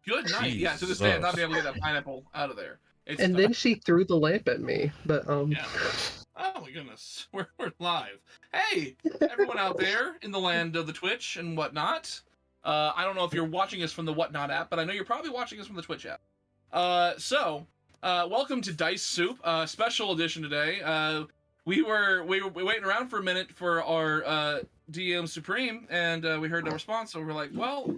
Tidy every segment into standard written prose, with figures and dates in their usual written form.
Good night. Yeah, to this day, I'm not being able to get that pineapple out of there. And then she threw the lamp at me, but Yeah. Oh my goodness, we're live. Hey, everyone out there in the land of the Twitch and whatnot. I don't know if you're watching us from the Whatnot app, but I know you're probably watching us from the Twitch app. Welcome to Dice Soup, special edition today. We were waiting around for a minute for our DM Supreme, and we heard no response, so we're like, well,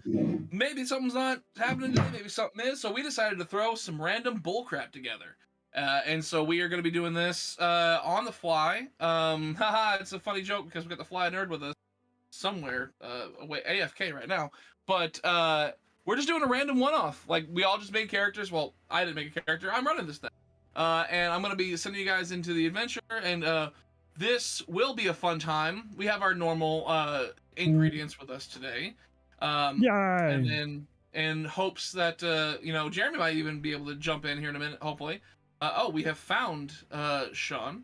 maybe something's not happening today, maybe something is, so we decided to throw some random bullcrap together. And so we are going to be doing this on the fly. Haha, it's a funny joke because we got the fly nerd with us somewhere away AFK right now. But we're just doing a random one-off. Like, we all just made characters. Well, I didn't make a character. I'm running this thing. And I'm going to be sending you guys into the adventure. And this will be a fun time. We have our normal ingredients with us today. And then in hopes that, Jeremy might even be able to jump in here in a minute, hopefully. We have found Sean.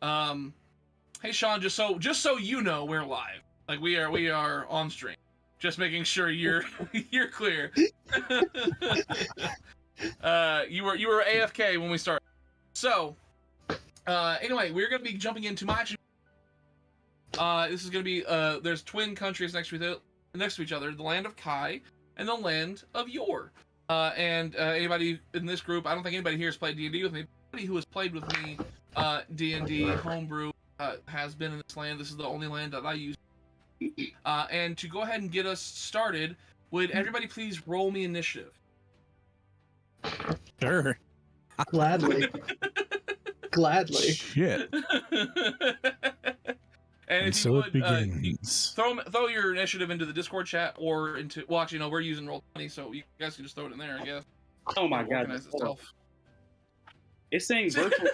Hey Sean, just so you know, we're live. Like we are on stream. Just making sure you're clear. You were AFK when we started. So anyway, we're gonna be jumping into my. This is gonna be there's twin countries next to each other, the land of Kai and the land of Yor. And anybody in this group, I don't think anybody here has played D&D with me. Anybody who has played with me D&D homebrew has been in this land. This is the only land that I use. And to go ahead and get us started, would everybody please roll me initiative? Sure. Gladly. Gladly. Shit. And if so you it would, begins. throw your initiative into the Discord chat or into. Well, actually, no, we're using Roll20, so you guys can just throw it in there, I guess. Oh my god! It's saying virtual.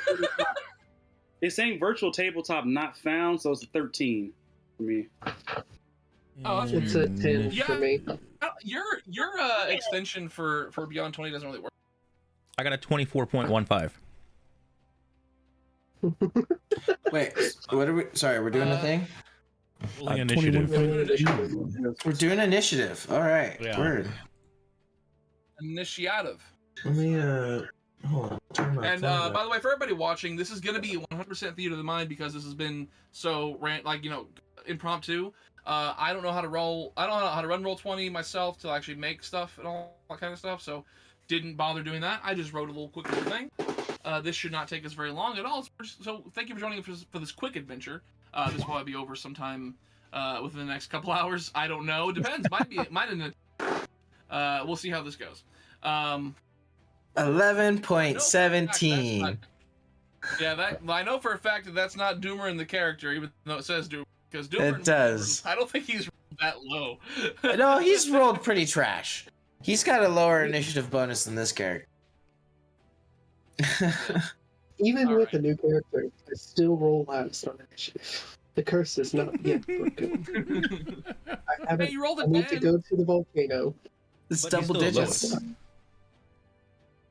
It's saying virtual tabletop not found, so it's a 13 for me. Oh, that's It's weird. a 10 for me. Your extension for Beyond 20 doesn't really work. I got a 24.15. Wait, what are we? Sorry, we're doing a thing. Initiative. We're doing initiative. All right. Yeah. Word. Initiative. Let me hold on. Turn my And phone by the way, for everybody watching, this is gonna be 100% theater of the mind because this has been so impromptu. I don't know how to roll. I don't know how to run Roll20 myself to actually make stuff and all that kind of stuff. So didn't bother doing that. I just wrote a quick little thing. This should not take us very long at all. So thank you for joining us for this quick adventure. This will probably be over sometime within the next couple hours. I don't know. Depends. Might in the. We'll see how this goes. 11.17. Yeah, that I know for a fact that that's not Doomer in the character, even though it says Doomer. Because Doomer, It does. I don't think he's that low. No, he's rolled pretty trash. He's got a lower initiative bonus than this character. Even All with right. a new character, I still roll last on initiative. The curse is not yet broken. Hey, you rolled a I need to 10. go to the volcano. It's But he's double still the digits.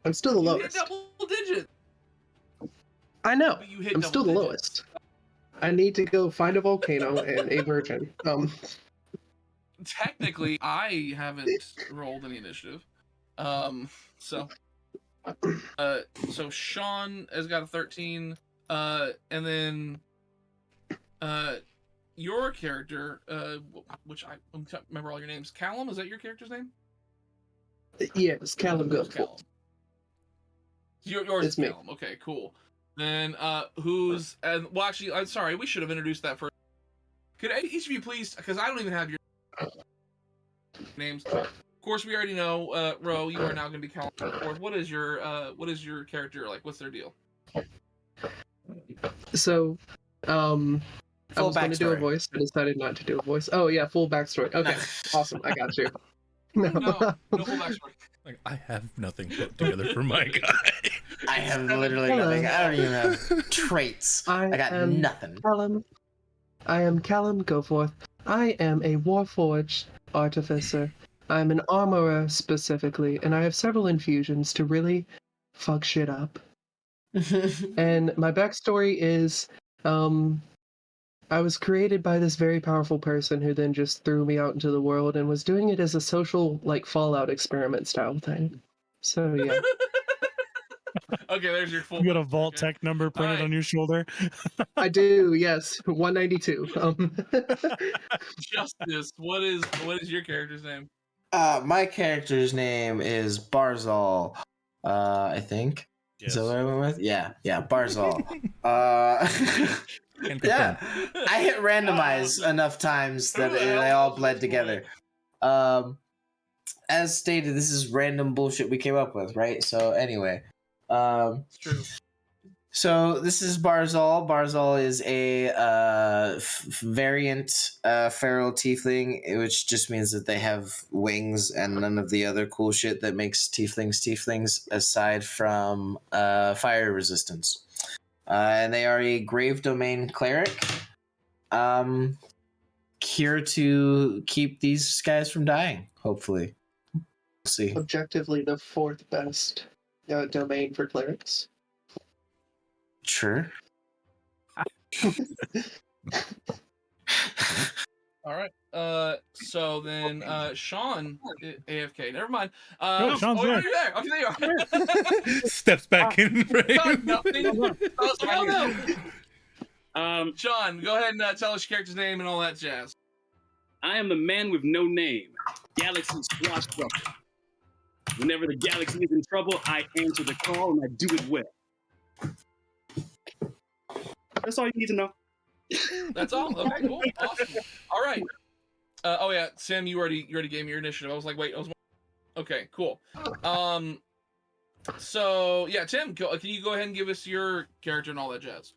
I'm still the You hit lowest. double digit. I know. But you hit I'm double still the digits. lowest. I need to go find a volcano and a virgin. Technically, I haven't rolled any initiative. So Sean has got a 13, and then your character, which I don't remember all your names. Callum, is that your character's name? Yes, Callum goes. Callum. Yours It's is me. Callum. Okay, cool. Then who's well, actually, I'm sorry, we should have introduced that first. Could each of you please, because I don't even have your names. Of course, we already know, Ro, you are now going to be Callum. What is your character like? What's their deal? So, I Full was going to do a backstory. voice, but decided not to do a voice. Oh yeah, full backstory. Okay, awesome. I got you. No full backstory. Like, I have nothing put together for my guy. I have literally Hello. nothing. I don't even have traits. I got am nothing. Callum. I am Callum Goforth. I am a Warforged artificer. I'm an armorer specifically, and I have several infusions to really fuck shit up. And my backstory is, I was created by this very powerful person who then just threw me out into the world and was doing it as a social, like, Fallout experiment style thing. So, yeah. Okay, there's your full. You got a notes, Vault okay. Tech number printed Alright. on your shoulder. I do, yes. 192. Justice, what is your character's name? My character's name is Barzal. I think. Is that what I went with? Yeah, Barzal. Can confirm. Yeah, I hit randomize enough times that they all bled together. As stated, this is random bullshit we came up with, right? So anyway, It's true. so this is Barzal. Barzal is a variant feral tiefling, which just means that they have wings and none of the other cool shit that makes tieflings, aside from fire resistance. And they are a grave domain cleric, here to keep these guys from dying. Hopefully, we'll see. Objectively, the fourth best domain for clerics. Sure. All right. So then, Sean, AFK. Never mind. Sean's there. You're there. Okay, there you are. Steps back in frame. Nothing. I was like, oh no. Um, Sean, go ahead and tell us your character's name and all that jazz. I am the man with no name, Galaxy Swashbuckler. Whenever the galaxy is in trouble, I answer the call and I do it well. That's all you need to know. That's all. Okay, cool, awesome. All right. Oh yeah, Sam, you already gave me your initiative. I was like, wait, okay, cool. So yeah, Tim, can you go ahead and give us your character and all that jazz?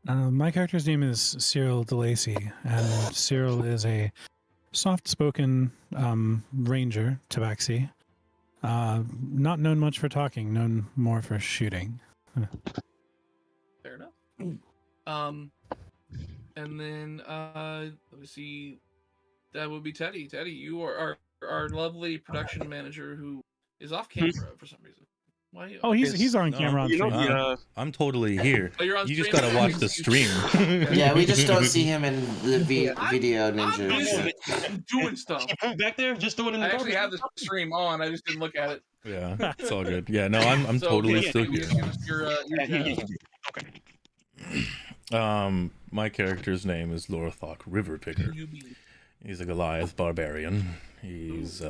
My character's name is Cyril DeLacy, and Cyril is a soft-spoken ranger, tabaxi. Not known much for talking, known more for shooting. Fair enough. And then let me see. That would be Teddy. Teddy, you are our lovely production manager who is off camera for some reason. Why? Oh, he's on No, camera on you know, stream. I'm totally here. Oh, you're on You just stream? gotta watch the stream. Yeah, we just don't see him in the video I'm ninja. busy. I'm doing stuff. Keep it back there. Just throw it in the I actually garbage. have the stream on. I just didn't look at it. Yeah, it's all good. Yeah, no, I'm So, totally okay, still you here. give us your Okay. My character's name is Lorthok Riverpicker. He's a Goliath barbarian. He's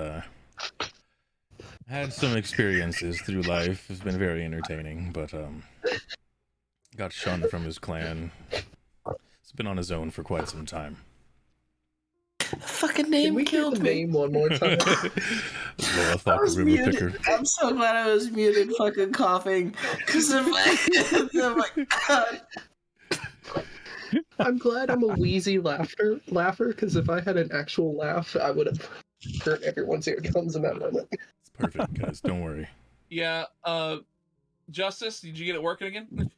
had some experiences through life. It's been very entertaining, but got shunned from his clan. He's been on his own for quite some time. Fucking Can name we hear killed the me. name one more time? Lorthok was muted. Riverpicker. I'm so glad I was muted fucking coughing. Because I'm like, God. I'm glad I'm a wheezy laugher, because if I had an actual laugh, I would have hurt everyone's eardrums in that moment. It's perfect, guys. Don't worry. Yeah. Justice, did you get it working again?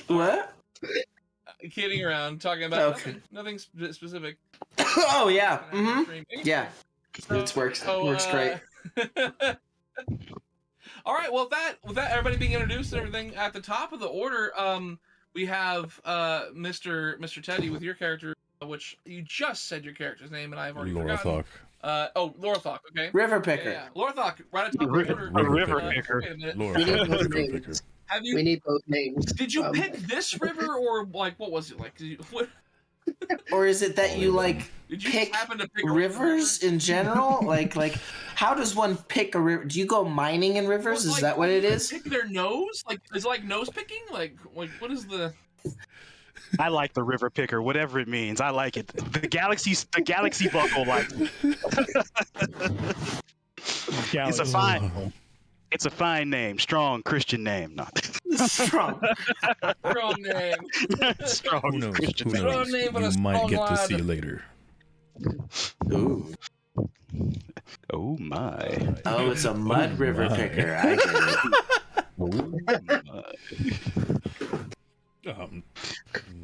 What? Kidding around, talking about Okay. nothing specific. Oh, yeah. Stream. Yeah. So- It works. so, Works great. All right. Well, with that, everybody being introduced and everything at the top of the order, we have Mr. Teddy with your character, which you just said your character's name, and I've already forgotten. Lorthok. Lorthok. Okay. Riverpicker. Yeah. Lorthok, right at the top of the order. Riverpicker. Wait a minute. We need Lorthok both Riverpicker. names. Have We you? need both names. Did you pick this river, or like what was it like? Or is it that you, like, Did you pick happen to pick a rivers river? in general? like, how does one pick a river? Do you go mining in rivers? Well, Is like, that what it is? Pick their nose? Like, is it like nose picking? Like what is the? I like the river picker, whatever it means. I like it. The galaxy buckle, like it's a fine name, strong Christian name, not Strong. Strong name. strong Who knows? Christian Who name. knows? name, but a You might strong get to lad. see later. Ooh. Oh my. Oh, it's a mud river my. picker. I get it.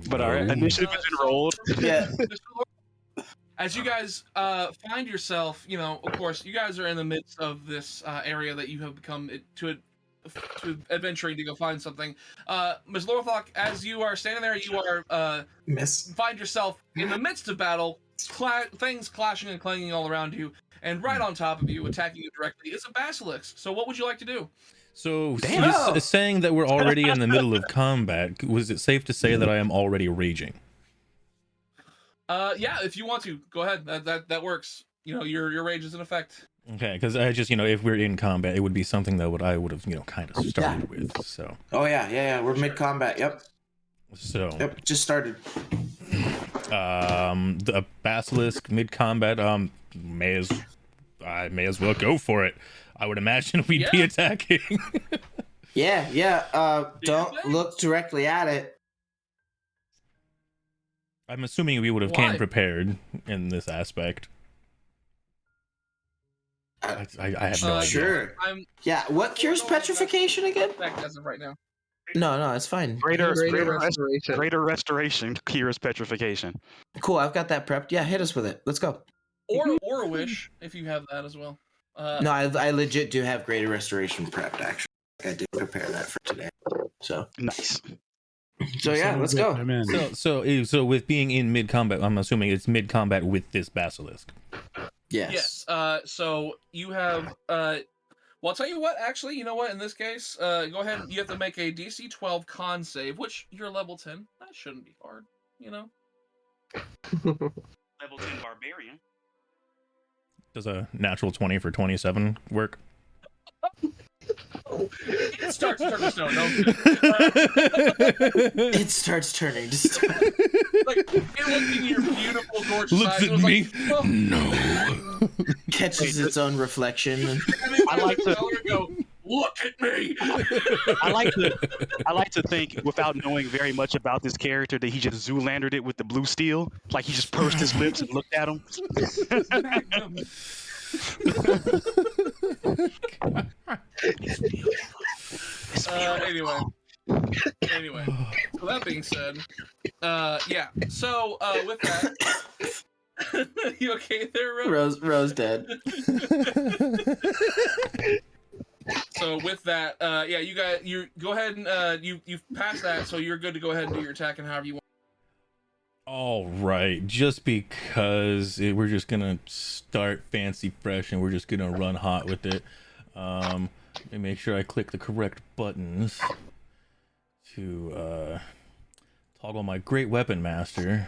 But our initiative is enrolled. Yeah. As you guys find yourself, of course, you guys are in the midst of this area that you have become adventuring to go find something. Ms. Lorthok, as you are standing there, you are find yourself in the midst of battle, things clashing and clanging all around you, and right on top of you, attacking you directly, is a basilisk. So what would you like to do? So, Damn. saying that we're already in the middle of combat, was it safe to say that I am already raging? Yeah, if you want to, go ahead. That works. You know, your rage is in effect. Okay, because I just, if we're in combat, it would be something that I would have, kind of started with. So. Oh yeah. We're mid combat. Yep. So. Yep. Just started. The basilisk mid combat. I may as well go for it. I would imagine we'd be attacking. Yeah. Don't look directly at it. I'm assuming we would have came prepared in this aspect. I have no idea. Sure. Yeah. What cures petrification again? As of right now. No, it's fine. Greater restoration. Greater restoration cures petrification. Cool. I've got that prepped. Yeah, hit us with it. Let's go. Or a wish if you have that as well. No, I legit do have greater restoration prepped. Actually, I did prepare that for today. So Nice. So yeah, let's go. So with being in mid combat, I'm assuming it's mid combat with this basilisk. Yes. So you have well, I'll tell you what. Actually, you know what? In this case, go ahead. You have to make a DC 12 con save, which you're level 10. That shouldn't be hard. Level 10 barbarian. Does a natural 20 for 27 work? It starts to turn to stone. No. It starts turning to stone. Like it looked in your beautiful, gorgeous Looks eyes. at me. Like, No. Catches its own reflection. And I like to go. Look at me. I like to think, without knowing very much about this character, that he just Zoolandered it with the blue steel. Like he just pursed his lips and looked at him. Anyway. So that being said, yeah. So with that, you okay there, Rose dead. So with that, yeah, you go ahead and you've passed that, so you're good to go ahead and do your attack and however you want. All right, just because we're just gonna start fancy fresh and we're just gonna run hot with it. Let me make sure I click the correct buttons to toggle my great weapon master.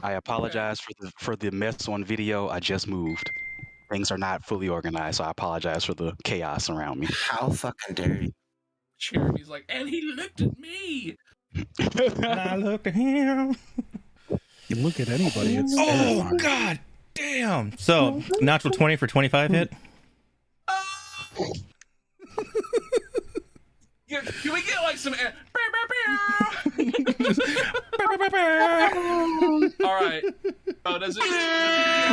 I apologize for the mess on video. I just moved. Things are not fully organized, so I apologize for the chaos around me. How fucking dare you? Jeremy's like, and he looked at me. And I looked at him. You look at anybody, it's Oh terrifying. god damn! So natural 20 for 25 hit. Yeah, can we get like some? All right. Oh, does it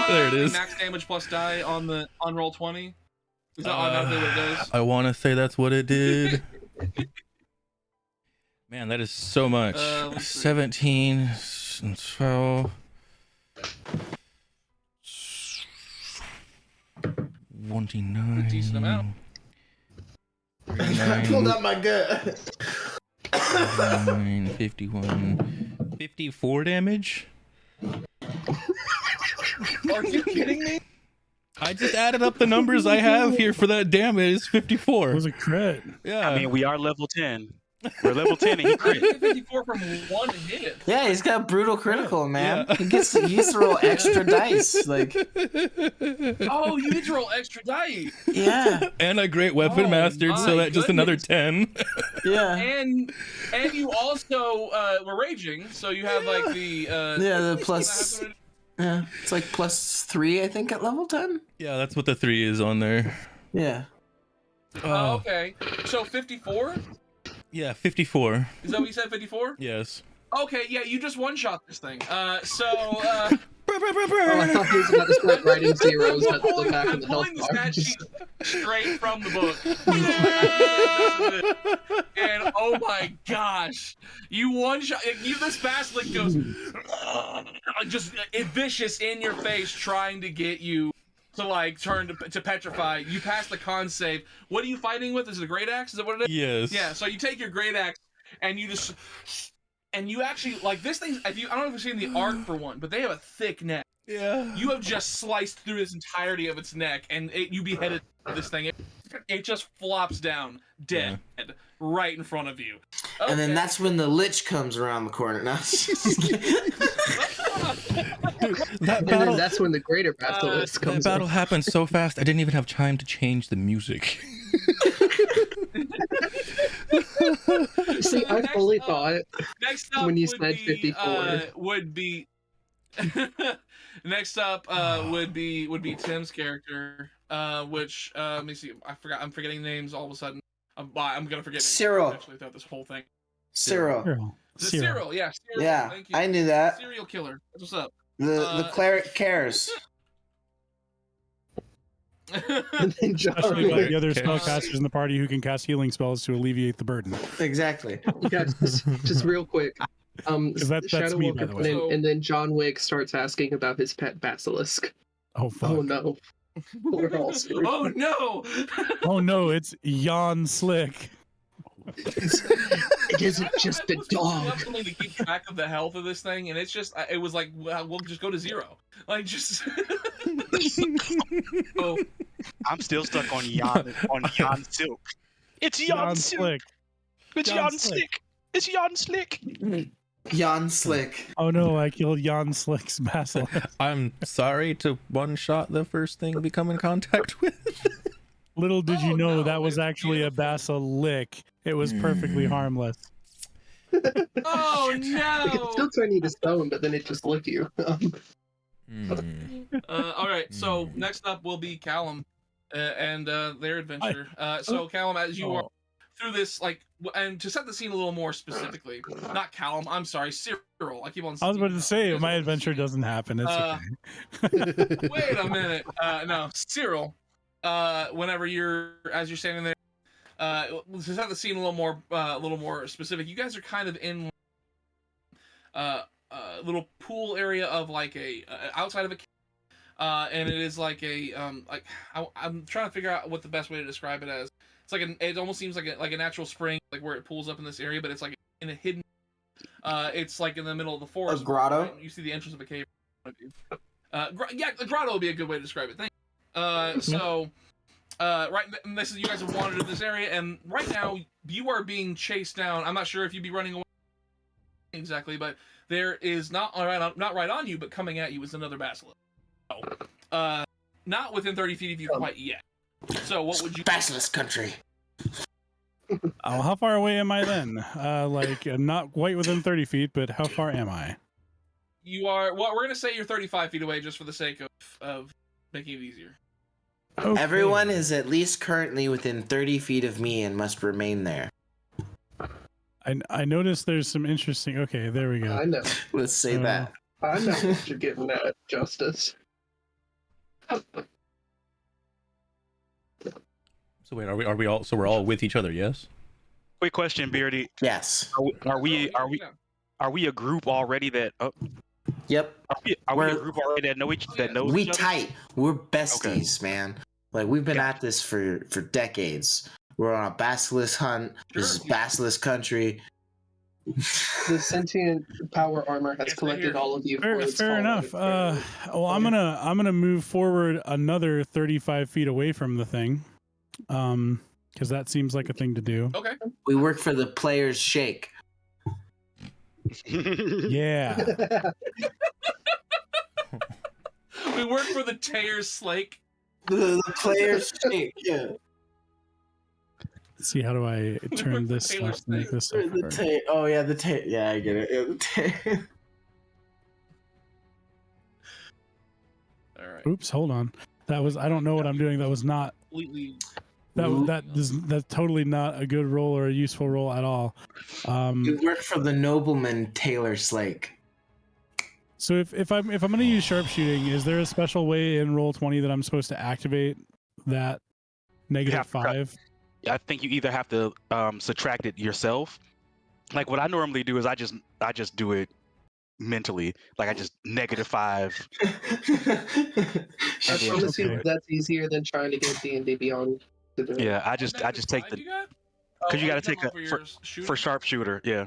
There it is. Max damage plus die on roll 20? Is that automatically what it does? I want to say that's what it did. Man, that is so much. Let's see. 17 and 12. 29. Decent amount. I pulled out my gun. 39, 51. 54 damage? Are you kidding me? I just added up the numbers I have here for that damage. It's 54. It was a crit. Yeah. I mean, we are level 10. We're level 10 and he I did crit. 54 from one hit. Yeah, he's got brutal critical, man. Yeah. He used to roll extra dice. Like, Oh, you need to roll extra die. yeah, And a great weapon Oh mastered, so my that just another goodness. 10. yeah, And you also were raging, so you have like the yeah. The plus, yeah, it's like +3, I think, at level 10. Yeah, that's what the 3 is on there. Yeah. Oh, okay. So 54? Yeah, 54. Is that what you said? 54? Yes. Okay, yeah, you just one-shot this thing. Oh, I thought he was about to start writing zeros at the back of I'm the health pulling the bar. stat sheet straight from the book. And oh my gosh, you one-shot. This basilisk goes just vicious in your face, trying to get you to like turn to petrify. You pass the con save. What are you fighting with? Is it a great axe? Is that what it is? Yes. Yeah. So you take your great axe and you just you actually like this thing. I don't know if you've seen the art for one, but they have a thick neck. Yeah. You have just sliced through this entirety of its neck, and you beheaded this thing. It just flops down dead right in front of you. Okay. And then that's when the lich comes around the corner. No, That And battle, then that's when the greater basilisk that comes battle in. happened so fast, I didn't even have time to change the music. See, I Next fully up- thought Next up when you would said be, 54. Would be next up would be Tim's character, which let me see. I'm forgetting names all of a sudden. I'm gonna forget names Cyril. eventually throughout this whole thing. Cyril. Cyril, yeah, Cyril. Yeah, Thank you. I knew that. Serial killer. That's what's up. The cleric cares. And then Especially by John, the other Okay. spellcasters in the party who can cast healing spells to alleviate the burden. Exactly. you guys, just real quick. That's Shadow me, Walker by the put way. in, and then John Wick starts asking about his pet basilisk. Oh fuck! Oh no. We're all screwed. Oh no! Oh no, it's Jan Slick. It isn't just I a was looking up dog. something to keep track of the health of this thing, and it's just it was like we'll just go to 0. Like just. Oh. I'm still stuck on Jan Silk. It's Jan Jan Silk. Slick. It's Jan Jan Slick. Slick. It's Jan Slick. Jan Slick. Oh no, I killed Jan Slick's basilisk. I'm sorry to one-shot the first thing we come in contact with. Little did you Oh, know no, that was it's actually a beautiful. basilisk. It was perfectly harmless. Oh It can no! still turn you to stone, but then it just lick you. All right, so next up will be Callum and their adventure. So Callum, as you are through this, like, and to set the scene a little more specifically, not Callum, I'm sorry, Cyril. I keep on. I was about to you say guys my are adventure confusing. doesn't happen. It's okay. Wait a minute. No, Cyril. Whenever as you're standing there, to set the scene a little more specific, you guys are kind of in little pool area of like a outside of a and it is like a like I'm trying to figure out what the best way to describe it as. It's like it almost seems like a natural spring, like where it pools up in this area, but it's like in a hidden it's like in the middle of the forest. A grotto? Right? You see the entrance of a cave in front of you. Yeah, a grotto would be a good way to describe it. Thank you. So right, and this is, you guys have wandered in this area, and right now you are being chased down. I'm not sure if you'd be running away exactly, but there is not right on you, but coming at you is another basilisk. So, not within 30 feet of you quite yet. So what would you? Basilisk country. Oh, how far away am I then? Not quite within 30 feet, but how far am I? You are. Well, we're gonna say you're 35 feet away, just for the sake of making it easier. Okay. Everyone is at least currently within 30 feet of me and must remain there. I noticed there's some interesting. Okay, there we go. I know. Let's say that. I know what you're getting at, Justice. So wait, are we all? So we're all with each other? Yes. Quick question, Beardy. Yes. Are we Yeah. are we a group already that Yep. are we a We're- group already that know each that knows We each other? tight. We're besties, man. Like we've been at this for decades. We're on a basilisk hunt. This is Sure. basilisk country. The sentient power armor has Yes, I collected hear. all of you. Fair, for its fair fall. enough. Well, I'm gonna move forward another 35 feet away from the thing, because that seems like a thing to do. Okay. We work for the players' shake. Yeah. We work for the Tayers Slake. The players' shake. Yeah. Let's see, how do I turn this Taylor stuff to make this stuff The hard? oh yeah, the yeah, I get it. Yeah, the All right. Oops, hold on. That was, I don't know what I'm doing. That was not, Completely. that's totally not a good roll or a useful roll at all. We work for the nobleman Taylor Slake. So if I'm going to use sharpshooting, is there a special way in roll 20 that I'm supposed to activate that negative have to cut. 5? I think you either have to subtract it yourself. Like what I normally do is I just do it mentally. Like I just -5. I And then promise you Okay. that's easier than trying to get D&D Beyond to do it. yeah, I What just negative take five the you got? because you Oh, got to you're take talking a about for your shooting? for sharpshooter, yeah,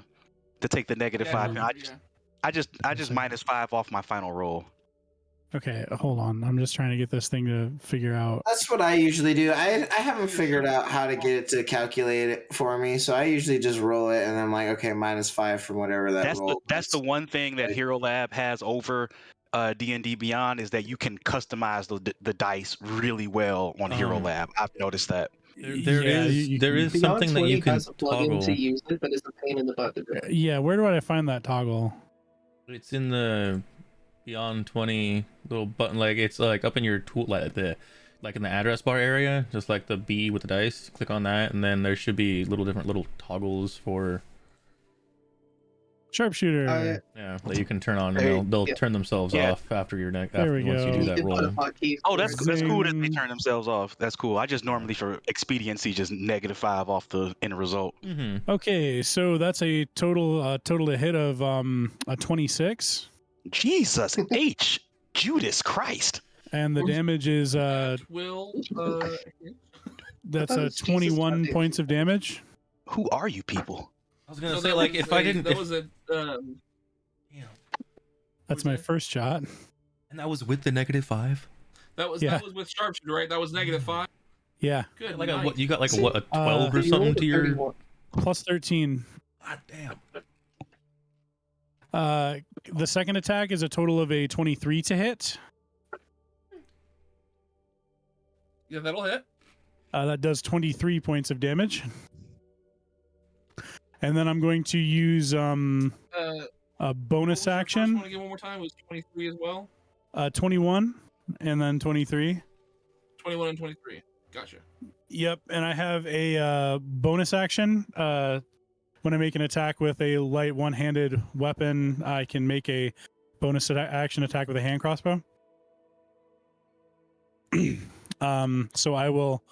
to take the -5. Yeah, And sharpshooter, I just see. -5 off my final roll. Okay, hold on. I'm just trying to get this thing to figure out. That's what I usually do. I haven't Your figured out sharpshooter. how to get it to calculate it for me, so I usually just roll it and I'm like, okay, -5 from whatever that roll. That's the is. one thing that Hero Lab has over D&D Beyond is that you can customize the dice really well on Hero Lab. I've noticed that. There Yeah, is you there can- is Beyond something that 20 you can has a plugin toggle. to use it, but it's a pain in the butt to do it. Yeah, where do I find that toggle? It's in the Beyond 20 little button, like it's like up in your tool, like in the address bar area, just like the B with the dice. Click on that, and then there should be different little toggles for Sharpshooter. yeah that you can turn on, and There- they'll yeah. turn themselves Yeah. off after your neck. There we Once you go. do You that can put a roll. hotkey Oh, for that's it. cool that they Zing. turn themselves off. That's cool. I just normally for expediency just -5 off the end result. Mm-hmm. Okay, so that's a total to hit of a 26, Jesus H, Judas Christ. and the damage is That will. that's thought it was Jesus 21 goddamn points of damage. Who are you people? I was gonna So say, that like, was if I a- didn't, that if, was a. That's was my that? first shot. and that was with the -5. Yeah. That was with sharpshooter, right? That was -5. Yeah, Good. Like a night. what? You got like a See, what? A 12 or You something rolled to a your. 31. plus 13. God damn. The second attack is a total of a 23 to hit. Yeah, that'll hit. That does 23 points of damage. And then I'm going to use a bonus action. Want to get one more time? It was 23 as well. 21 and then 23. 21 and 23. Gotcha. Yep, and I have a bonus action. When I make an attack with a light one-handed weapon, I can make a bonus action attack with a hand crossbow. So I will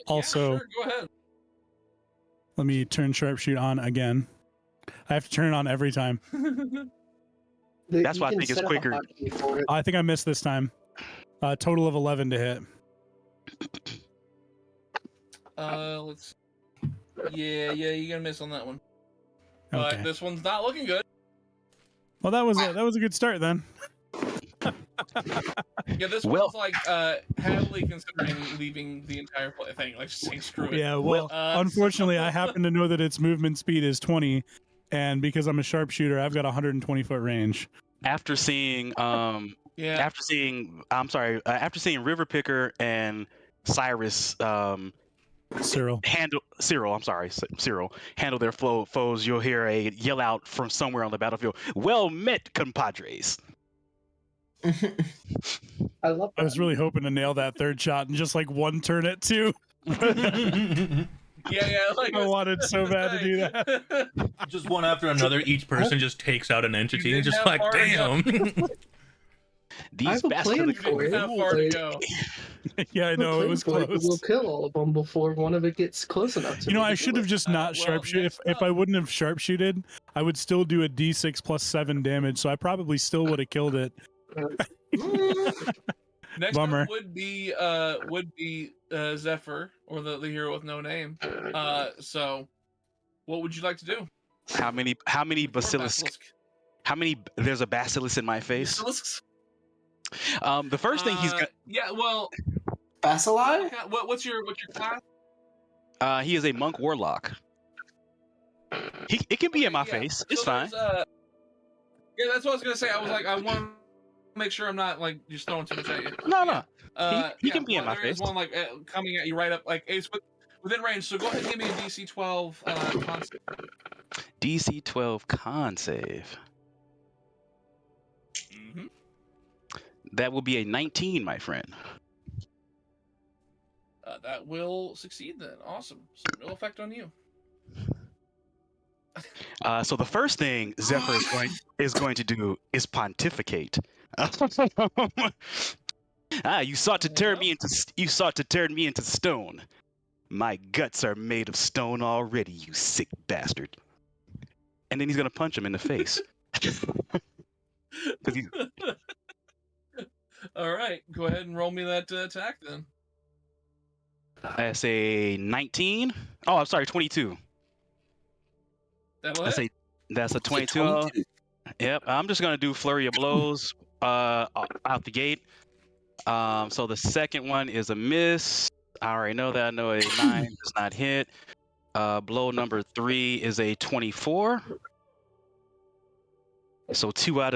also. Yeah, sure, go ahead. Let me turn sharpshoot on again. I have to turn it on every time. That's You why I can think it's set up a quicker. hotkey for it. I think I missed this time. Total of 11 to hit. Let's. Yeah, you're gonna miss on that one. But Okay. this one's not looking good. Well, that was a good start then. Yeah, this Well- one's like heavily considering leaving the entire thing, like just saying screw it. Yeah. Well, unfortunately, I happen to know that its movement speed is 20, and because I'm a sharpshooter, I've got 120 foot range. After seeing Yeah. after seeing River Picker and Cyrus Cyril. Cyril handle their foes, you'll hear a yell out from somewhere on the battlefield. Well met, compadres. I love I was that. really hoping to nail that third shot and just like one turn it too. Yeah, like I wanted so bad to do that. Just one after another, each person just takes out an entity You and didn't just have like, far to go. damn. I These have a plan bastards. for it. How far to go? Yeah, I know it was We'll close. kill all of them before one of it gets close enough to You know, me I to should do have it. just not well, sharpshoot. next If up- I wouldn't have sharpshooted, I would still do a d6 plus 7 damage. So I probably still would have killed it. Next Bummer. up would be Zephyr, or the hero with no name. So what would you like to do? How many Or basilisks? How many? There's a basilisk in my face. Basilisks? The first thing he's Yeah, well, Bacilli? what's your class? he is a monk warlock. It can be in my Yeah, face. It's so fine. there's, yeah, that's what I was gonna say. I was like, I want to make sure I'm not like just throwing too much at you. No. He Yeah, can be in my there is face. one like coming at you right up, like it's within range. So go ahead and give me a DC 12 concept. DC 12 con save. Mm-hmm. That will be a 19, my friend. That will succeed then. Awesome. So no effect on you. So the first thing Zephyr is going to do is pontificate. You sought to turn me into stone. My guts are made of stone already, you sick bastard. And then he's gonna punch him in the face. All right, go ahead and roll me that attack then. That's a 19. Oh, I'm sorry, 22. That'll hit. That's a It's a 22. 22. Yep. I'm just gonna do flurry of blows out the gate. So the second one is a miss. I already know that. I know a 9 does not hit. Blow number 3 is a 24. So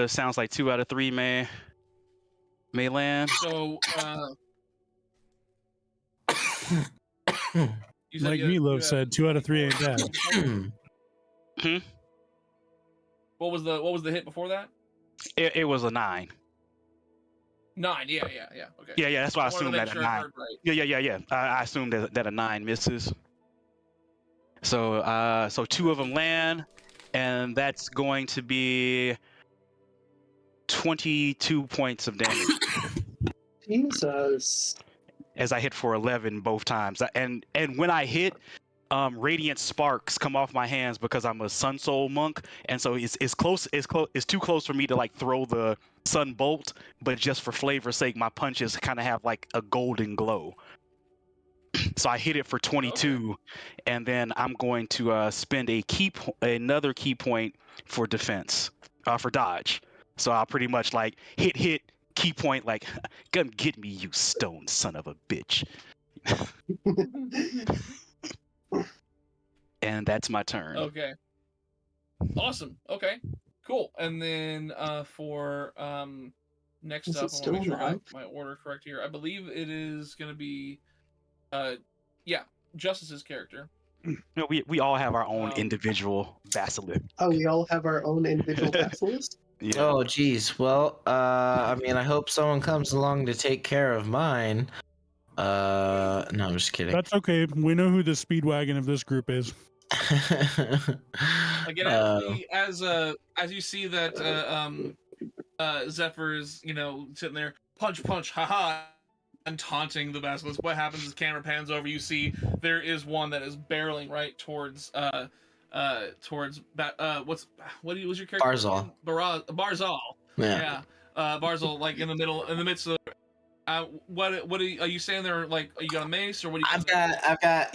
sounds like 2 out of 3 may land. So, you said Like you had- Meatloaf you had said, 2 out of 3 ain't 24. bad. What was the hit before that? It was a 9. 9. Yeah. Okay. Yeah, that's why I wanted to assumed make that a sure I 9. heard right. Yeah. I assumed that a 9 misses. So 2 of them land, and that's going to be 22 points of damage Jesus. as I hit for 11 both times. And when I hit, radiant sparks come off my hands because I'm a sun soul monk, and so it's too close for me to like throw the sun bolt, but just for flavor's sake, my punches kind of have like a golden glow. So I hit it for 22, and then I'm going to spend another key point for defense, for dodge. So I'll pretty much like hit, key point, like, come get me, you stone son of a bitch. And that's my turn. Okay. Awesome. Okay. Cool. And then for next Is up, it I want to still make sure I got alive? my order correct here. I believe it is going to be, Justice's character. No, we all have our own Um, individual basilisk. Oh, we all have our own individual basilisk? Yeah. Oh, geez. Well, I mean, I hope someone comes along to take care of mine. No, I'm just kidding. That's okay. We know who the speedwagon of this group is. Again, as you see that Zephyr is sitting there, punch, haha, and taunting the basilisk. What happens is camera pans over. You see there is one that is barreling right towards what was your character? Barzal. Barzal. Yeah. Barzal, like in the midst of. What are you saying there? Like, are you got a mace or what? Are you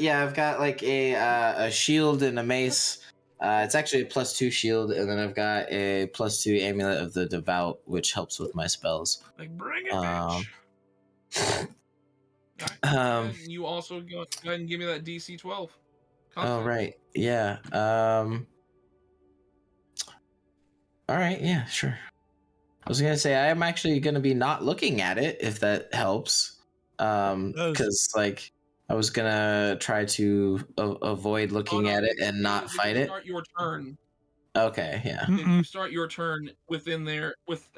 I've got like a shield and a mace. It's actually a +2 shield, and then I've got a +2 amulet of the devout, which helps with my spells. like bring it, bitch. You also go ahead and give me that DC 12. Oh right, yeah. All right, yeah, sure. I was gonna say I am actually gonna be not looking at it if that helps, because like I was gonna try to avoid looking at it and not fight it. Start your turn. Okay, yeah. If you start your turn within there with.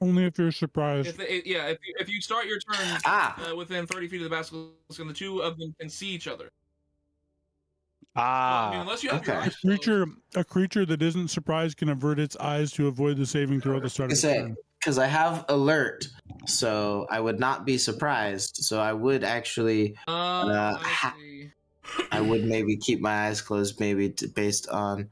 Only if you're surprised. If you start your turn within 30 feet of the basilisk, and the two of them can see each other. I mean, unless you have your eyes closed. A creature that isn't surprised can avert its eyes to avoid the saving throw at the start of the turn. Because I have alert, so I would not be surprised. So I would actually, I would maybe keep my eyes closed, based on.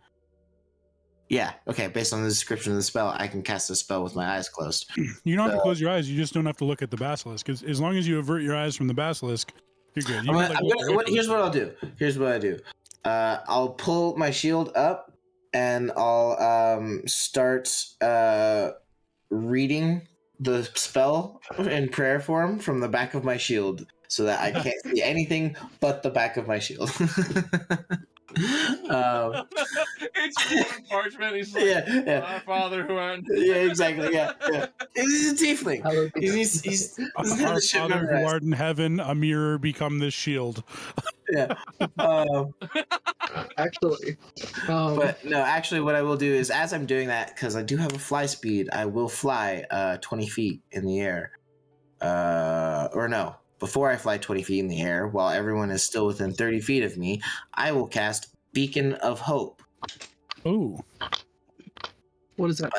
Yeah, okay. Based on the description of the spell, I can cast a spell with my eyes closed. You don't have to close your eyes. You just don't have to look at the basilisk. As long as you avert your eyes from the basilisk, you're good. Here's what I'll do. I'll pull my shield up, and I'll start reading the spell in prayer form from the back of my shield, so that I can't see anything but the back of my shield. It's parchment. He's like, Our Father who art. Yeah, exactly. Yeah. He's a tiefling. He's Our Father who art in heaven, a mirror become this shield. Yeah. Actually. But no, actually, what I will do is, as I'm doing that, because I do have a fly speed, I will fly 20 feet in the air. Or no. Before I fly 20 feet in the air, while everyone is still within 30 feet of me, I will cast Beacon of Hope. Oh. What is that?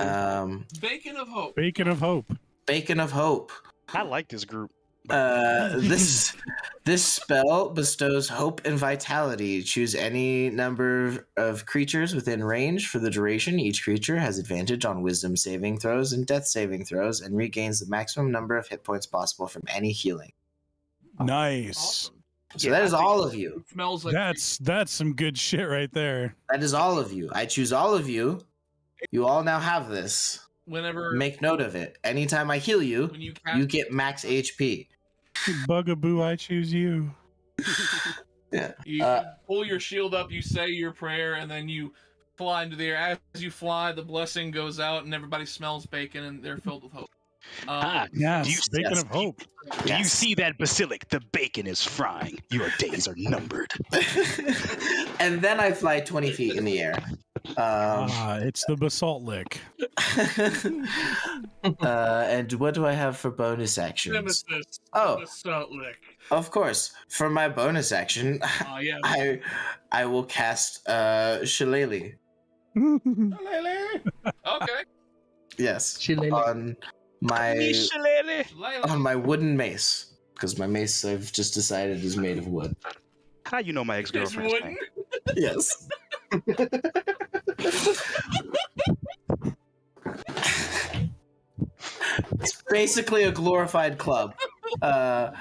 Bacon of Hope. Bacon of Hope. Bacon of Hope. I like this group. This This spell bestows hope and vitality. Choose any number of creatures within range for the duration. Each creature has advantage on wisdom saving throws and death saving throws and regains the maximum number of hit points possible from any healing. Nice. Awesome. So that is all of you. It smells like That's some good shit right there. That is all of you. I choose all of you. You all now have this. whenever Make note of it. Anytime I heal you, when you you cast get max HP. Bugaboo, I choose you. Yeah. You pull your shield up, you say your prayer, and then you fly into the air. As you fly, the blessing goes out, and everybody smells bacon, and they're filled with hope. Yes, do you- bacon yes. of hope. Do you see that basilic? The bacon is frying. Your days are numbered. And then I fly 20 feet in the air. It's the basalt lick. And what do I have for bonus actions? Nemesis. Oh. The salt lick. Of course, for my bonus action, Yeah. I will cast Shillelagh. Okay. Yes, Shillelagh. on my wooden mace, because my mace I've just decided is made of wood. How you know my It's ex-girlfriend's wooden. name? Yes. It's basically a glorified club. It's a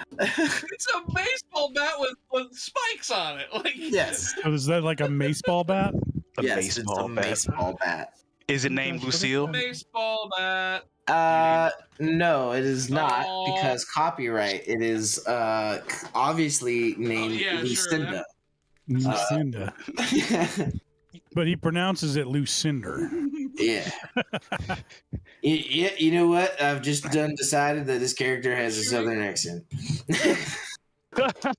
baseball bat with spikes on it. Like Yes. Oh, is that like a mace ball bat? A Yes, it's a baseball bat. baseball bat. Is it named Lucille? baseball bat. No, it is not Oh. because copyright. It is obviously named yeah, sure, Lucinda. Lucinda. But he pronounces it Lucinder. Yeah. You know what? I've just decided that this character has a southern accent.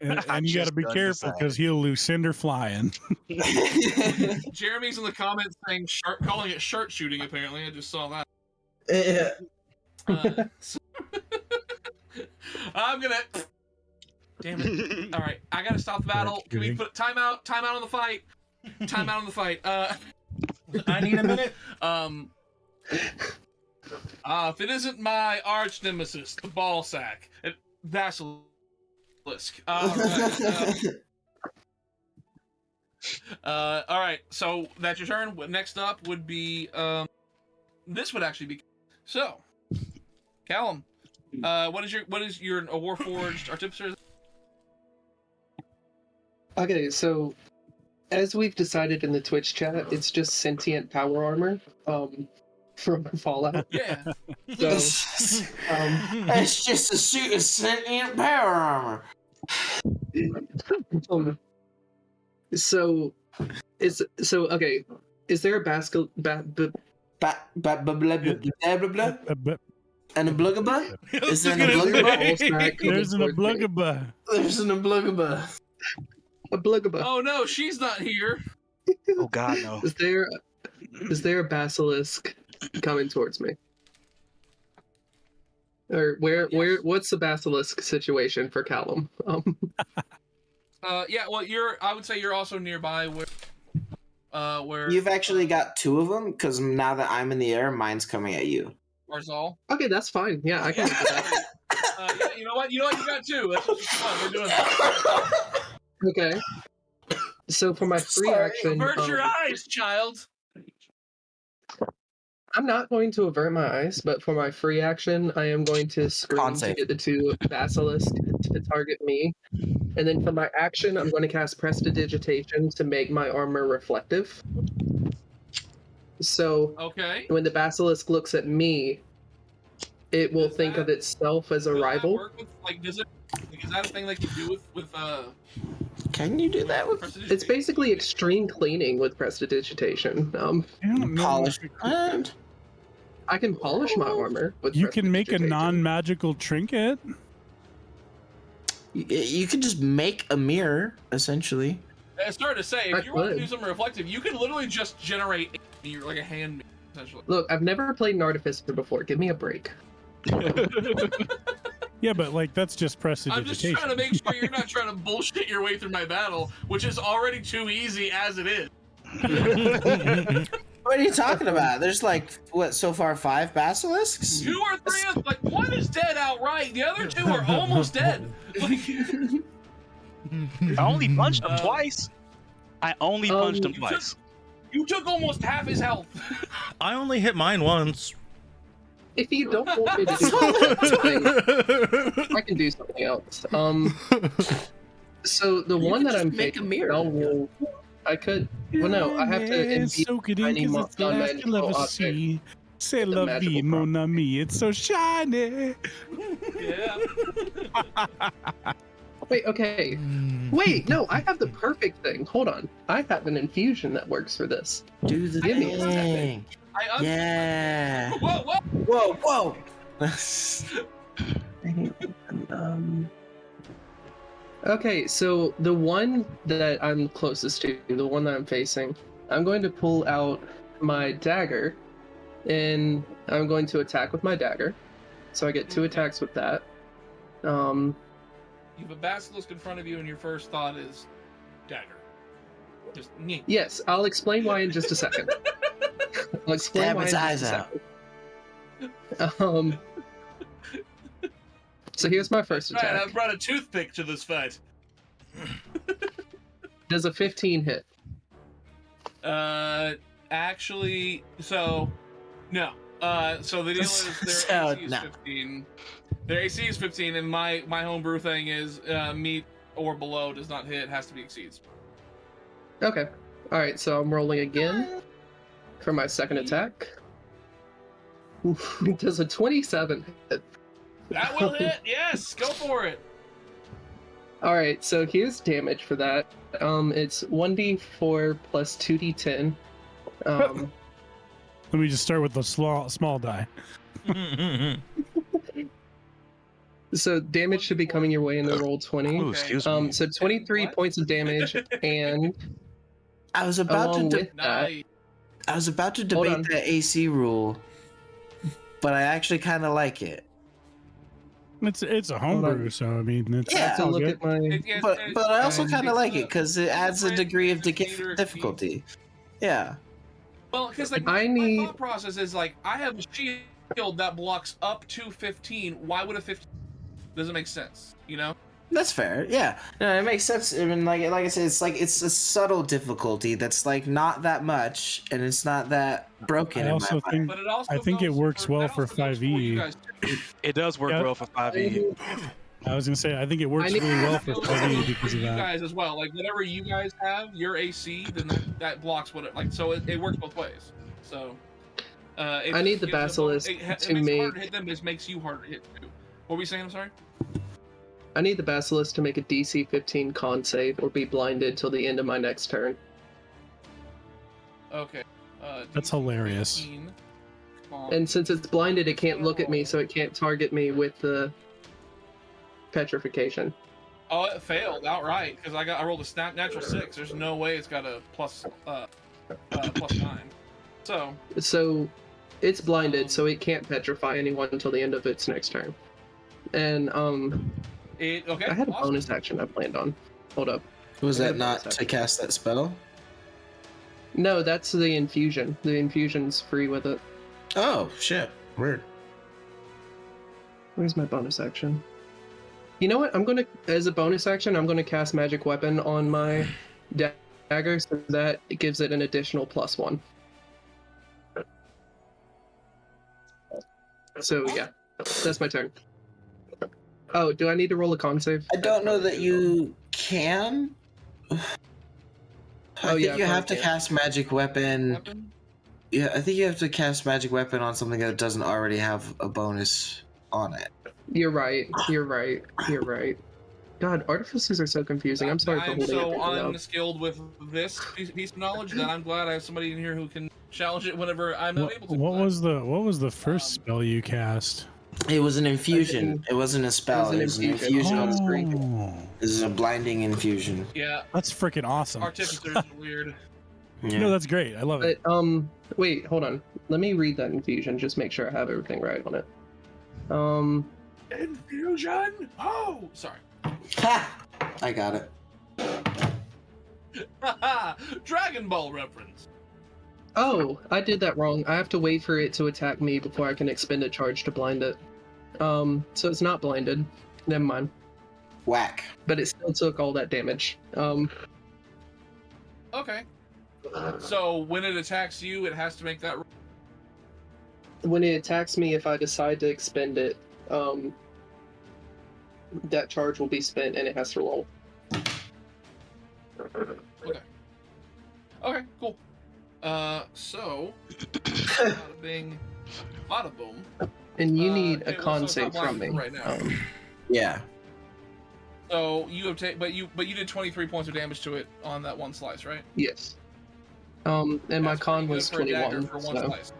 And you got to be careful because he'll Lucinder flying. Jeremy's in the comments saying calling it shirt shooting. Apparently, I just saw that. I'm gonna. Damn it! All right, I gotta stop the battle. Can we put timeout? Timeout on the fight. Timeout on the fight. I need a minute. If it isn't my arch nemesis, the ball sack, Basilisk. All right. So that's your turn. Next up would be this would actually be so. Callum, what is your a Warforged Artificer? Okay, so as we've decided in the Twitch chat, it's just sentient power armor from Fallout. Yeah. So, It's just a suit of sentient power armor. Okay. Is there a basket? And a blugaba? Is there an oblugaba? There's an oblugaba. There's an oblugaba. A blugaba. Oh no, she's not here. Oh God, no. Is there a basilisk coming towards me? Or what's the basilisk situation for Callum? Yeah, well, I would say you're also nearby where You've actually got two of them, because now that I'm in the air, mine's coming at you. Barzal. Okay, that's fine. Yeah, I can look at that. Yeah, you know what? You got two. That's just fun. We're doing that. Okay. So for my free action, Avert your eyes, child. I'm not going to avert my eyes, but for my free action, I am going to scream to get the two basilisk to target me. And then for my action, I'm going to cast Prestidigitation to make my armor reflective. So Okay. Oh, when the basilisk looks at me, it will think of itself as a Does that rival. work with, is that a thing that you do with Can you do that with Prestidigitation? It's basically extreme cleaning with Prestidigitation. I don't know. polish? I can polish my armor with You can make a Prestidigitation. non-magical trinket. You can just make a mirror, essentially. It's hard to say. I If you want to could. do something reflective, you can literally just generate a mirror, like a hand mirror, essentially. Look, I've never played an artificer before. Give me a break. Yeah, but that's just I'm just prestidigitation. trying to make sure you're not trying to bullshit your way through my battle, which is already too easy as it is. What are you talking about? There's so far 5 basilisks? 2 or 3 of one is dead outright. The other 2 are almost dead. Like, I only punched him Uh, twice. I only punched him you twice. You took almost half his health. I only hit mine once. If you don't want me to do something, I can do something else. So the You one could that just I'm make a facing, mirror. I could. Well, no, I have to impede Soak it in tiny because it's the last you'll non-magical ever object. see. C'est with a la magical vie, mon property. ami. It's so shiny. Yeah. Wait, okay. Wait, no, I have the perfect thing. Hold on. I have an infusion that works for this. Do the Give me a thing. I Yeah. Whoa, whoa. Whoa, whoa. Okay, so the one that I'm closest to, the one that I'm facing, I'm going to pull out my dagger, and I'm going to attack with my dagger. So I get 2 attacks with that. You have a basilisk in front of you, and your first thought is dagger. Just nyeh. Yes, I'll explain why in just a second. I'll explain Stab why its in eyes just a out. second. So here's my first Right, attack. I brought a toothpick to this fight. Does a 15 hit? Actually, so no. So the deal is their So, AC is no. 15. Their AC is 15, and my homebrew thing is meat or below does not hit, has to be exceeds. Okay. Alright, so I'm rolling again for my second attack. Oof, does a 27 hit? That will hit. Yes, go for it. Alright, so here's damage for that. It's 1d4 plus 2d10. Let me just start with the small die. So damage should be coming your way in the roll 20. Ooh, excuse me. So 23 What? points of damage, and I was about to along de- with that, Nice. I was about to Hold debate on. that AC rule, but I actually kind of like it. It's a Hold on. homebrew, so I mean, it's, Yeah. I have it's to all look good. at my. But I also and kind of like it it's because it adds a different degree of theater difficulty. Yeah. Well, because like I my need- thought process is like I have a shield that blocks up to 15. Why would a 15? Doesn't make sense, you know? That's fair. Yeah, no, it makes sense. I mean, like I said, it's a subtle difficulty that's like not that much, and it's not that broken. I in also my mind. think But it also I think it goes works well that for also goes for 5e. you guys, too. It does work Yeah. well for 5e. I was gonna say I think it works I need- really well for Goes 5e for because of you that. guys as well. Like whatever you guys have, your AC, then that blocks what it like. So it works both ways. So it I need the gives a bonus- basilisk it makes to it harder make. to hit them. It makes you harder to hit too. What were you saying? I'm sorry. I need the basilisk to make a DC 15 con save or be blinded till the end of my next turn. Okay. That's DC hilarious. 15. And since it's blinded, it can't look at me, so it can't target me with the petrification. Oh, it failed outright because I rolled a natural 6. There's no way it's got a plus 9. So So it's blinded, so it can't petrify anyone until the end of its next turn. And okay. I had a awesome. bonus action I planned on. Hold up. Was I that had a not bonus to action. cast that spell? No, that's the infusion. The infusion's free with it. Oh shit! Weird. Where's my bonus action? You know what? As a bonus action, I'm gonna cast Magic Weapon on my dagger, so that it gives it an additional +1. So yeah, that's my turn. Oh, do I need to roll a con save? I don't know that you can. I think yeah, you have to probably cast Magic Weapon. Weapon? Yeah, I think you have to cast Magic Weapon on something that doesn't already have a bonus on it. You're right. You're right. You're right. God, artificers are so confusing. I'm sorry I for am holding so everything up. unskilled with this piece of knowledge that I'm glad I have somebody in here who can challenge it whenever I'm not able to. What was the first spell you cast? It was an infusion. It wasn't a spell. It was an infusion. Oh, This is a blinding infusion. Yeah, that's freaking awesome. artificers are weird. Yeah. No, that's great. I love it. But, wait, hold on. Let me read that infusion. Just make sure I have everything right on it. Infusion? Oh, sorry. Ha! I got it. Dragon Ball reference. Oh, I did that wrong. I have to wait for it to attack me before I can expend a charge to blind it. So it's not blinded. Never mind. Whack. but it still took all that damage. Okay. So when it attacks you, it has to make that. When it attacks me, if I decide to expend it, that charge will be spent and it has to roll. Okay, cool. So, bada bing, bada boom. And you need okay, a con so it's save not from me. blocking right now. Yeah. So you have but you did 23 points of damage to it on that one slice, right? Yes. And my That's con pretty was good for a dagger 21. for one So. slice.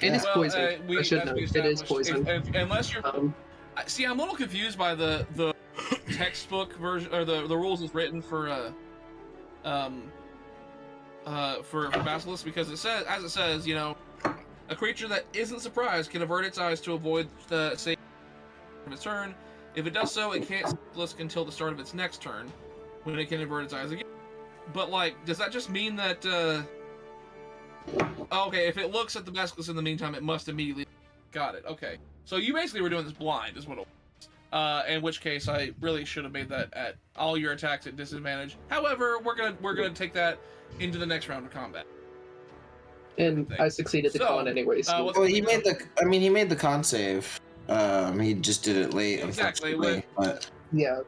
It is Well, poison. I should as know. we It is established, poison. unless you're. See, I'm a little confused by the textbook version or the rules is written for Basilisk, because it says, you know, a creature that isn't surprised can avert its eyes to avoid the save of its turn. If it does so, it can't Basilisk until the start of its next turn, when it can avert its eyes again. But like, does that just mean that? Okay, if it looks at the Basilisk in the meantime, it must immediately. Got it. Okay, so you basically were doing this blind, is what it was. In which case, I really should have made that at all your attacks at disadvantage. However, we're gonna take that into the next round of combat. And I succeeded the con anyways. Well, he made the con save. He just did it late, Exactly. unfortunately. But yeah.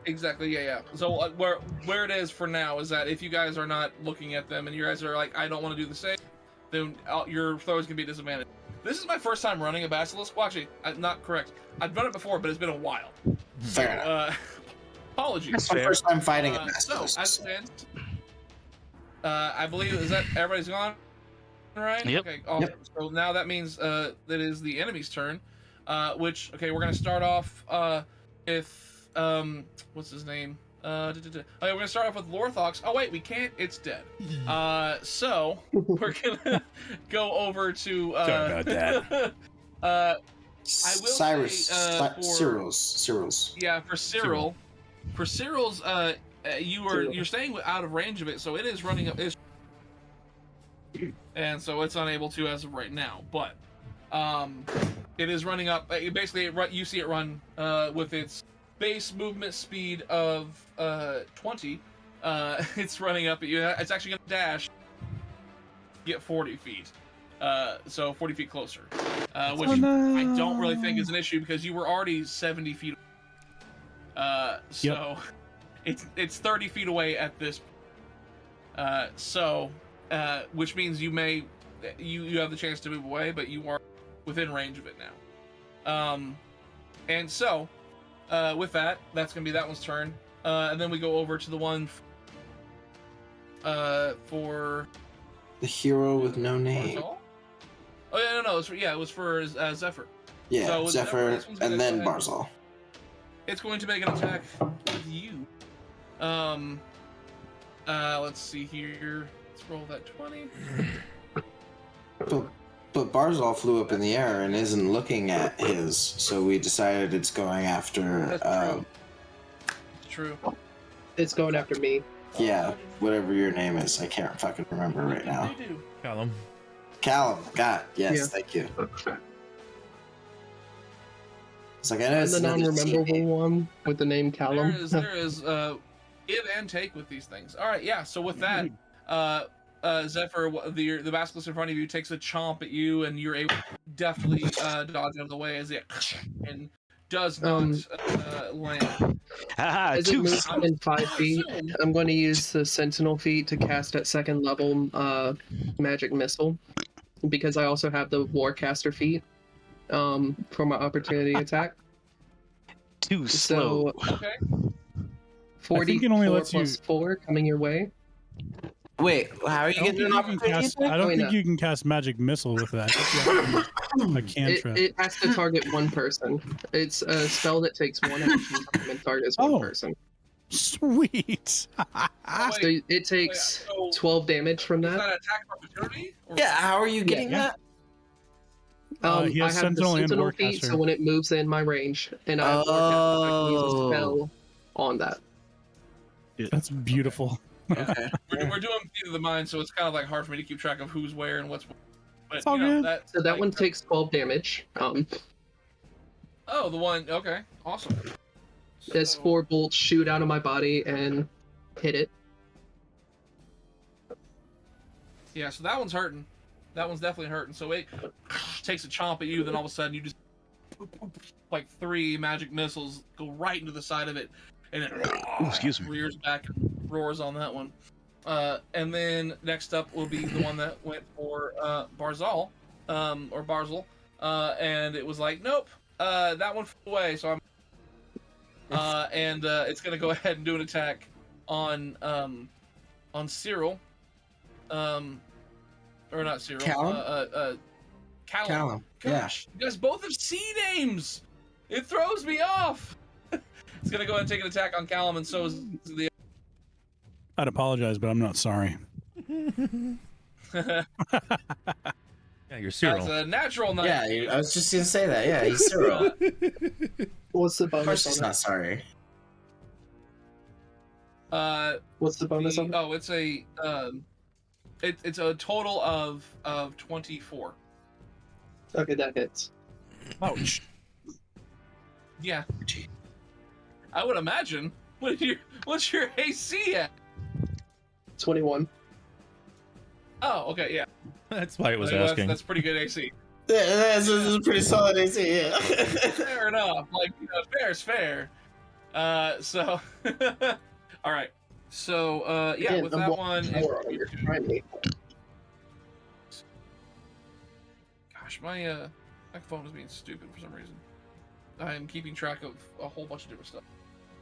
Exactly. Yeah. So where it is for now is that if you guys are not looking at them and you guys are like, I don't want to do the same, then your throw is gonna be disadvantaged. This is my first time running a Basilisk. Well, actually, not correct. I've done it before, but it's been a while. Fair enough. Apologies. That's my first time fighting a Basilisk. So, as it stands, I believe, is that everybody's gone? Right? Yep. Okay, awesome. Yep. So now that means that is the enemy's turn, which, okay, we're going to start off with, what's his name? Okay, we're going to start off with Lorthox. Oh, wait, we can't. It's dead. So we're going to go over to... Sorry about that. I will Cyrus, say, Cyril's. Yeah, for Cyril. For Cyril's, you're staying out of range of it, so it is running up. And so it's unable to as of right now, but it is running up. Basically, you see it run with its base movement speed of 20. It's running up at you. It's actually going to dash, get 40 feet. So 40 feet closer, which I don't really think is an issue because you were already 70 feet. So it's 30 feet away at this. Which means you have the chance to move away, but you are within range of it now. And so with that, that's gonna be that one's turn. And then we go over to the one for the hero with no name. Oh yeah, no, it was for Zephyr. Yeah, so Zephyr and then Barzal. It's going to make an attack with you. Let's see here. Let's roll that 20. But Barzal flew up in the air and isn't looking at his, so we decided it's going after. It's true. It's going after me. Yeah, whatever your name is, I can't fucking remember right now. Callum. God, yes, Yeah. Thank you. It's like I know it's the non-rememberable one with the name Callum. There is give and take with these things. All right, yeah. So with that, Zephyr, the basilisk in front of you takes a chomp at you, and you're able to deftly dodge out of the way as it and does not land. As it moves within 5 feet, I'm going to use the Sentinel feat to cast at second level magic missile, because I also have the Warcaster feat for my opportunity attack. Too slow. So, okay. 44 plus 4 coming your way. Wait, how are you getting an opportunity? I don't think you can cast magic missile with that. A cantrip. It has to target one person. It's a spell that takes one action and targets one person. Sweet. So it takes 12 damage from that. Is that attack opportunity? Yeah, how are you getting that? He I has have the Sentinel and Sentinel feat, Warcaster. so when it moves in my range, and I have Warcaster, I can use a spell on that. That's beautiful. Okay. We're doing Theater of the Mind, so it's kind of like hard for me to keep track of who's where and what's. But It's all good. So that one takes 12 damage. Oh, the one. Okay, awesome. as 4 bolts shoot out of my body and hit it. Yeah, so that one's hurting. That one's definitely hurting. So it takes a chomp at you, then all of a sudden you just like 3 magic missiles go right into the side of it, and it rears back and roars on that one. And then next up will be the one that went for Barzal, or Barzal, and it was like, nope, that one flew away. So I'm, and it's gonna go ahead and do an attack on Cyril, or not Cyril, Callum? Callum. Yeah. Gosh, you guys both have C names. It throws me off. It's gonna go ahead and take an attack on Callum, and so is the. I'd apologize, but I'm not sorry. Yeah, you're Cyril. That's a natural 9. Yeah, I was just gonna say that. Yeah, he's Cyril. What's the Of course bonus he's on not that? sorry. What's the bonus on that? Oh, it's a it's a total of 24. Okay, that hits. Ouch. Yeah, I would imagine. What's your AC at? 21. Oh, okay, yeah. That's why it was Well, asking. That's pretty good AC. Yeah, that's a pretty solid AC. Yeah. Fair enough. Like, fair is fair. So, all right. So, yeah, Again, with I'm that walking one. more on your primate. Gosh, my phone is being stupid for some reason. I am keeping track of a whole bunch of different stuff.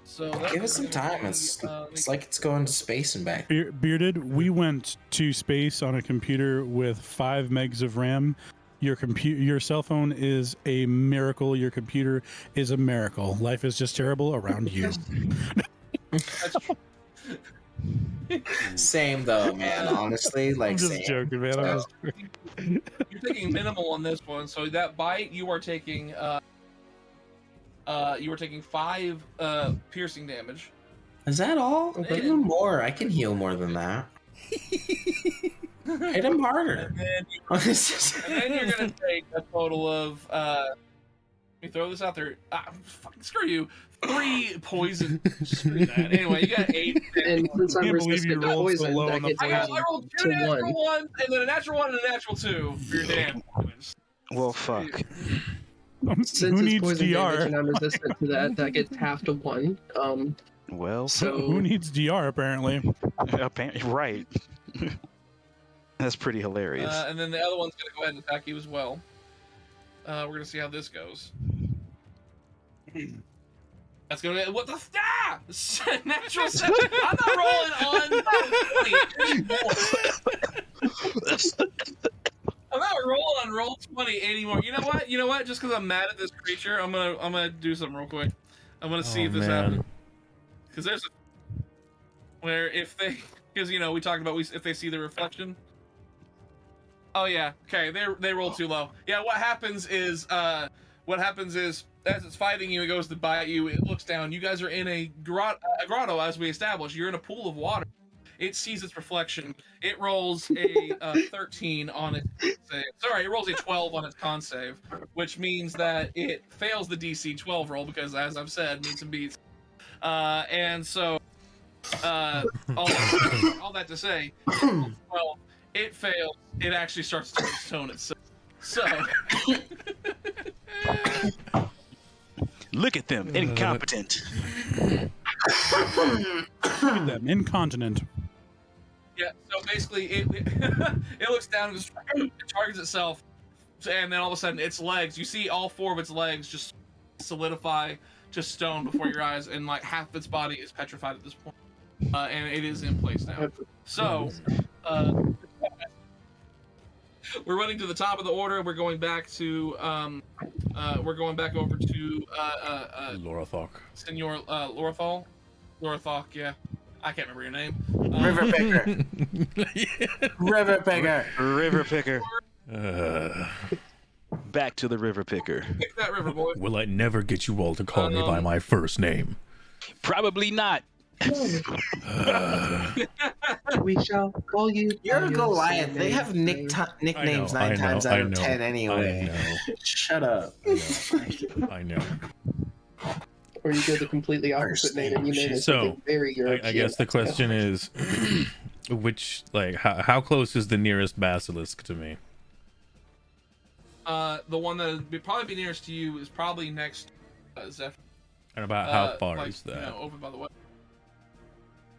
So Give us some time. It's like it's going to space and back. Bearded, we went to space on a computer with 5 megs of RAM. Your cell phone is a miracle. Your computer is a miracle. Life is just terrible around you. Same though, man. Honestly, like I'm just same. joking, man. I'm just you're taking minimal on this one. So that bite, you are taking 5 piercing damage. Is that all? Okay. Hit him more. I can heal more than that. Hit him harder. And then you're gonna take a total of let me throw this out there. Fucking screw you. 3 poison. Screw that. Anyway, you got 8. And since I'm Can't believe resistant you to rolled so poison, low that on the gets I rolled 2 to natural 1. ones, and then a natural 1 and a natural 2 for your damn damage. Well, fuck. Since Who it's needs poison damage DR? and I'm resistant to that, that gets half to 1. Well, So Who needs DR, apparently? apparently, right. That's pretty hilarious. And then the other one's gonna go ahead and attack you as well. We're gonna see how this goes. That's gonna be what the natural 7. I'm not rolling on 20 anymore. I'm not rolling on roll 20 anymore. You know what? Just because I'm mad at this creature, I'm gonna do something real quick. I'm gonna see if this happens. Because there's where if they, because we talked about if they see the reflection. Oh yeah, okay, they roll too low. Yeah, what happens is as it's fighting you, it goes to bite you. It looks down. You guys are in a grotto, as we established. You're in a pool of water. It sees its reflection. It rolls a 13 on its save. Sorry, it rolls a 12 on its con save, which means that it fails the DC 12 roll because, as I've said, meets and beats. And so, all that to say, well, it fails. It actually starts to stone itself. So, Look at them, incompetent. Look at them, incontinent. yeah. So basically, it looks down and just it targets itself, and then all of a sudden, its legs. You see all 4 of its legs just solidify to stone before your eyes, and like half its body is petrified at this point, and it is in place now. So, we're running to the top of the order. We're going back to over to Lorathok. Senor Lorathok, yeah. I can't remember your name. River Picker. River Picker. River Picker. Uh, Back to the River Picker. Pick that river, boy. will I never get you all to call me by my first name? Probably not. we shall call you. You're a by your Goliath. They surname. have nicknames I 9 know, times I out of know, 10 anyway. I know. Shut up. I know. All or you go the completely opposite name and you name it something very European. I guess the question is, which, like, how close is the nearest basilisk to me? The one that would probably be nearest to you is probably next Zephyr. And about how far is that? You know, over by the way.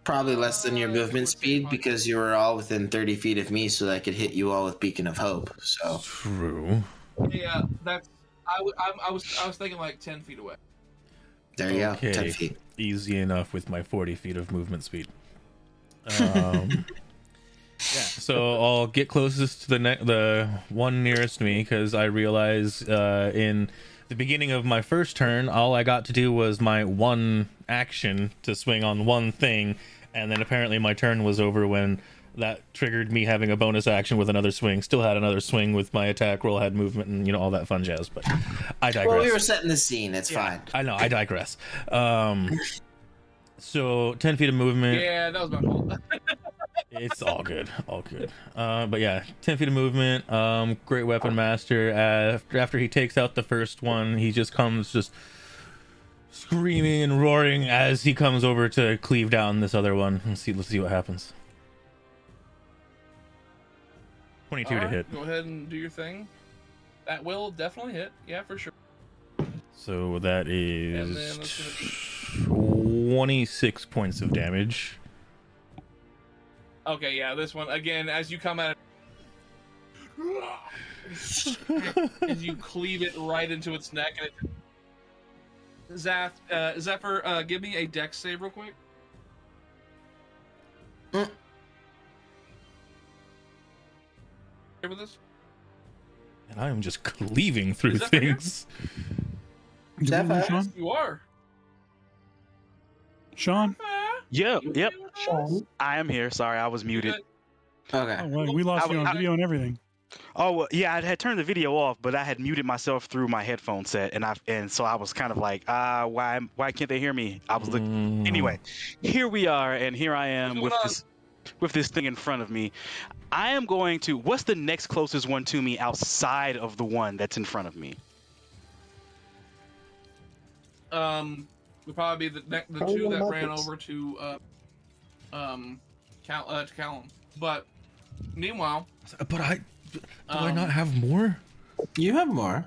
Probably less than your movement speed because you were all within 30 feet of me, so I could hit you all with Beacon of Hope. So true. Yeah, that's. I was thinking like 10 feet away. There you go, 10 feet. Easy enough with my 40 feet of movement speed. Yeah, so I'll get closest to the one nearest me because I realize in the beginning of my first turn, all I got to do was my one action to swing on one thing, and then apparently my turn was over when that triggered me having a bonus action with another swing. Still had another swing with my attack roll, had movement, and all that fun jazz. But I digress. Well, we were setting the scene. It's fine. I know. I digress. So 10 feet of movement. Yeah, that was my fault. It's all good. All good. But yeah, 10 feet of movement. Great weapon master. After he takes out the first one, he just comes screaming and roaring as he comes over to cleave down this other one. Let's see what happens. 22 to hit. Go ahead and do your thing. That will definitely hit. Yeah, for sure. So that is 26 points of damage. Okay, yeah, this one again. As you come at it, as you cleave it right into its neck, and Zephyr, give me a dex save real quick. With this? And I am just cleaving through things. Zephyr? You are. Sean? Yep. Sean? I am here. Sorry, I was muted. Okay. Oh, well, we lost you on video and everything. Oh, well, yeah, I had turned the video off, but I had muted myself through my headphone set, and so I was kind of like, why can't they hear me? I was looking. Anyway, here we are, and here I am with this thing in front of me. I am going to. What's the next closest one to me outside of the one that's in front of me? Would probably be the two that ran over to Callum. But meanwhile, do I not have more? You have more.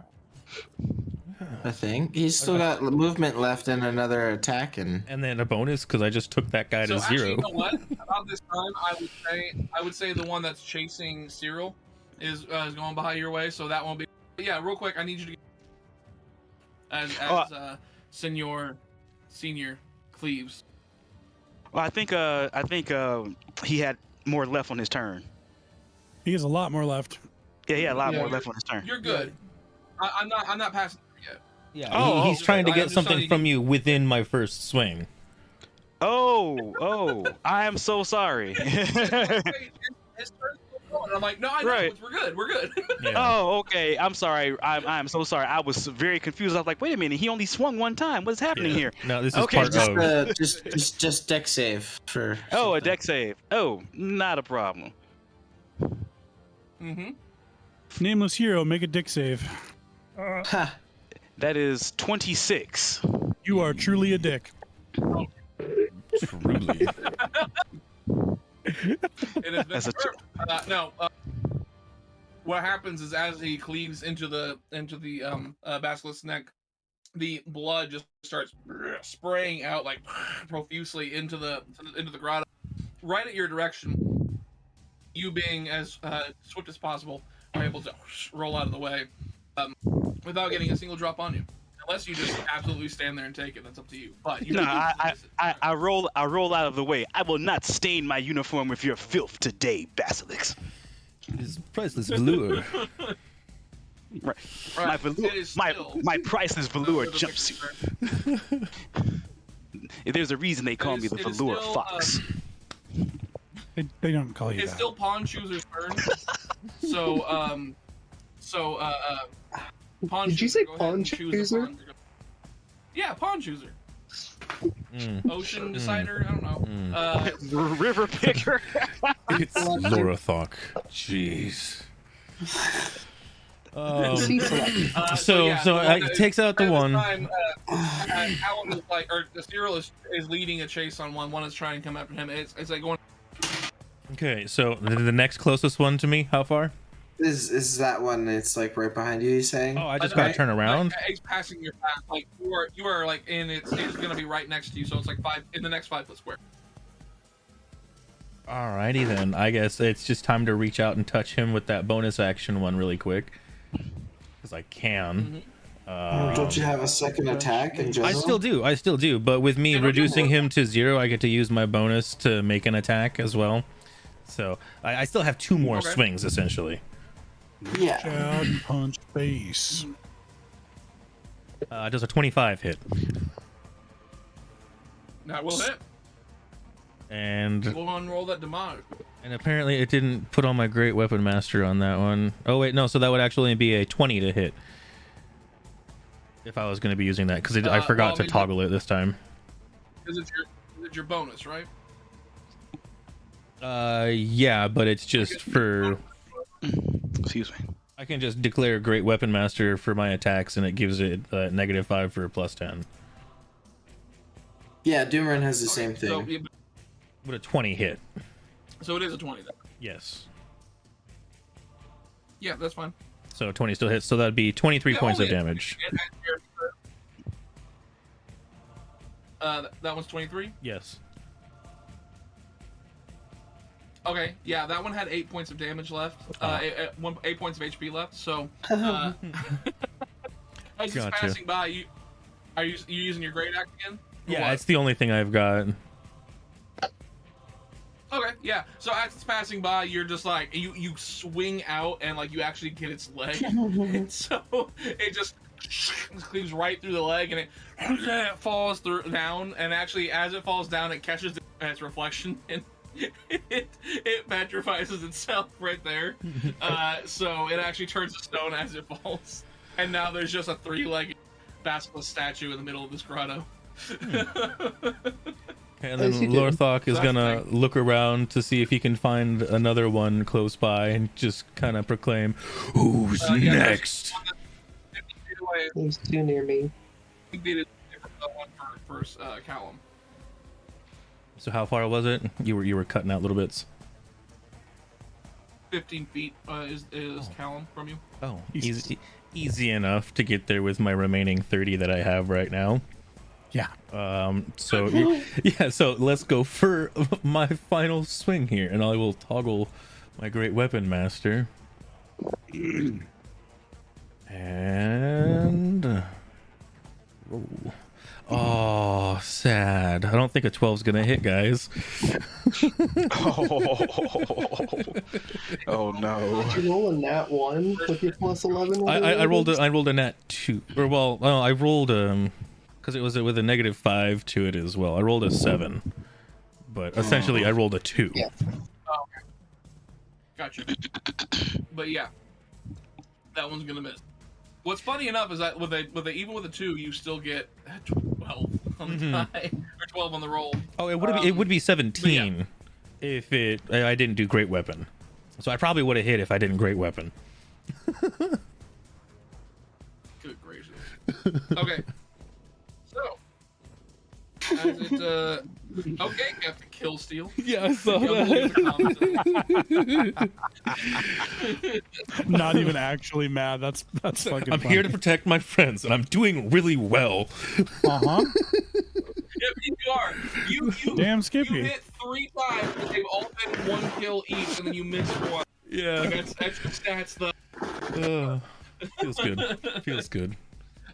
I think he's still got movement left and another attack, and then a bonus because I just took that guy to 0. Actually, you know what? About this time, I would say the one that's chasing Cyril is going behind your way, so that won't be. But yeah, real quick, I need you to as senior Cleaves. Well, I think he had more left on his turn. He has a lot more left. Yeah, he had a lot more left on his turn. You're good. I'm not passing yet. Yeah, he's trying to get something from you within my first swing. Oh, I am so sorry. And I'm like, no, I know, right. We're good. Yeah. Oh, okay. I'm sorry. I'm so sorry. I was very confused. I was like, wait a minute. He only swung one time. What's happening here? No, this is part of. just deck save for. Oh, a deck save. Oh, not a problem. Mm-hmm. Nameless hero, make a dick save. Ha. That is 26. You are truly a dick. Truly. It has been what happens is as he cleaves into the basilisk's neck, the blood just starts spraying out like profusely into the grotto, right at your direction. You being as swift as possible are able to roll out of the way without getting a single drop on you. Unless you just absolutely stand there and take it, that's up to you. But you I roll out of the way. I will not stain my uniform with your filth today, Basilisk. It's priceless velour. Right. My velour, my priceless velour jumpsuit. There's a reason they call me the velour fox. They don't call you it's that. still Pawn Chooser's turn. Pawn Did you Chooser, say go ahead Pawn and choose a Chooser? pawn. Yeah, Pawn Chooser. Ocean Decider, I don't know. River Picker. It's Lorathok. Jeez. Sea Selector. So it takes out the one. Time, Callum is like, or Cyril is leading a chase on one. One is trying to come after him. It's like going. Okay, so the next closest one to me, how far? Is that one? It's like right behind you. You saying? Oh, I just gotta turn around. Like, it's passing your path. Like you are like in. It's gonna be right next to you. So it's like in the next 5 foot square. Alrighty then. I guess it's just time to reach out and touch him with that bonus action one really quick, because I can. Don't you have a second attack in general? I still do. But with me reducing him to 0, I get to use my bonus to make an attack as well. So I still have 2 more swings essentially. Yeah. Jab, punch, face. Does a 25 hit? That will hit. And We'll unroll that damage. And apparently it didn't put on my Great Weapon Master on that one. Oh wait, no, so that would actually be a 20 to hit. If I was going to be using that, because I forgot to toggle it this time. Is it your bonus, right? Yeah, but it's just for... Excuse me. I can just declare Great Weapon Master for my attacks, and it gives it -5 for a +10. Yeah, Doomrin has the same thing. So, Would a 20 hit? So it is a 20 then. Yes. Yeah, that's fine. So 20 still hits, so that'd be 23 points of damage. That one's 23? Yes. Okay, yeah, that one had 8 points of damage left. 8 points of HP left, so... as it's passing by, are you using your great axe again? Yeah, it's the only thing I've got. Okay, yeah. So as it's passing by, you're just like you swing out and like you actually get its leg, and so it just cleaves right through the leg, and it falls down. And actually, as it falls down, it catches its reflection, and it petrifies itself right there. So it actually turns to stone as it falls, and now there's just a 3-legged basilisk statue in the middle of this grotto. And then Lorthok is gonna look around to see if he can find another one close by and just kind of proclaim, "Who's next?" There's 2 near me. One for Callum. So how far was it? You were cutting out little bits. 15 feet is Callum from you. Oh, easy enough to get there with my remaining 30 that I have right now. Yeah. So yeah, so let's go for my final swing here, and I will toggle my Great Weapon Master. And oh, sad. I don't think a 12's gonna hit, guys. Oh no. Did you roll a nat 1 with your +11? I rolled a nat 2, or well, I rolled because it was with a -5 to it as well. I rolled a 7, but essentially I rolled a 2. Yeah. Oh, okay. Gotcha. But yeah, that one's gonna miss. What's funny enough is that even with a 2, you still get 12 on the die, or 12 on the roll. Oh, it would be 17 if I didn't do Great Weapon. So I probably would have hit if I didn't Great Weapon. Good gracious. Okay. So, as it, okay, Captain Killsteel. Yeah, I saw that. Not even actually mad. That's fucking I'm funny. here to protect my friends, and I'm doing really well. Uh-huh. Yeah, you are. You Damn Skippy. You hit 3 times, but they've all been 1 kill each, and then you missed 1. Yeah. Like, that's your stats, though. Feels good. Feels good.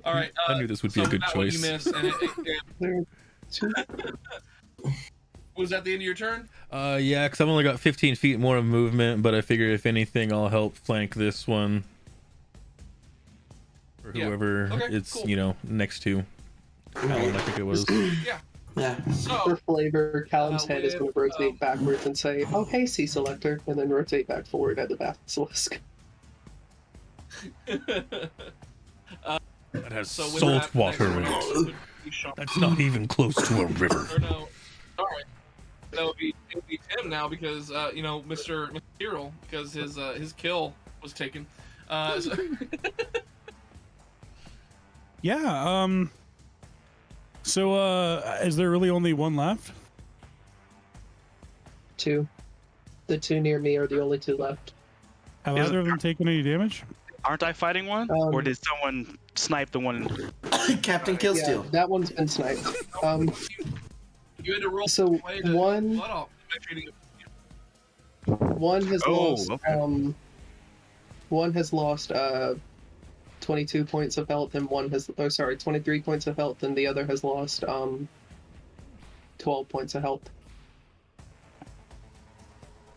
All right. I knew this would be a good choice. You missed, and was that the end of your turn? Yeah, because I've only got 15 feet more of movement, but I figure if anything, I'll help flank this one. Or whoever it's, cool. Next to. I think it was. Yeah. Yeah. So, for flavor, Callum's head is going to rotate backwards and say, "Oh, hey, Sea Selector," and then rotate back forward at the basilisk. That has salt water in it. That's not even close to a river. Or no. All right. It would be Tim now because Mr. Cyril, because his kill was taken. So, Yeah. So, is there really only one left? 2. The 2 near me are the only 2 left. Have Is- either of them taken any damage? Aren't I fighting one? Or Um, did someone snipe the one? Captain Yeah, Killsteel. that one's been sniped. you had to roll So, away to one- blood off. Make sure you One has Oh, lost. okay. One has lost 22 points of health, and 23 points of health, and the other has lost 12 points of health.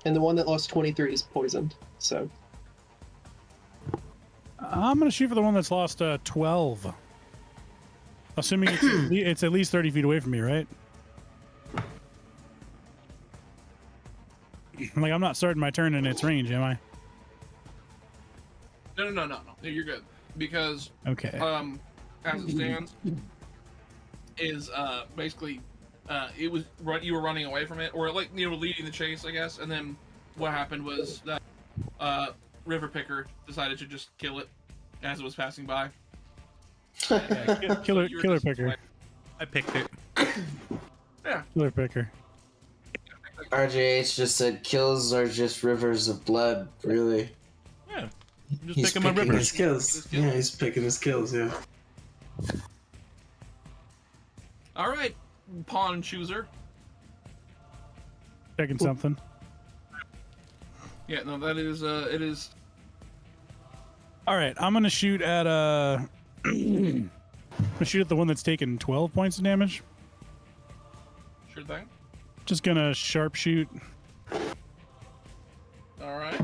And the one that lost 23 is poisoned. So I'm gonna shoot for the one that's lost 12. Assuming it's at least 30 feet away from me, right? Like, I'm not starting my turn in its range, am I? No, you're good. Because Okay. as it stands, is basically it was you were running away from it, or like leading the chase, I guess. And then what happened was that River Picker decided to just kill it as it was passing by. Yeah, killer So you're killer just picker. like, I picked it. Killer picker. RJH just said kills are just rivers of blood, really. Yeah. Just He's picking my picking rivers. his kills. Yeah, he's picking his kills, yeah. all right, pawn chooser. Checking something. Yeah, no, that is it is. All right, I'm gonna shoot at I'm gonna shoot at the one that's taken 12 points of damage. Sure thing. Just gonna sharpshoot. All right.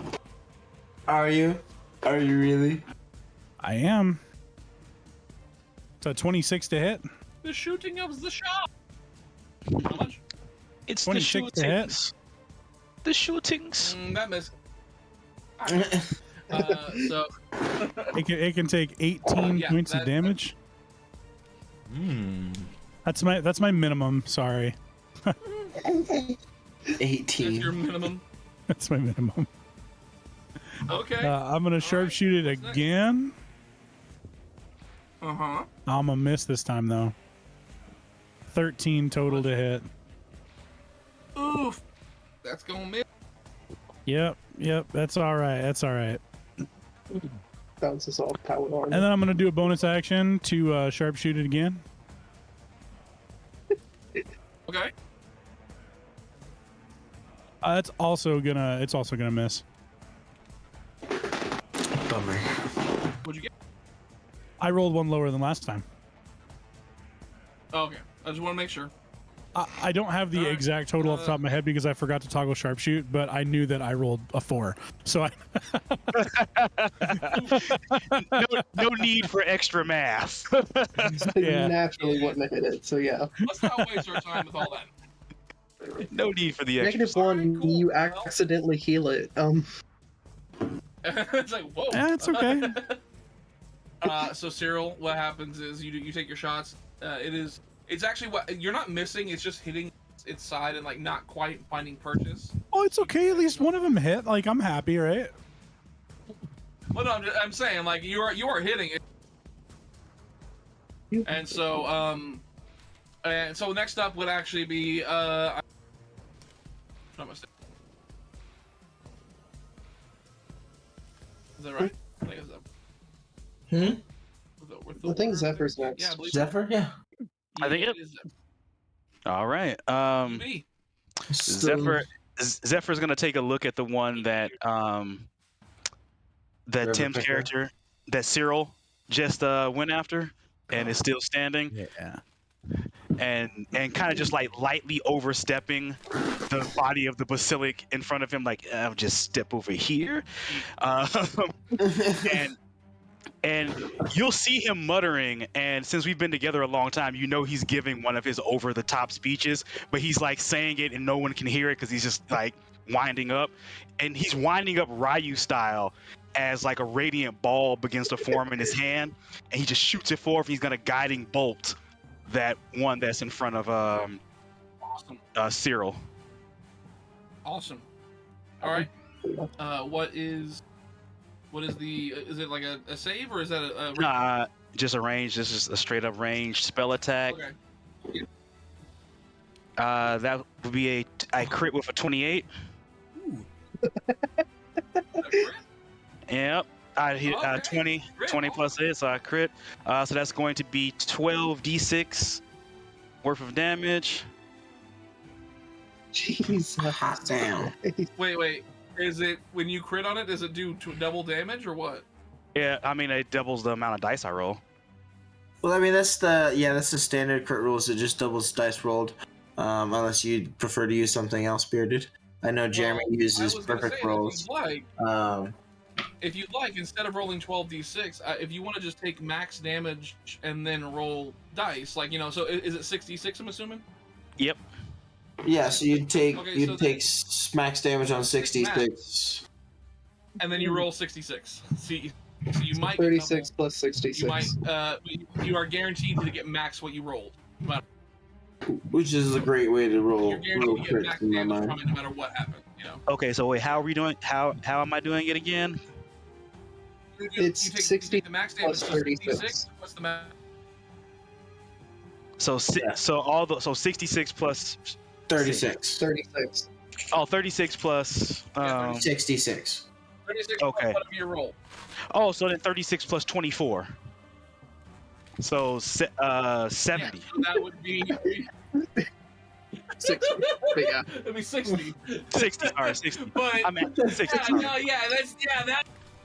Are you? Are you really? I am. So 26 to hit. The shooting of the shot. How much? It's the 26 to hit. shootings. The shootings. That missed. So It can take 18 Yeah, points of that- damage. Hmm. That's my minimum. Sorry, 18. that's your minimum. that's my minimum. Okay. I'm gonna sharpshoot it what's next? again. Uh-huh. I'm gonna miss this time though. 13 total to hit. Oof. That's gonna miss. Yep. That's all right. That's all right. bounces off power armor. And then I'm gonna do a bonus action to sharpshoot it again. Okay. It's also gonna miss. Bummer. What'd you get? I rolled one lower than last time. Oh, okay. I just want to make sure. I don't have the All right. exact total off the top of my head because I forgot to toggle sharpshoot, but I knew that I rolled a 4. So I No need for extra math. Yeah. Naturally wouldn't have hit it. So yeah. Let's not waste our time with all that. No need for the extra. -1, Alright, cool. you Well- accidentally heal it. It's like, whoa. Yeah, it's okay. So Cyril, what happens is you take your shots. It's actually what you're not missing. It's just hitting its side and like not quite finding purchase. Oh, it's okay. At least one of them hit. Like, I'm happy, right? Well, no, I'm saying like you are hitting it. And so next up would actually be not mistaken. Is that right? I think it's Hmm? I think Zephyr's next. Yeah, I believe Zephyr? Yeah. I think it- is Zephyr. All right. Me. Zephyr's gonna take a look at the one that River Tim's Picker. character, that Cyril just went after, and is still standing, Yeah. and kind of just like lightly overstepping the body of the basilic in front of him, like I'll just step over here, and you'll see him muttering. And since we've been together a long time, you know he's giving one of his over-the-top speeches, but he's like saying it and no one can hear it because he's just like winding up, and he's winding up Ryu style as like a radiant ball begins to form in his hand, and he just shoots it forward. He's gonna guiding bolt that one that's in front of Awesome. Cyril. Awesome. All right. What is What is the? Is it like a save or is that a Nah, just a range. This is a straight up range spell attack. Okay. That would be I crit with a 28. Yep. I hit Okay. 20 Crit. plus it, so I crit. So that's going to be 12d6 worth of damage. Jesus. Hot damn. Wait. Is it when you crit on it? Does it do double damage or what? Yeah, I mean it doubles the amount of dice I roll. Well, I mean that's the standard crit rules. It just doubles dice rolled, unless you prefer to use something else, Bearded. I know Jeremy uses I was gonna perfect say, rolls. If you'd like, instead of rolling 12d6, if you want to just take max damage and then roll dice, like so is it 66? I'm assuming. Yep. Yeah, so you'd take Okay, max damage on 66. And then you roll 66. So you might 36 plus 66. You might you are guaranteed to get max what you rolled. Which is a great way to roll. You're guaranteed to get max damage from it no matter what happens. Okay, so wait, how are we doing? How am I doing it again? It's 60 the max damage plus 36. What's the max? So 66 plus 36. 36. Oh, 36 plus 66. 36 okay. plus whatever you roll. Oh, so then 36 plus 24. So 70. Yeah, so that would be 60. But yeah. It'd be 60. 60. Sorry, 60. But I meant 60.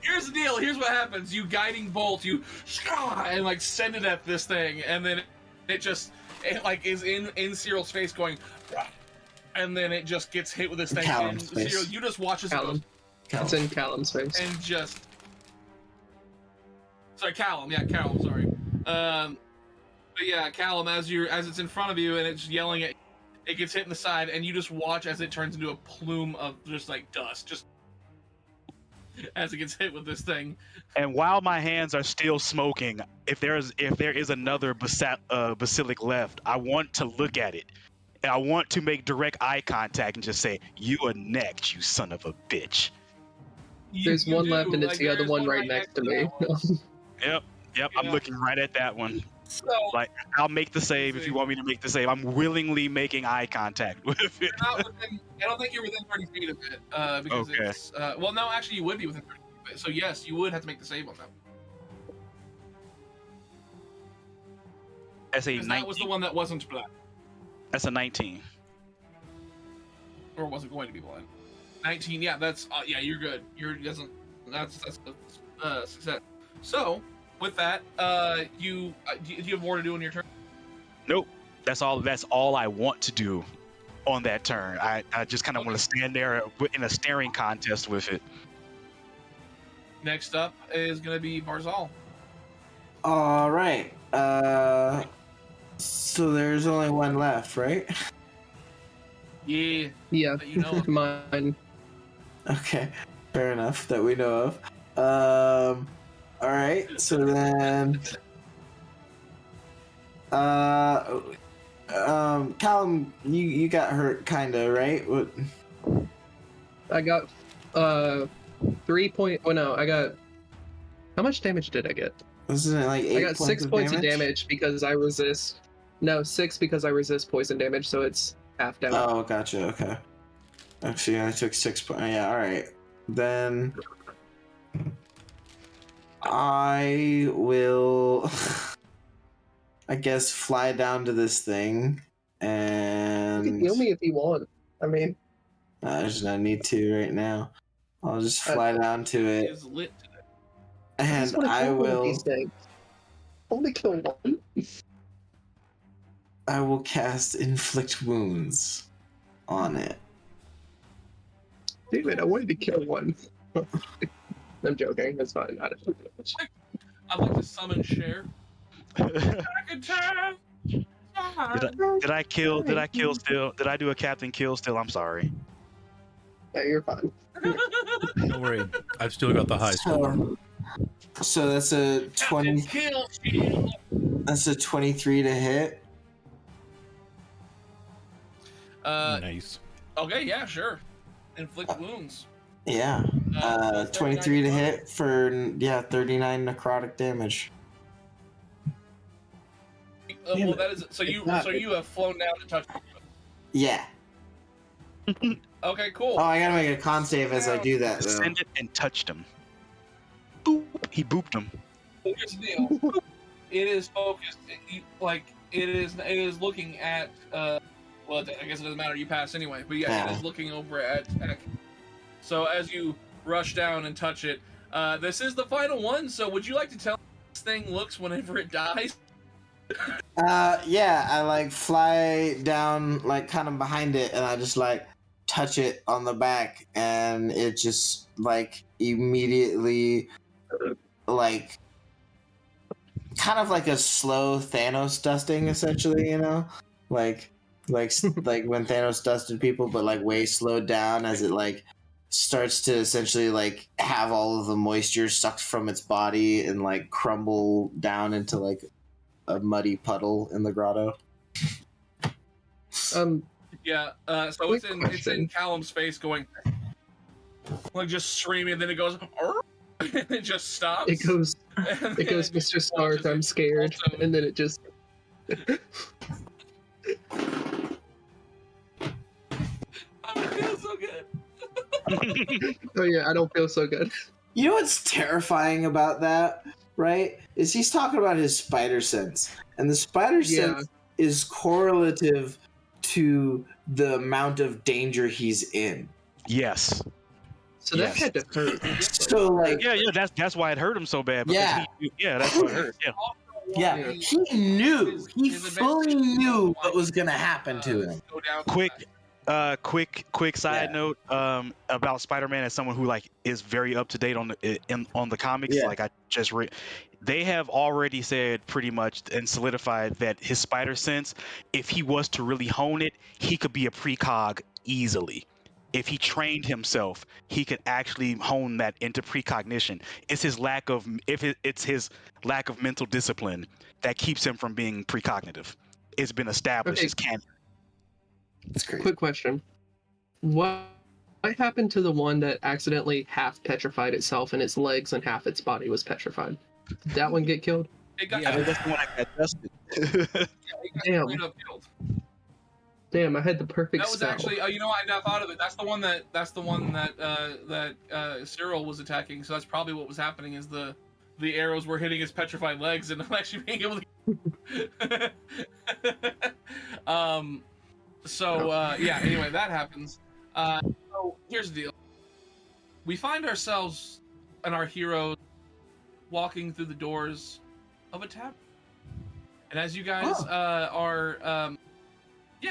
Here's the deal. Here's what happens. You guiding bolt, you and like send it at this thing, and then it like is in Cyril's face going, and then it just gets hit with this thing. Callum's and face. Cyril, you just watch as it goes, It's in Callum's face. and just Callum. Yeah, Callum. Sorry. But yeah, Callum, as it's in front of you and it's yelling at, it gets hit in the side, and you just watch as it turns into a plume of just like dust, just as it gets hit with this thing. And while my hands are still smoking, if there is another basilic left, I want to look at it. And I want to make direct eye contact and just say, "You are next, you son of a bitch." There's one left, and it's the other one right next to me. Yep. I'm looking right at that one. So, Like, I'll make the save if you want me to make the save. I'm willingly making eye contact with it. I don't think you're within 30 feet of it, because Okay. it's well, no, actually, you would be within 30 feet of it. So yes, you would have to make the save on that. That's a 'Cause 19. that was the one that wasn't blind, That's a 19. or wasn't going to be blind. 19. Yeah, that's you're good. That's a success. So with that, do you have more to do in your turn? Nope. That's all I want to do on that turn. I just kind of want to stand there in a staring contest with it. Next up is going to be Barzal. All right. So there's only one left, right? Yeah. Yeah, That you know of. mine. Okay, fair enough that we know of. All right. So then, Callum, you got hurt, kinda, right? What? I got 3 point. Oh no, I got. How much damage did I get? Wasn't it like 8 I got 6 points of damage because I resist. No, 6 because I resist poison damage, so it's half damage. Oh, gotcha. Okay. Actually, I took 6 points. Yeah. All right. Then I will, I guess, fly down to this thing and. You can heal me if you want. I mean, I just don't need to right now. I'll just fly down to It it, is lit today. and just wanna I kill one of will. these things. Only kill one. I will cast inflict wounds on it. Damn it! I wanted to kill one. I'm joking. That's fine. I'd like to summon Cher. Back in time. Did I kill still? Did I do a captain kill still? I'm sorry. Yeah, you're fine. Don't worry, I've still got the high score. So that's a 20. Kill shield. That's a 23 to hit. Nice. Okay, yeah, sure. Inflict wounds. Yeah. So it's 23 to 39 hit for 39 necrotic damage. well, that is so you have flown down to touch. Yeah. Okay, cool. Oh, I gotta make a con save as I do that though. Descended and touched him. Boop. He booped him. Here's the deal. It is focused. It is looking at. Well, I guess it doesn't matter. You pass anyway. But yeah, it is looking over at. So as you rush down and touch it, this is the final one. So would you like to tell me how this thing looks whenever it dies? Yeah, I like fly down like kind of behind it, and I just like touch it on the back, and it just like immediately like kind of like a slow Thanos dusting, essentially, you know, like when Thanos dusted people, but like way slowed down as it like starts to essentially like have all of the moisture sucked from its body and like crumble down into like a muddy puddle in the grotto. Yeah. So it's in Callum's face, going like just screaming, and then it goes, and it just stops. It goes, Mr. Stark, I'm scared, and then it just. I feel so good. Oh yeah, I don't feel so good. You know what's terrifying about that, right? Is he's talking about his spider sense. And the spider sense is correlative to the amount of danger he's in. Yes. So that had to hurt. So like Yeah, that's why it hurt him so bad. Yeah. That's why it hurt. Yeah. Yeah, he knew. He fully knew what was gonna happen to him. Quick side note about Spider-Man as someone who like is very up to date on the comics. Yeah. Like I just read, they have already said pretty much and solidified that his spider sense, if he was to really hone it, he could be a precog easily. If he trained himself, he could actually hone that into precognition. It's his lack of mental discipline that keeps him from being precognitive. It's been established. Okay. It's canon. That's crazy. Quick question. What happened to the one that accidentally half petrified itself and its legs and half its body was petrified? Did that one get killed? It got, I think that's the one I got dusted. Damn. straight up killed. Damn, I had the perfect That was spell. actually, you know, I now thought of it. That's the one that Cyril was attacking. So that's probably what was happening. Is the arrows were hitting his petrified legs and actually being able to. Yeah. Anyway, that happens. So here's the deal. We find ourselves and our heroes walking through the doors of a tavern, and as you guys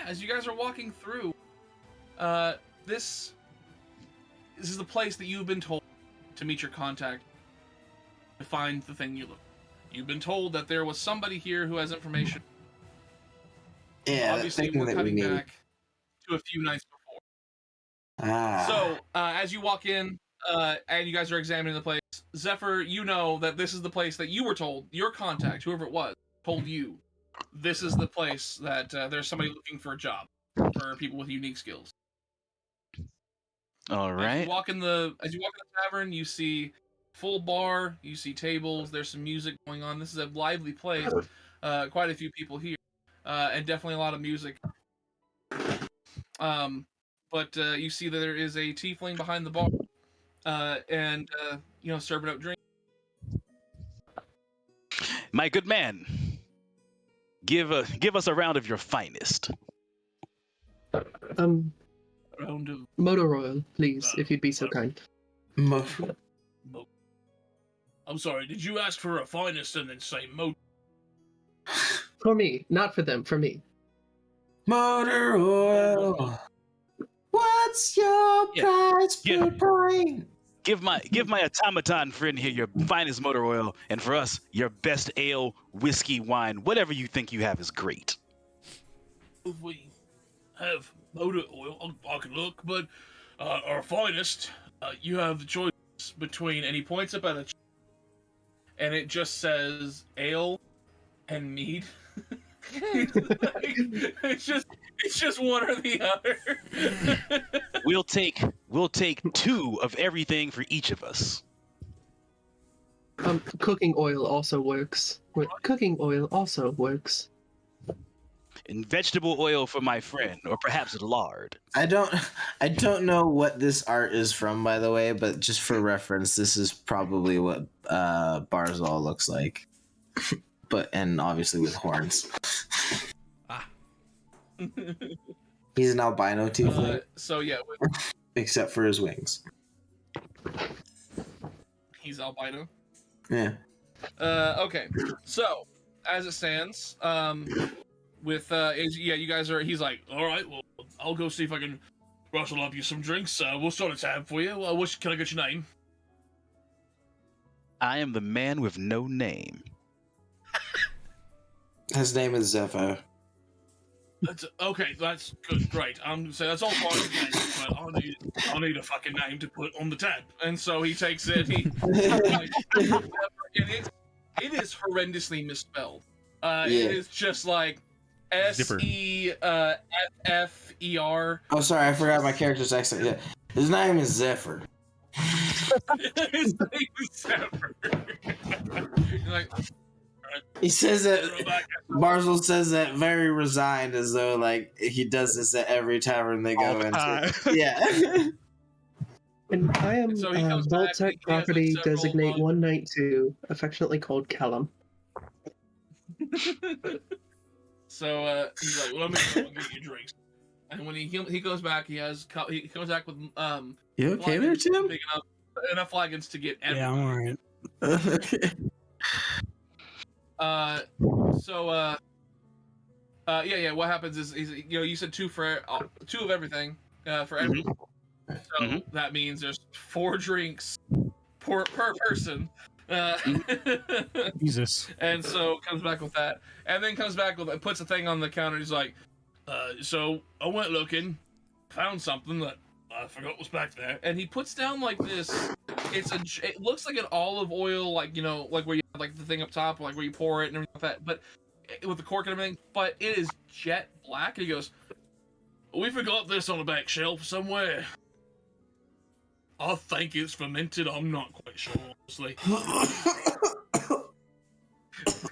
as you guys are walking through, this is the place that you've been told to meet your contact to find the thing you look for. You've been told that there was somebody here who has information. Yeah, Obviously, we're cutting back to a few nights before. So, as you walk in, and you guys are examining the place, Zephyr, you know that this is the place that you were told, your contact, whoever it was, told you, this is the place that there's somebody looking for a job, for people with unique skills. All right. As you walk in the tavern, you see full bar, you see tables, there's some music going on. This is a lively place, quite a few people here, and definitely a lot of music. But you see that there is a tiefling behind the bar, and serving up drinks. My good man, give us a round of your finest. Round of Motor oil, please, if you'd be so kind. I'm sorry, did you ask for a finest and then say motor? For me, not for them, for me. Motor oil. What's your price per pint? Give my automaton friend here your finest motor oil, and for us, your best ale, whiskey, wine, whatever you think you have is great. If we have motor oil, I can look, but our finest, you have the choice between, and he points up at a and it just says ale and mead. It's just one or the other. We'll take 2 of everything for each of us. Cooking oil also works. Cooking oil also works. And vegetable oil for my friend, or perhaps lard. I don't know what this art is from, by the way, but just for reference, this is probably what Barzal looks like. And obviously with horns. He's an albino tiefling. So yeah, Except for his wings. he's albino. Yeah. Okay, so as it stands, you guys are. He's like, all right, well, I'll go see if I can rustle up you some drinks. We'll start a tab for you. Can I get your name? I am the man with no name. His name is Zephyr. Okay, that's good, great. So that's all fine, but I'll need a fucking name to put on the tab. And so he takes it. It is horrendously misspelled. It is just like SEFFER. Oh, sorry, I forgot my character's accent. Yeah, his name is Zephyr. His name is Zephyr. Like, he says that. Barzal says that very resigned, as though like he does this at every tavern they go into. Yeah. And I am So he comes back, Vault-Tec he has, like, property several designate 192, affectionately called Callum. So he's like, well, let me go and get you drinks. And when he goes back, he comes back with You okay there, Tim? big enough flagons to get everything. Yeah, I'm alright. Yeah. What happens is you said 2 of everything for every. So that means there's 4 drinks per person. Jesus. And so comes back with that, and then puts a thing on the counter. He's like, so I went looking, found something that I forgot was back there, and he puts down like this. It looks like an olive oil, like like where you have like the thing up top, like where you pour it and everything like that, but with the cork and everything. But it is jet black. And he goes, "We forgot this on the back shelf somewhere. I think it's fermented. I'm not quite sure, honestly."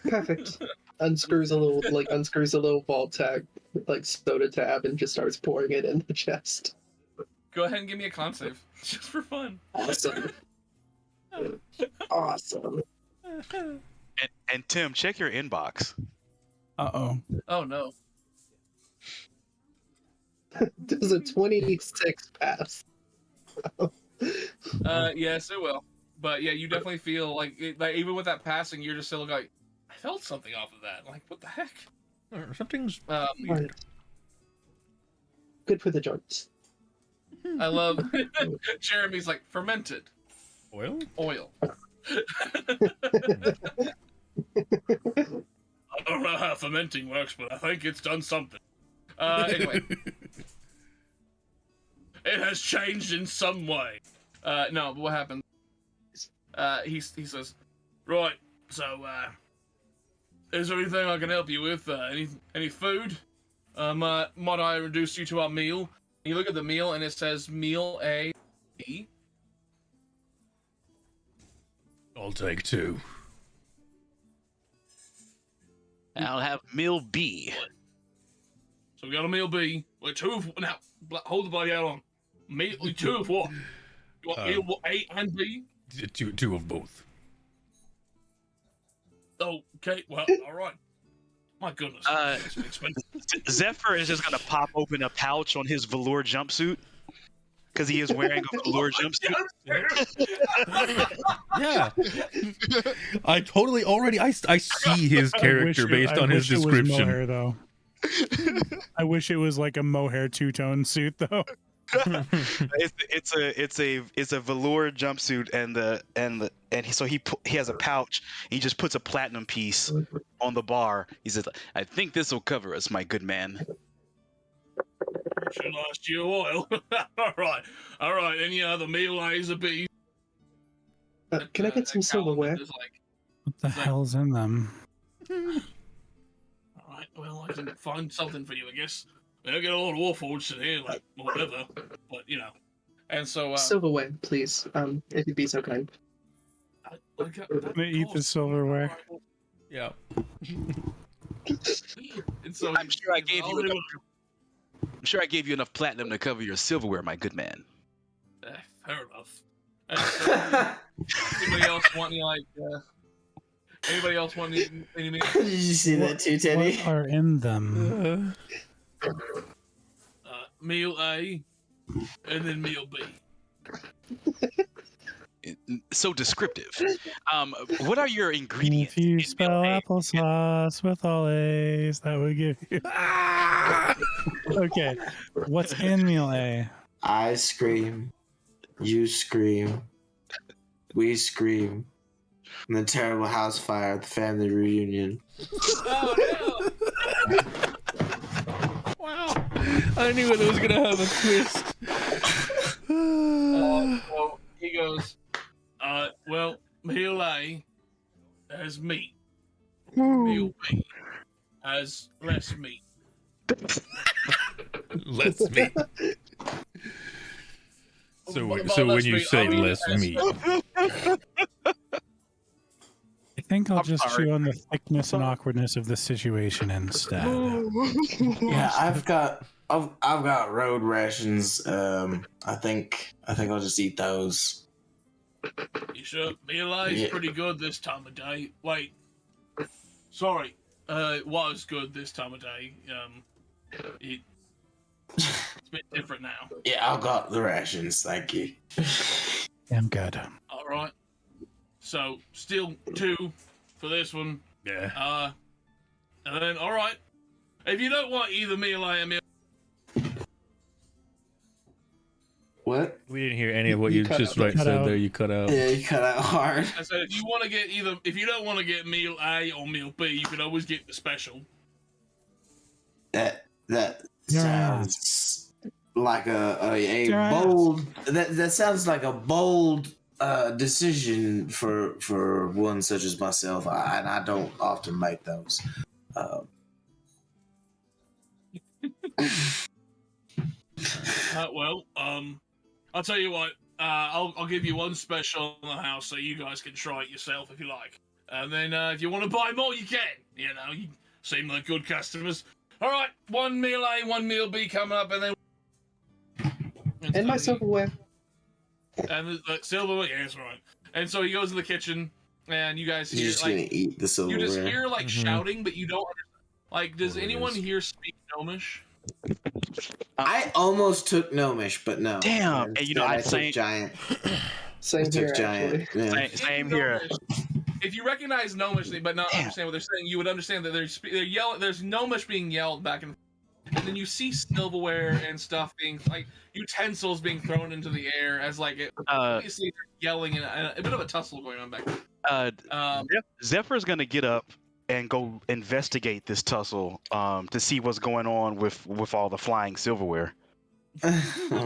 Perfect. unscrews a little Vault-Tec like soda tab and just starts pouring it in the chest. Go ahead and give me a con save, just for fun. Awesome. Awesome. And Tim, check your inbox. Uh-oh. Oh no. Does a 26 pass? Yes, it will. But yeah, you definitely feel like even with that passing, you're just still like, I felt something off of that. Like, what the heck? Something's Right. Good for the joints. I love Jeremy's like fermented oil. I don't know how fermenting works, but I think it's done something. Anyway, it has changed in some way. No, but what happened? He says, right. So, is there anything I can help you with? Any food? Might I introduce you to our meal? You look at the meal and it says meal A. B. I'll take 2. I'll have meal B. So we got a meal B. Wait, 2 of now. Hold the body out on. Meal 2 of what? You want meal A and B? 2 of both. Okay. Well, all right. My goodness. It's expensive. Zephyr is just gonna pop open a pouch on his velour jumpsuit because he is wearing a velour jumpsuit. Yeah. I totally already. I see his character based on his description. Mohair, though. I wish it was like a mohair two-tone suit, though. It's a velour jumpsuit so he has a pouch. He just puts a platinum piece on the bar. He says, "I think this will cover us, my good man." Should last you a while. All right. Any other meal A's or B's? Can I get some silverware? What the hell's in them? All right. Well, I can find something for you, I guess. They'll get a lot of warforged in here, like whatever. But you know, and so silverware, please. If you'd be so kind. I'm gonna eat the silverware. Yeah. And so I'm sure I gave you enough. I'm sure I gave you enough platinum to cover your silverware, my good man. Fair enough. And so, anybody else want any like? Anybody else want any meal? Did you see that too, Teddy? What are in them? Meal A, and then meal B. So descriptive. What are your ingredients? If you in spell meal A? applesauce with all A's, that would give you. Okay, what's in meal A? I scream. You scream. We scream. And the terrible house fire at the family reunion. Oh no! Wow. I knew it was gonna have a twist. So he goes, well, meal A has meat. Meal B has less meat. Less meat. So when less you meat, say I mean, less meat, I think I'll I'm just sorry. chew on the thickness and awkwardness of the situation instead. Yeah, I've got road rations. I think I'll just eat those. You sure? Meal A is Yeah. pretty good this time of day. Wait. Sorry. It was good this time of day. It's a bit different now. Yeah, I've got the rations. Thank you. I'm good. All right. So still 2 for this one. yeah. And then all right. If you don't want either meal A or meal, What? We didn't hear any of what You you cut just out. right Cut said out. there. You cut out. Yeah, you cut out hard. I said if you want to get if you don't want to get meal A or meal B, you can always get the special. That Your sounds like a Your ass. bold. That sounds like a bold decision for one such as myself, and I don't often make those. Well, I'll tell you what. I'll give you one special in the house so you guys can try it yourself if you like. And then if you want to buy more, you can. You know, you seem like good customers. All right, 1 meal A, 1 meal B coming up, and then. And my so silverware. And the silverware, yeah, that's right. And so he goes to the kitchen, and you guys You're hear just like gonna eat the silverware. you just hear like Mhm. shouting, but you don't understand. Like, does What it anyone is. here speak Gnomish? I almost took Gnomish, but no. Damn, and you know, Instead, I took think- Giant. Same I here, took Giant. actually. Yeah. Same here. If you recognize Gnomish, but not Damn. understand what they're saying, you would understand that they're yelling. There's Gnomish being yelled back and then you see silverware and stuff being like utensils being thrown into the air as like it. Obviously, they're yelling and a bit of a tussle going on back there. Zephyr's gonna get up and go investigate this tussle to see what's going on with all the flying silverware.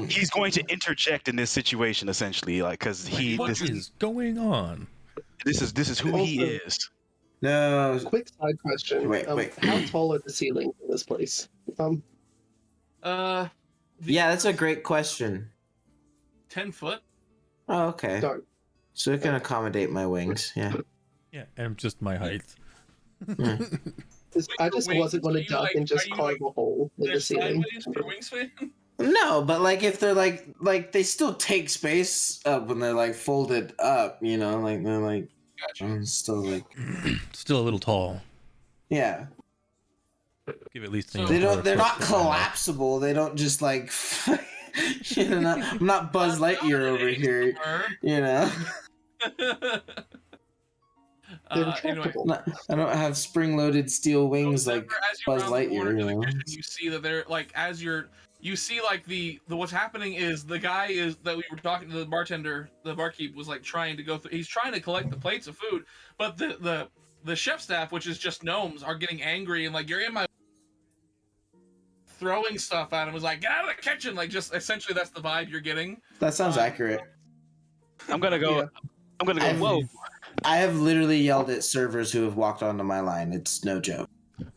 He's going to interject in this situation essentially, like because What is going on? this is who he Also- is. No. Quick side question. Wait. How tall are the ceilings in this place? Uh, Yeah, that's a great question. 10 foot. Oh, okay. Darn. So it can accommodate my wings. Yeah. Yeah, and just my height. I just Wait, wasn't going are to you, duck like- and just are you, carve a hole in They're the ceiling. sideways with your wingspan. No, but like if they're like they still take space up when they're like folded up, you know, like they're like Gotcha. still like Still a little tall. yeah. Give at least. So- They're not collapsible. They don't just like you know, I'm not Buzz Lightyear over here, you know. They're Anyway, retractable. I don't have spring-loaded steel wings like as you're Buzz around the corner Lightyear, to you the know. kitchen, you see that they're like you see like the what's happening is the guy is that we were talking to the bartender, the barkeep was like trying to go through. He's trying to collect the plates of food, but the chef staff, which is just gnomes, are getting angry and like you're in my throwing stuff at him. Was like get out of the kitchen, like just essentially that's the vibe you're getting. That sounds accurate. I'm gonna go. Yeah. I'm gonna go. I've- Whoa! I have literally yelled at servers who have walked onto my line. It's no joke.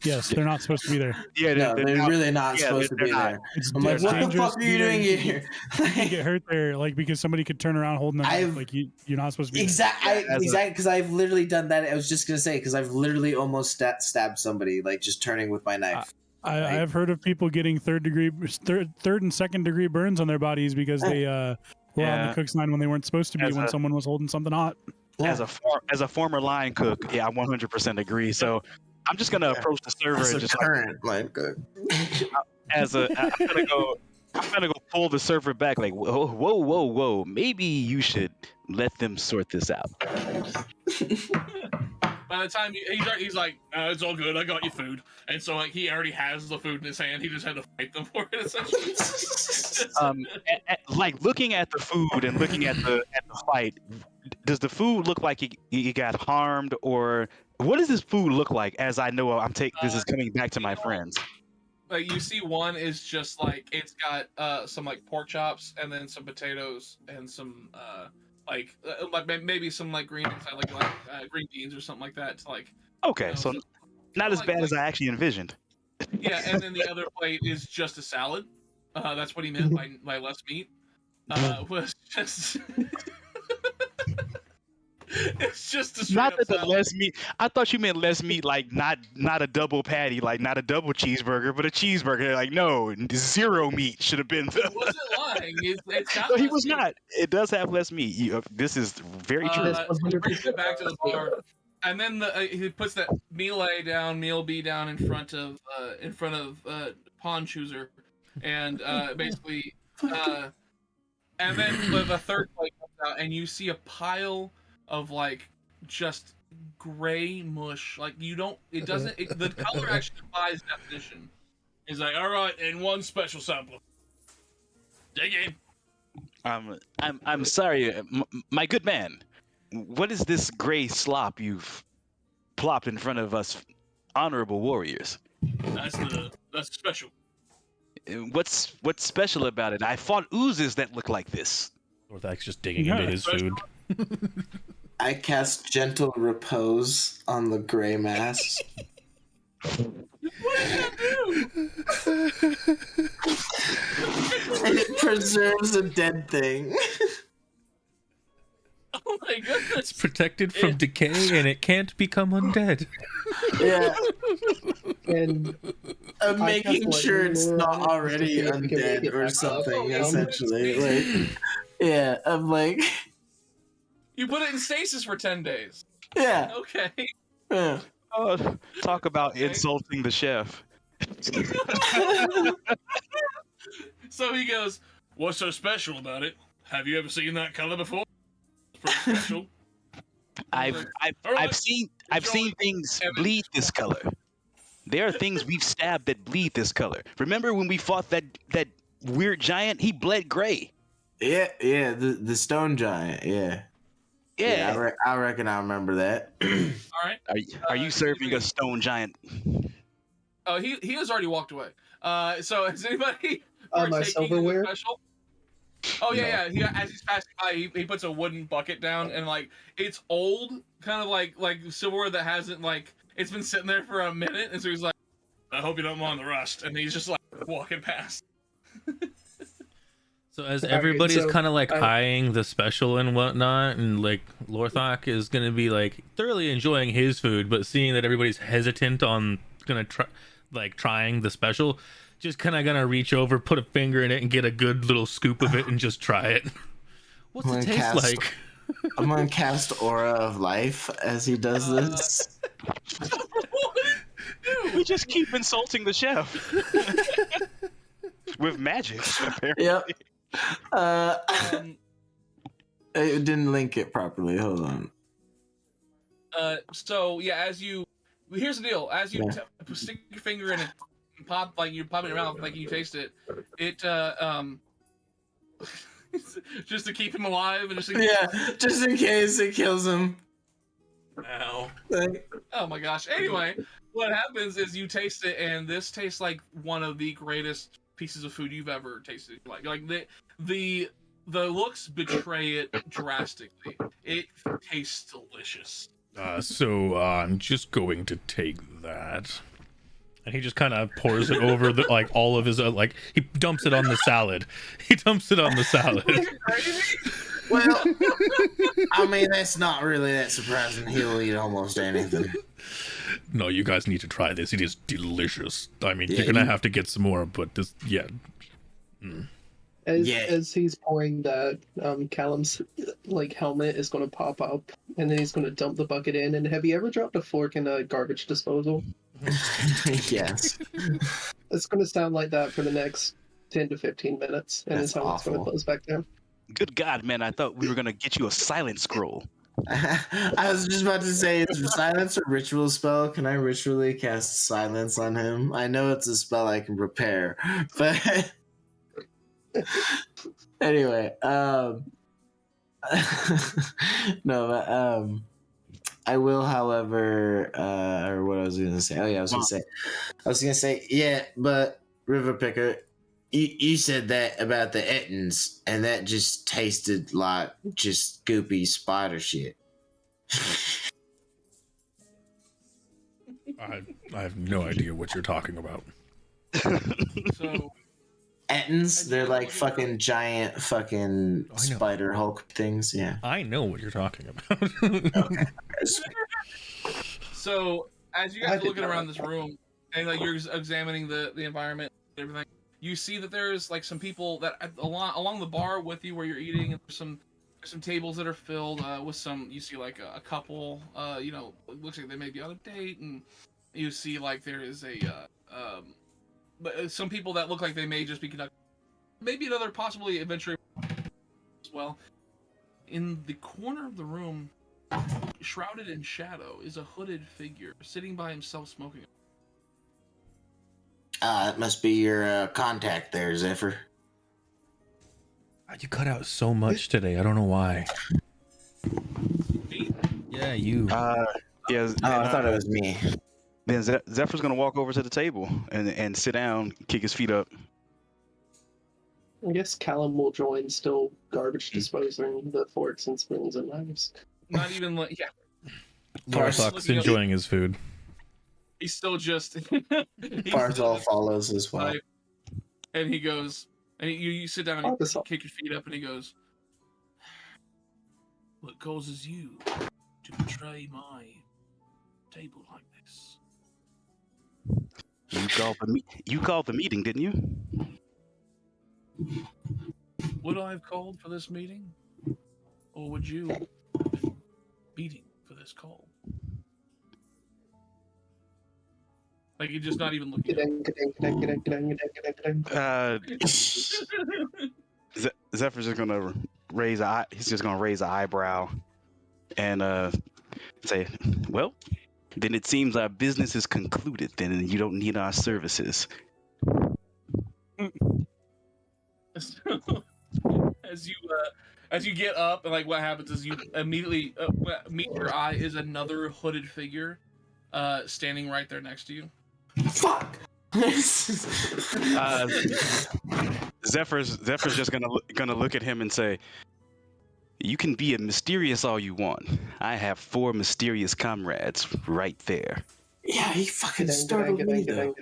Yes, they're not supposed to be there. Yeah, No, they're not- really not yeah, supposed to they're be not. there. It's, I'm like, it's what the dangerous fuck are to you be there. doing You here? can get hurt there, like because somebody could turn around holding them. I've- Like you're not supposed to be there. Exactly, because I've literally done that. I was just gonna say because I've literally almost stabbed somebody, like just turning with my knife. I've heard of people getting third and second degree burns on their bodies because they were on the cook's line when they weren't supposed to be when someone was holding something hot. As a former line cook, yeah, I 100% agree. So I'm just gonna approach the server As and a just current line cook. I'm gonna go pull the server back like whoa, maybe you should let them sort this out. By the time he's like, it's all good. I got your food, and so like he already has the food in his hand. He just had to fight them for it essentially. Like looking at the food and looking at the fight, does the food look like it got harmed, or what does this food look like? As I know, this is coming back to my friends. Like you see, one is just like it's got some like pork chops and then some potatoes and some like maybe some like green green beans or something like that. To like Okay, so not as bad as I actually envisioned. Yeah, and then the other plate is just a salad. That's what he meant by less meat. Was just it's just a Not that the salad. less meat. I thought you meant less meat, like not a double patty, like not a double cheeseburger, but a cheeseburger. Like no, 0 meat should have been. He wasn't lying. It's got No, he less was meat. not. It does have less meat. This is very true. So he brings it back to the bar, and then he puts that meal B down in front of Pawn Chooser, and basically, and then the third plate comes out, and you see a pile of like just gray mush. Like the color actually defies definition. He's like, all right, and one special sample. Dig in. I'm sorry, my good man. What is this gray slop you've plopped in front of us, honorable warriors? That's special. What's special about it? I fought oozes that look like this. Orthak's just digging into his food. I cast Gentle Repose on the gray mass. What did that do? And it preserves a dead thing. Oh my goodness! It's protected from decay and it can't become undead. Yeah. And I'm I making cast sure lightning it's lure not on it already just to see if we can make undead it or back up. something, Oh, essentially. stasis. Like, yeah, I'm like, You put it in stasis for 10 days. yeah, Okay. yeah. Oh, talk about insulting the chef. So he goes, "What's so special about it? Have you ever seen that color before? It's pretty special." I've seen things bleed this color. There are things we've stabbed that bleed this color. Remember when we fought that weird giant? He bled gray. Yeah, the stone giant, yeah. Yeah. I reckon I remember that. All right. Are you serving a stone giant? Oh, he has already walked away. So is anybody My partaking in the silverware? special? Oh yeah. As he's passing by, he puts a wooden bucket down, and like it's old, kind of like silverware that hasn't it's been sitting there for a minute, and so he's like, "I hope you don't mind the rust," and he's just like walking past. So as Alright, everybody's so kind of like I- eyeing the special and whatnot, and like Lorthok is gonna be like thoroughly enjoying his food, but seeing that everybody's hesitant on trying the special, just kind of gonna reach over, put a finger in it, and get a good little scoop of it, and just try it. What's I'm it gonna taste cast- like? I'm gonna cast Aura of Life as he does this. We just keep insulting the chef with magic. Apparently. Yep. It didn't link it properly. Hold on. So yeah, here's the deal. As you stick your finger in it, and pop it in your mouth, like you taste it. It just to keep him alive and Just in case it kills him. Ow. Like, Oh my gosh. Anyway, what happens is you taste it, and this tastes like one of the greatest pieces of food you've ever tasted. Like the looks betray it drastically. It tastes delicious. So I'm just going to take that. And he just kind of pours it over the like all of his like he dumps it on the salad. He dumps it on the salad. Well, I mean that's not really that surprising. He'll eat almost anything. No, you guys need to try this. It is delicious. I mean, Yeah, you're gonna have to get some more, but this, yeah. Mm. As he's pouring that, Callum's like helmet is going to pop up, and then he's going to dump the bucket in. And have you ever dropped a fork in a garbage disposal? Yes. It's going to sound like that for the next 10 to 15 minutes, and That's his helmet's going to awful. close back down. Good God, man! I thought we were gonna get you a silent scroll. I was just about to say, is silence a ritual spell? Can I ritually cast silence on him? I know it's a spell I can prepare, but anyway, no, but I will, however, or what I was gonna say. Oh yeah, I was gonna say, yeah, but River Picker, you said that about the Ettins, and that just tasted like just goopy spider shit. I have no idea what you're talking about. So Ettins, they're like fucking giant fucking I know. spider Hulk things. Yeah. I know what you're talking about. Okay. So as you I guys are did looking not around like this room and like you're examining the environment and everything, you see that there's like some people that along the bar with you where you're eating, and there's some tables that are filled with some. You see like a couple. You know, it looks like they may be on a date, and you see like there is a but some people that look like they may just be conducting maybe another possibly adventure as well. In the corner of the room, shrouded in shadow, is a hooded figure sitting by himself smoking. That must be your contact there, Zephyr. You cut out so much today. I don't know why. Me? Yeah, you. Yeah. Oh, I thought it was me. Then Zephyr's gonna walk over to the table and sit down, kick his feet up. I guess Callum will join, still garbage disposing the forks and spoons and knives. Not even like Barthok's enjoying his food. He's still just. Barzal follows as well. And he goes, and you sit down and you Barzal. kick your feet up, and he goes, "What causes you to betray my table like this?" You called the meeting, didn't you? Would I have called for this meeting, or would you have been meeting for this call? Like you're just not even looking. Zephyr's just gonna raise he's just gonna raise an eyebrow and say, "Well, then it seems our business is concluded. Then you don't need our services." As you get up, and like what happens is you immediately meet your eye is another hooded figure, standing right there next to you. Fuck. Zephyr's just gonna look at him and say, "You can be mysterious all you want. I have 4 mysterious comrades right there." Yeah, he fucking startled me though.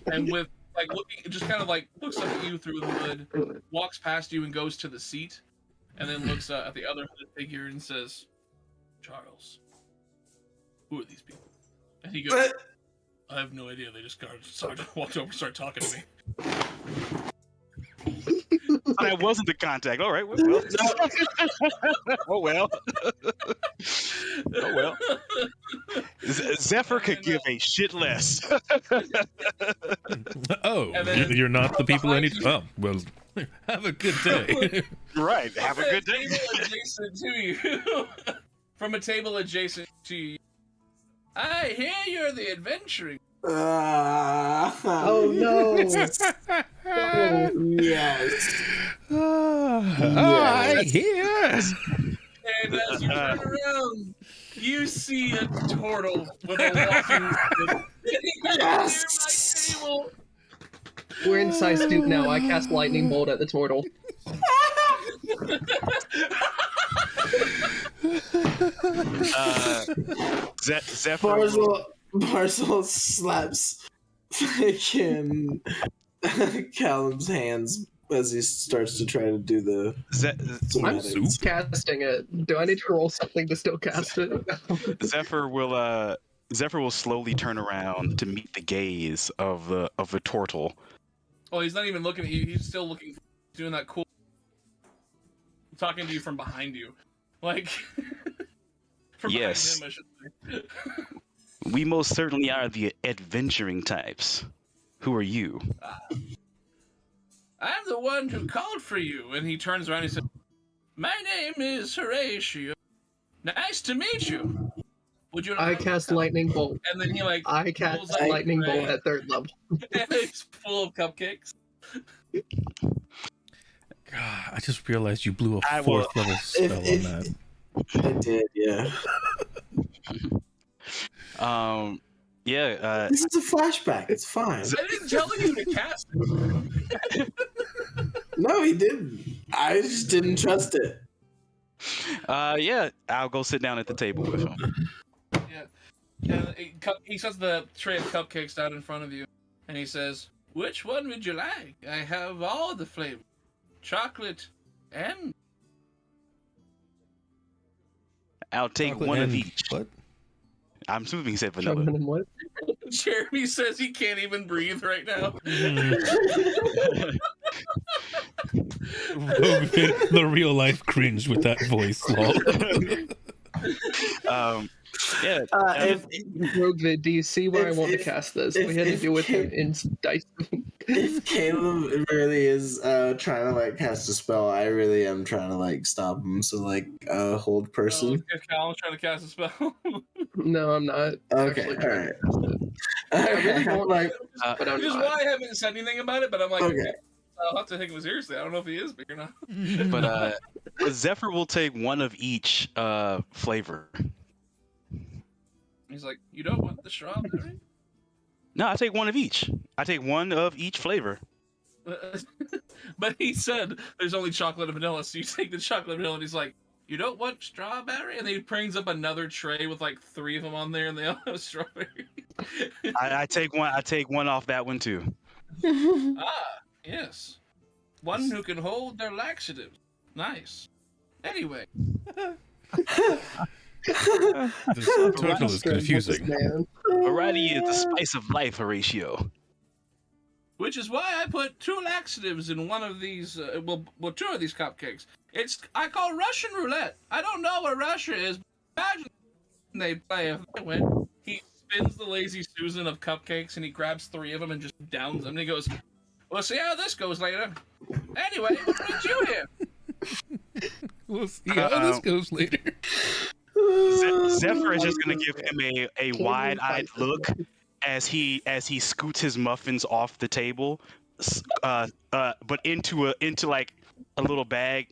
And with like looking, just kind of like looks up at you through the hood, walks past you and goes to the seat, and then looks at the other hooded figure and says, "Charles, who are these people?" And he goes, "I have no idea. They just walked over and started talking to me." That wasn't the contact. All right. Well. Oh well. Oh well. Zephyr could give a shit less. Oh, then you're not the people I need behind to. Oh, well, have a good day. Right. Have a good day. Adjacent to you, from a table adjacent to you. I hear you're the adventuring. Oh no! Yes. I hear. And as you turn around, you see a turtle with a walking stick Yes. near my table. We're in size stoop now. I cast lightning bolt at the turtle. Zephyr. Barzal, Barzal slaps fucking Callum's hands as he starts to try to do the I'm somatics. casting it. Do I need to roll something to still cast it? Zephyr will slowly turn around to meet the gaze of the turtle. Oh, he's not even looking at you. He's still looking, doing that cool, talking to you from behind you, like. From Yes. behind him, I should say. We most certainly are the adventuring types. Who are you? I'm the one who called for you. And he turns around and he says, "My name is Horatio. Nice to meet you. Would you I like cast to come?" lightning bolt. And then he like I pulls cast out a lightning tray, bolt at 3rd level. and it's full of cupcakes. God, I just realized you blew a I will- 4th level spell on that. I did, yeah. This is a flashback. It's fine. I didn't tell you to cast it. No, he didn't. I just didn't trust it. Yeah, I'll go sit down at the table with him. Yeah. And he sets the tray of cupcakes down in front of you, and he says, "Which one would you like? I have all the flavors. Chocolate and..." I'll take Chocolate one of and each. What? I'm assuming he said vanilla. Chocolate and what? Jeremy says he can't even breathe right now. The real life cringe with that voice, lol. Yeah. Rogue Vid, do you see why I want to cast this? We had to do with him in dice. If Caleb really is trying to like cast a spell, I really am trying to like stop him. So like hold person. If Cal's trying to cast a spell. No, I'm not. Okay, actually all trying right. to I really don't like. but I'm Which is not. why I haven't said anything about it, but I'm like, Okay. I'll have to take him seriously. I don't know if he is big or not. But Zephyr will take one of each flavor. He's like, "You don't want the strawberry?" No, I take one of each. I take one of each flavor. But he said there's only chocolate and vanilla, so you take the chocolate and vanilla, and he's like, "You don't want strawberry?" And then he brings up another tray with like 3 of them on there, and they all have strawberry. I take one. I take one off that one too. Ah, yes. One who can hold their laxatives. Nice. Anyway, This turtle is confusing. Man. Variety is the spice of life, Horatio. which is why I put 2 laxatives in one of these, 2 of these cupcakes. I call Russian roulette. I don't know where Russia is. Imagine they play if they win. He spins the lazy Susan of cupcakes and he grabs 3 of them and just downs them. And he goes, "We'll see how this goes later. Anyway, what brings you here?" We'll see how this goes later. Zephyr is just gonna give him a wide-eyed look as he scoots his muffins off the table, but into like a little bag.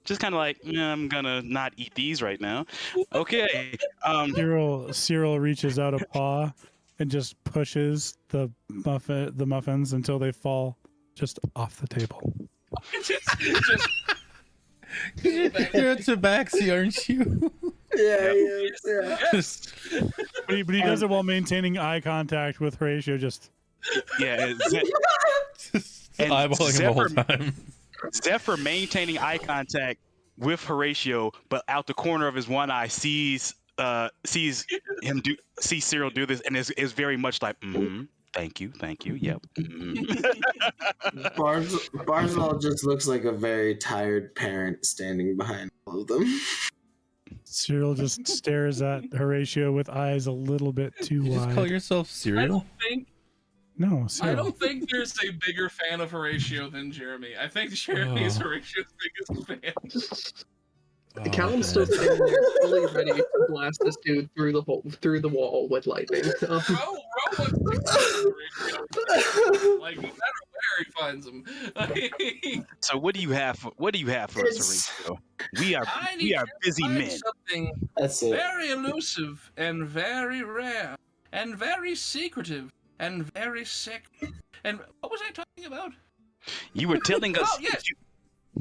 Just kind of like, I'm gonna not eat these right now. Okay. Cyril reaches out a paw and just pushes the muffins until they fall just off the table. just You're a tabaxi, aren't you? Yeah. Just- But he does it while maintaining eye contact with Horatio. Just Yeah. just And eyeballing him the whole Zephyr- time. Zephyr maintaining eye contact with Horatio, but out the corner of his one eye sees Cyril do this, and is very much like, thank you, yep. Barzal just looks like a very tired parent standing behind all of them. Cyril just stares at Horatio with eyes a little bit too You just wide. call yourself I cereal? don't think No, I Cyril. don't think there's a bigger fan of Horatio than Jeremy. I think Jeremy is Oh. Horatio's biggest fan. Callum's still standing there, fully ready to blast this dude through the wall with lightning. Bro wants to kill Horatio. Like, no matter where he finds him. So what do you have for us, Horatio? We are I need to busy find men. something That's it. very elusive and very rare and very secretive and very sick. And what was I talking about? You were telling us. Oh, yes.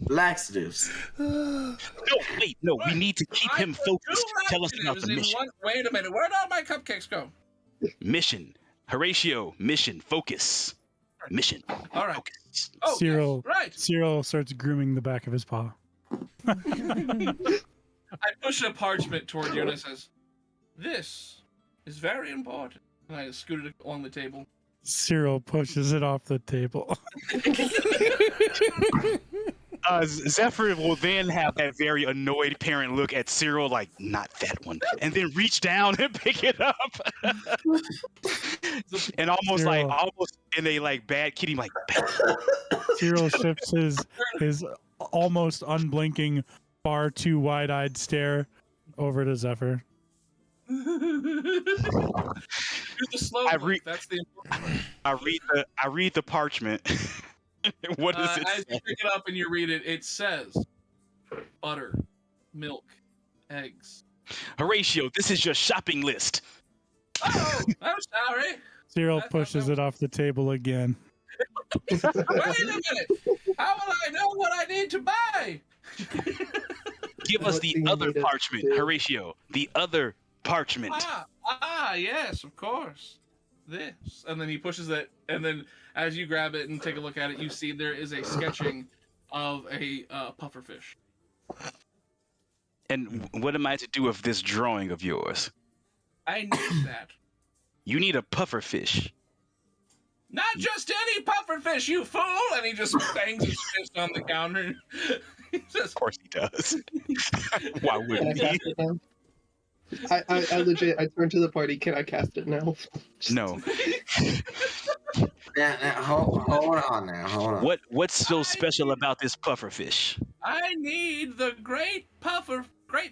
Laxatives. No, wait, no. We need to keep him I put 2 focused. Tell us about laxatives the in mission. Wait a minute. Where'd all my cupcakes go? Mission. Horatio, mission, focus. Mission. All right. Focus. Oh, Cyril, yes, right. Cyril starts grooming the back of his paw. I push a parchment toward you and I says, "This is very important." And I scoot it along the table. Cyril pushes it off the table. Zephyr will then have that very annoyed parent look at Cyril, like, not that one, and then reach down and pick it up, and almost in a like bad kitty, like. Cyril shifts his almost unblinking, far too wide-eyed stare over to Zephyr. Do the slow blink. That's the important part. I read the parchment. What does it as say? you pick it up and you read it, it says butter, milk, eggs. Horatio, this is your shopping list. Oh, I'm sorry. Cyril pushes it off the table again. Wait a minute. How will I know what I need to buy? Give us the other parchment, Horatio. The other parchment. Yes, of course. This. And then he pushes it, and then as you grab it and take a look at it, you see there is a sketching of a pufferfish. And what am I to do with this drawing of yours? I need that. You need a pufferfish. Not just any pufferfish, you fool! And he just bangs his fist on the counter. He says, Of course he does. Why Can I wouldn't he? cast it now? I legit, I turn to the party. Can I cast it now? No. Hold on now. Hold on. What's so special about this pufferfish? I need the great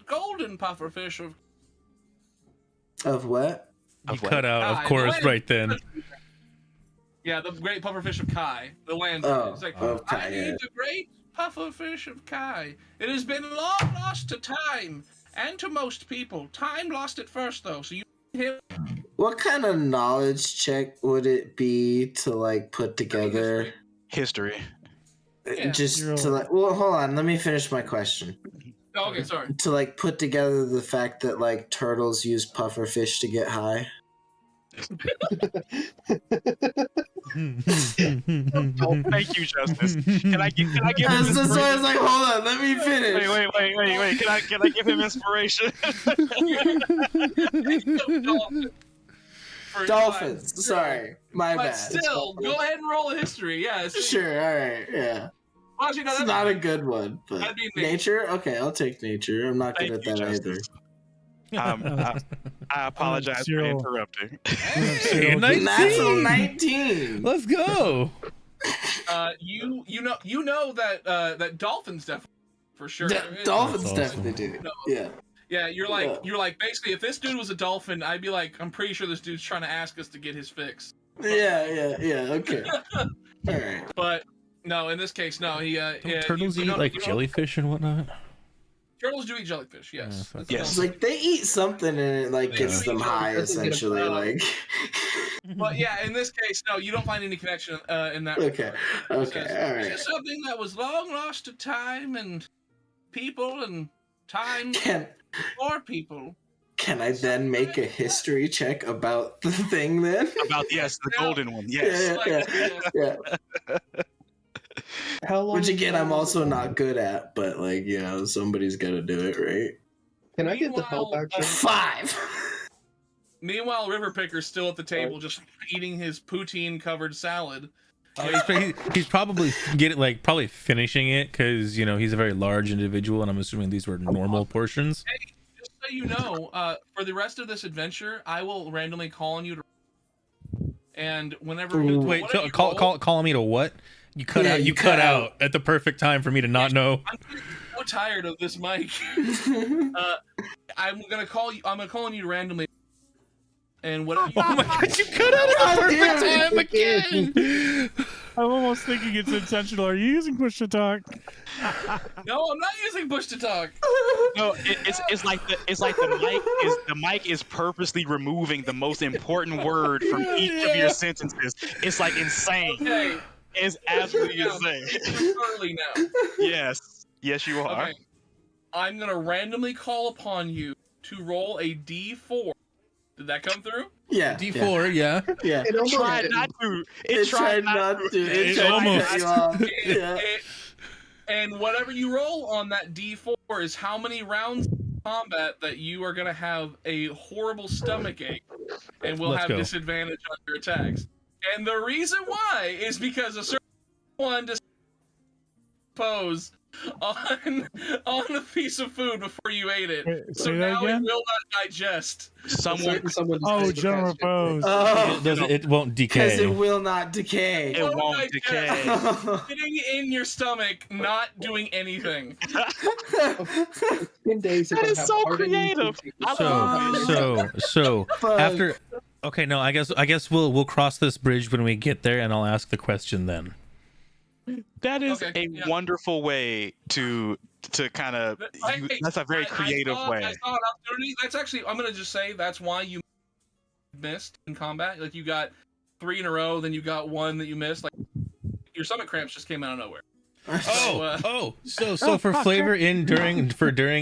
golden pufferfish Of what? You Of what? cut out, Kai. of course, right then. Yeah, the great pufferfish of Kai, the land. Oh, It's like, of Kai, I need yeah. the great pufferfish of Kai. It has been long lost to time and to most people. Time lost it first, though. So you him. What kind of knowledge check would it be to like put together? History. Yeah. Just You're to like. Well, hold on. Let me finish my question. Oh, okay, sorry. To like put together the fact that like turtles use pufferfish to get high. Thank you, Justice. Can I give him That's why I inspiration? was like, hold on, let me finish. Wait. Can I give him inspiration? Dolphins. Sorry, my But bad. still, go ahead and roll a history. Yeah. Sure. All right. Yeah. Well, actually, no, It's that's not a good one, but That'd be nature. Okay, I'll take nature. I'm not good Thank at you, that Justice. I apologize for Cyril. interrupting. Hey, either. 19. Natural 19. Let's go. You know that dolphins definitely for sure. Dolphins That's definitely do. Yeah. Yeah, you're like basically if this dude was a dolphin, I'd be like, I'm pretty sure this dude's trying to ask us to get his fix. Yeah. Okay. All right. But no, in this case, no. He Don't turtles eat like jellyfish and whatnot? Turtles do eat jellyfish. Yes. Yeah, That's yes. It's like they eat something and it like gets them high essentially. Like. But yeah, in this case, no, you don't find any connection in that. Okay. regard. Okay. It says, All "This right. is something that was long lost to time and people and time for people." Can I then make a history check about the thing then? About the golden one. Yes. Yeah. How long? Which again, I'm also not good at, but like somebody's got to do it, right? Can I get the help Meanwhile, action? 5. Meanwhile, River Picker's still at the table, just eating his poutine-covered salad. He's probably probably finishing it because he's a very large individual, and I'm assuming these were normal portions. Hey, just so you know, for the rest of this adventure, I will randomly call on you to. And whenever Wait, so call me to what? You cut out. You cut out at the perfect time for me to not know. I'm getting so tired of this mic. I'm gonna call you. I'm gonna call on you randomly. And whatever. Oh my god! You cut out at the perfect time again. I'm almost thinking it's intentional. Are you using push to talk? No, I'm not using push to talk. No, it's like the mic is purposely removing the most important word from each of your sentences. It's like insane. Okay. It's absolutely insane. It's early now. Yes, you are. Okay. I'm gonna randomly call upon you to roll a D4 Did that come through? Yeah. D4, yeah. Yeah. It almost Tried did. not to. It tried not to. It tried almost. to cut you off. Yeah. And whatever you roll on that D4 is how many rounds of combat that you are going to have a horrible stomach ache and will Let's have go. disadvantage on your attacks. And the reason why is because a certain one to pose on a piece of food before you ate it. Wait, So say that now again? it will not digest. Someone. Someone Oh, decided to general cast it. pose. Oh, It won't because it decay. will not decay. It won't decay. Sitting in your stomach, not doing anything. 10 days That if I is have so hardening creative. disease. So Fuck. after. Okay, no, I guess we'll cross this bridge when we get there, and I'll ask the question then. That is Okay, a yeah. wonderful way to kind of. That's a very creative way. I saw an opportunity. That's actually, I'm going to just say that's why you missed in combat. Like, you got 3 in a row, then you got 1 that you missed. Like, your stomach cramps just came out of nowhere. So for flavor during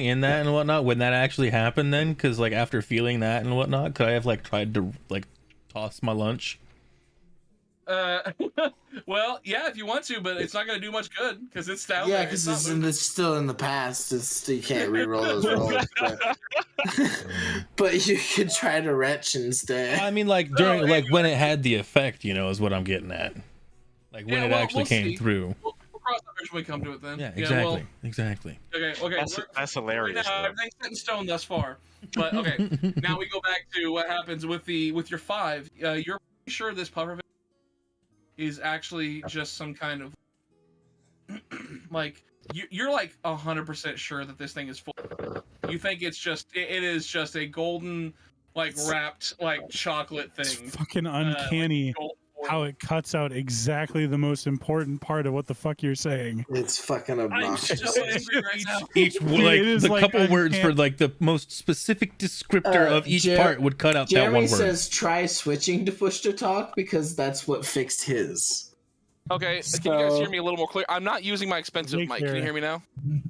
in that and whatnot, when that actually happened, then, because like after feeling that and whatnot, could I have like tried to like toss my lunch? Well, yeah, if you want to, but it's not going to do much good because it's down Yeah, there. because It's not it's still in the past. You can't re-roll those rolls. But you could try to retch instead. I mean, like during like when it had the effect, is what I'm getting at. Like when Yeah, it well, actually we'll came see. through. We'll cross that bridge when we come to it then. Yeah, well, exactly. okay. That's hilarious. Right now, though. everything's set in stone thus far. But okay, now we go back to what happens with your 5. You're pretty sure this pufferfish is actually just some kind of like you're like 100% sure that this thing is full. You think it is just a golden like wrapped like chocolate It's thing. fucking uncanny how it cuts out exactly the most important part of what the fuck you're saying. It's fucking I'm obnoxious. just angry right now. Each Dude, like it is the like couple words for uncanny. like the most specific descriptor of each part would cut out that Jeremy one word. says try switching to push to talk because that's what fixed his. Okay, can you guys hear me a little more clear? I'm not using my expensive Very mic. Can you clear. hear me now?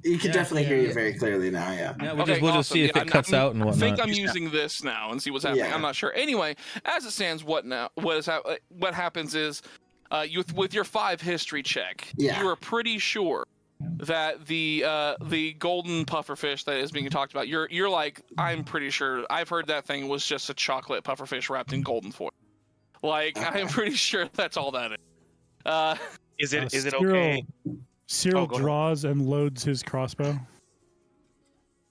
You can Yeah, definitely hear yeah. you very clearly now, yeah. Yeah, we'll Okay, just awesome. see if Yeah, it cuts out and I whatnot. think I'm using this now and see what's happening. Yeah. I'm not sure. Anyway, as it stands, what happens is, with your 5 history check, Yeah. you are pretty sure that the golden pufferfish that is being talked about, you're like, I'm pretty sure I've heard that thing was just a chocolate pufferfish wrapped in golden foil. Like, Okay. I'm pretty sure that's all that is. Is it Cyril- okay? Cyril go ahead. draws and loads his crossbow.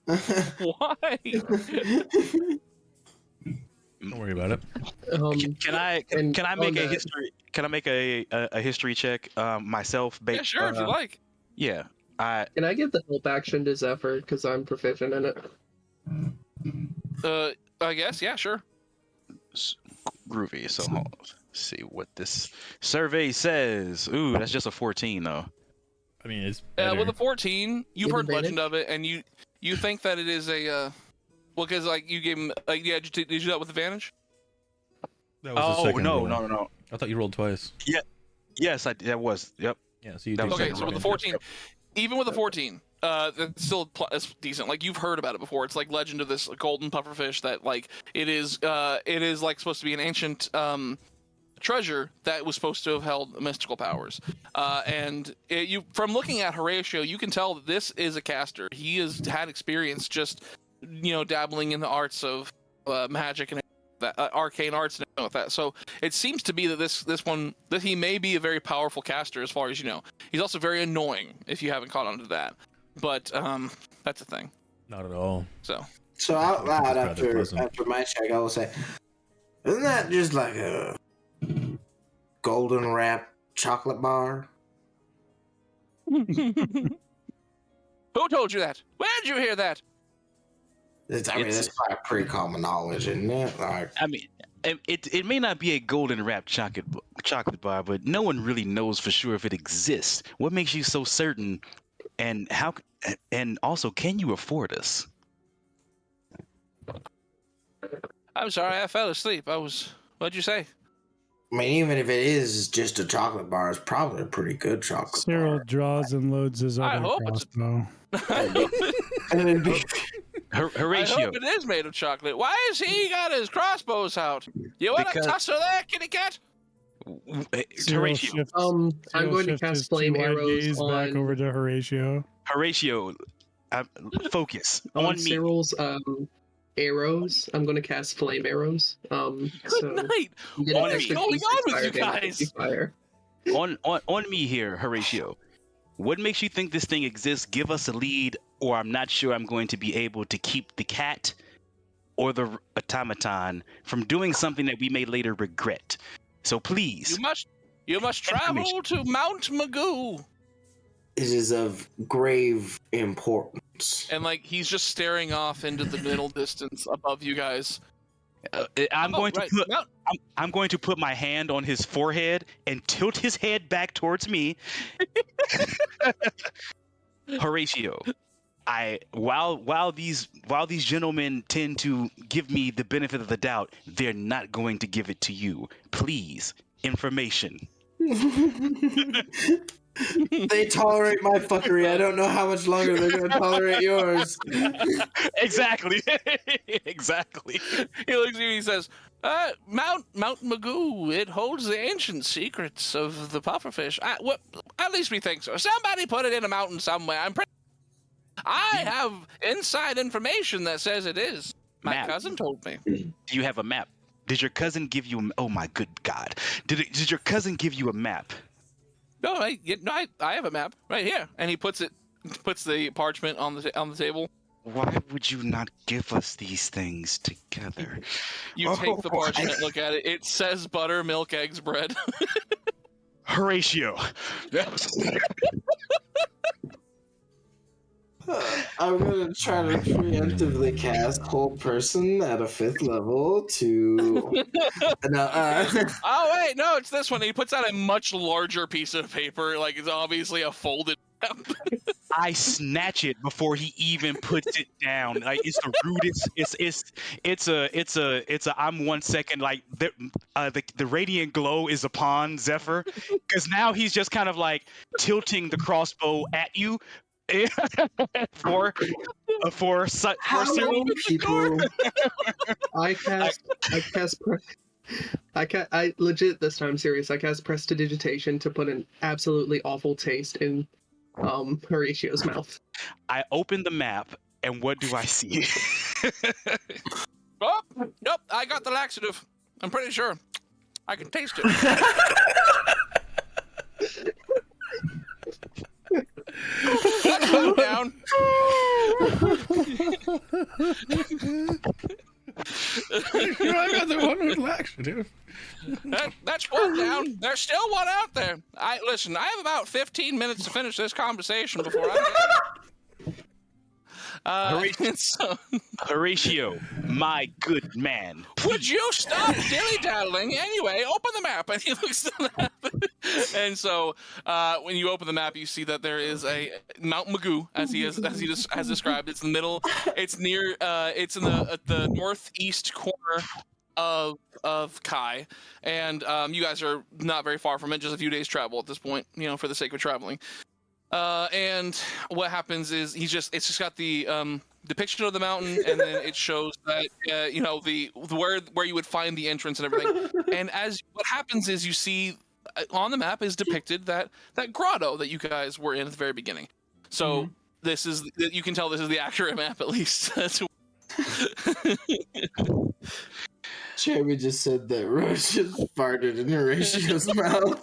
Why? Don't worry about it. Can I make a history? Can I make a history check myself? Yeah, sure, if you like. Yeah. Can I give the help action to Zephyr because I'm proficient in it? I guess, yeah, sure. Groovy. So hold on. Let's see what this survey says. Ooh, that's just a 14 though. I mean, it's better. With a 14, you've With heard advantage? legend of it, and you think that it is a well, because like you gave him yeah, did you do that with advantage? That was the Oh second roll. no. I thought you rolled twice. Yes, that was. Yep. Yeah, so you That do was Okay, second so with roll. the 14, even with the 14, that's still it's decent. Like you've heard about it before. It's like legend of this golden pufferfish that like it is like supposed to be an ancient treasure that was supposed to have held mystical powers. And from looking at Horatio, you can tell that this is a caster. He has had experience just dabbling in the arts of magic and that arcane arts and everything like that. So it seems to be that that he may be a very powerful caster as far as you know. He's also very annoying if you haven't caught on to that. But that's a thing. Not at all. So out loud It's rather pleasant. after my check, I will say, isn't that just like a golden wrapped chocolate bar? Who told you that? Where did you hear that? That's probably pretty common knowledge, isn't it? Like, I mean, it may not be a golden wrapped chocolate bar, but no one really knows for sure if it exists. What makes you so certain? And how? And also, can you afford us? I'm sorry, I fell asleep. What'd you say? I mean, even if it is just a chocolate bar, it's probably a pretty good chocolate Cyril bar. draws and loads his I other hope it's- crossbow. And it'd be, I Horatio, hope it is made of chocolate. Why has he got his crossbows out? You want Because- a tussle there, kitty cat? Cyril Horatio, shifts, I'm Cyril going to shifts his cast flame two-eyed arrows gaze back on over to Horatio. Horatio, focus on on me. Cyril's arrows. I'm going to cast flame arrows. Good So night. I'm getting What is extra going D6 on with fire you damage guys? with fire. On me here, Horatio. What makes you think this thing exists? Give us a lead, or I'm not sure I'm going to be able to keep the cat or the automaton from doing something that we may later regret. So please, You must travel to Mount Magoo. It is of grave importance. And like he's just staring off into the middle distance above you guys. I'm going to right. put Mount- I'm going to put my hand on his forehead and tilt his head back towards me. Horatio, while these gentlemen tend to give me the benefit of the doubt, they're not going to give it to you. Please, information. They tolerate my fuckery. I don't know how much longer they're going to tolerate yours. Exactly. Exactly. He looks at you and he says, Mount Magoo, it holds the ancient secrets of the pufferfish. At least we think so. Somebody put it in a mountain somewhere. I have inside information that says it is. My cousin told me. Do you have a map? Did your cousin give you? Oh my good God! Did your cousin give you a map? No, I have a map right here, and he puts the parchment on the table. Why would you not give us these things together? You take the parchment, look at it. It says butter, milk, eggs, bread. Horatio. I'm going to try to preemptively cast Hold Person at a 5th level to... Oh, wait, no, it's this one. He puts out a much larger piece of paper, like it's obviously a folded map. I snatch it before he even puts it down. Like it's the rudest. It's a. I'm 1 second. Like the radiant glow is upon Zephyr, because now he's just kind of like tilting the crossbow at you. for Cyril. People. I legit this time serious. I cast Prestidigitation to put an absolutely awful taste in Horatio's mouth. I open the map, and what do I see? Oh, nope, I got the laxative. I'm pretty sure. I can taste it. Calm down. I got the one with laxative. That's one down. There's still one out there. Listen, I have about 15 minutes to finish this conversation before I'm Horatio, my good man. Would you stop dilly-daddling? Anyway, open the map. And he looks at the map. And so when you open the map, you see that there is a Mount Magoo, as he has described. It's in the middle. It's near. It's in the northeast corner of Kai, and you guys are not very far from it. Just a few days travel at this point. For the sake of traveling. And what happens is it's just got the depiction of the mountain, and then it shows that the where you would find the entrance and everything. And what happens is you see on the map is depicted that grotto that you guys were in at the very beginning. So this is, you can tell this is the accurate map at least. Jeremy just said that Roche just farted in Horatio's mouth.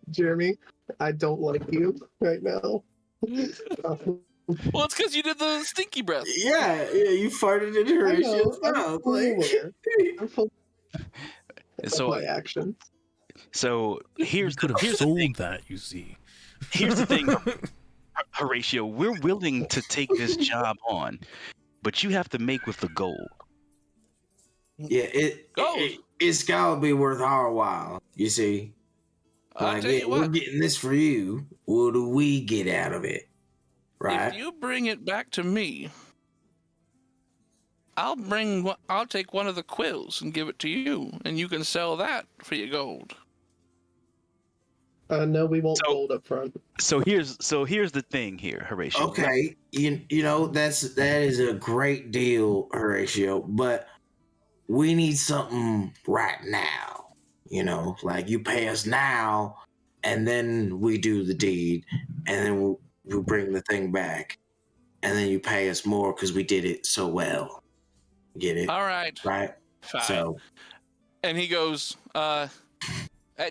Jeremy, I don't like you right now. Well, it's because you did the stinky breath. Yeah, you farted in Horatio's mouth. So my action. So here's could have the sold thing. that. You see. Here's the thing, Horatio. We're willing to take this job on, but you have to make with the goal. Yeah, it's gotta be worth our while. You see, I'll tell you we're what. getting this for you. What do we get out of it? Right? If you bring it back to me, I'll take one of the quills and give it to you, and you can sell that for your gold. No, we won't So- hold up front. So here's the thing here, Horatio. Okay, you know that is a great deal, Horatio, but we need something right now. You know, like you pay us now, and then we do the deed, and then we bring the thing back, and then you pay us more because we did it so well. Get it? All right. Right? Fine. So, And he goes,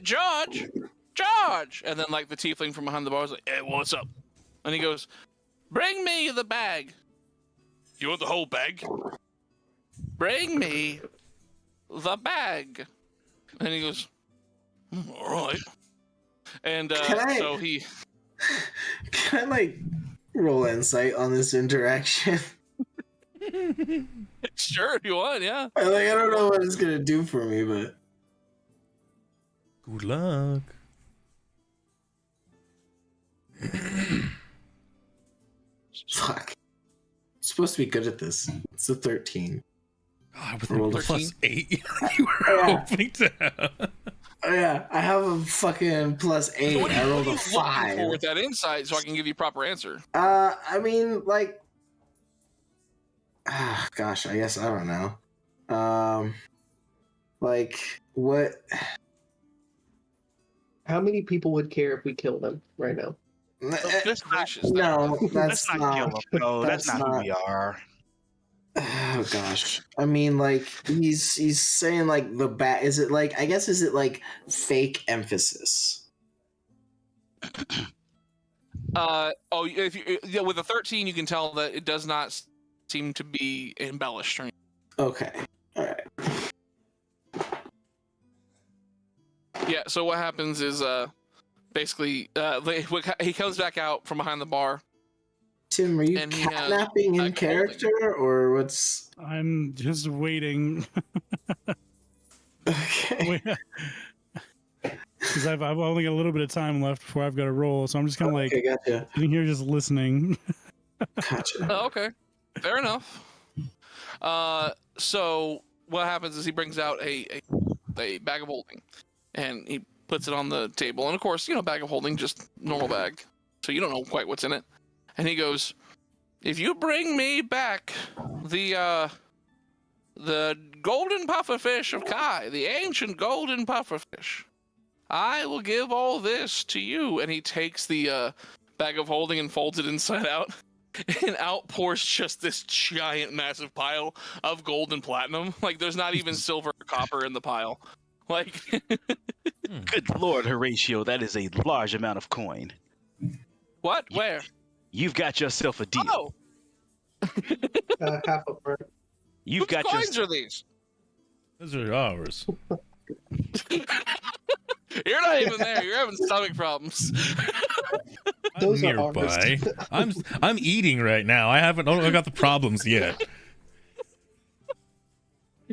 George! And then, like, the tiefling from behind the bar is like, hey, what's up? And he goes, bring me the bag. You want the whole bag? Bring me the bag. And he goes, all right. And so he... can I, like, roll insight on this interaction? Sure, if you want, yeah. I don't know what it's going to do for me, but... Good luck. Fuck. I'm supposed to be good at this. It's a 13. God, with Rolled a a plus 8, you were Yeah. hoping to have. Oh, yeah, I have a fucking plus 8. So what I rolled are a you looking for 5. with that insight so I can give you proper answer? I mean, like... gosh, I guess I don't know. Like, what... How many people would care if we killed him right now? Goodness gracious. No, That's that's not kill not... him. No, that's that's not who not- we are. Oh gosh, I mean, like he's saying like the bat. Is it like is it like fake emphasis? If you with a 13, you can tell that it does not seem to be embellished. Or Okay, all right. yeah. So what happens is basically he comes back out from behind the bar. Tim, are you And he has catnapping in back character or what's? I'm just waiting. Okay. Because I've only got a little bit of time left before I've got to roll, so I'm just kind of like Okay, gotcha. sitting here just listening. Gotcha. Oh, okay, fair enough. So what happens is he brings out a bag of holding, and he puts it on the table. And of course, bag of holding, just normal bag, so you don't know quite what's in it. And he goes, "If you bring me back the golden pufferfish of Kai, the ancient golden pufferfish, I will give all this to you." And he takes the bag of holding and folds it inside out, and out pours just this giant, massive pile of gold and platinum. Like, there's not even silver or copper in the pile. Like, Good Lord, Horatio, that is a large amount of coin. what? Where? You've got yourself a deal. Oh, Half up front. You've whose got coins your are these? Those are ours. You're not even there. You're having stomach problems. I'm Those are nearby. I'm eating right now. I got the problems yet.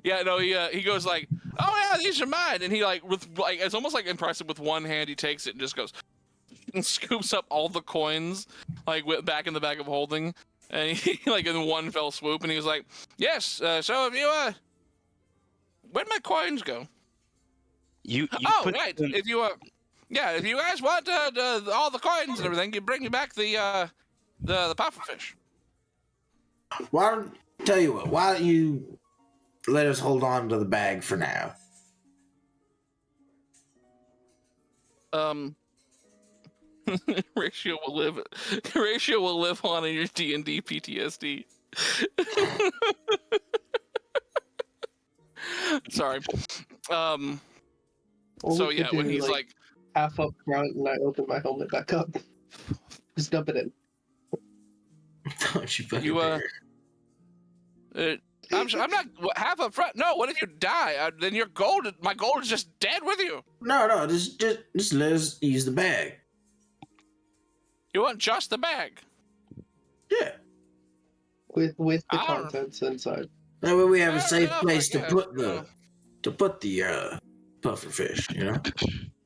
Yeah, no, he goes like, "Oh yeah, these are mine," and he it's almost like impressive. With one hand, he takes it and just goes and scoops up all the coins back in the bag of holding, and he in one fell swoop, and he was like, "Yes, so if you where'd my coins go?" you Oh, put right. them- If you if you guys want all the coins and everything, you bring me back the pufferfish. Why don't you let us hold on to the bag for now? Ratio will live on in your D&D PTSD. Sorry. All So we yeah, could when do, he's like, half up front, and I open my helmet back up. Just dump it in. Don't you fucking You, dare. I'm not half up front. No, what if you die? Then your gold, my gold is just dead with you. No, just let us use the bag. You want just the bag? Yeah. With the I don't- contents inside. That way we have a Fair safe enough, place I to guess, put yeah. the pufferfish, you know?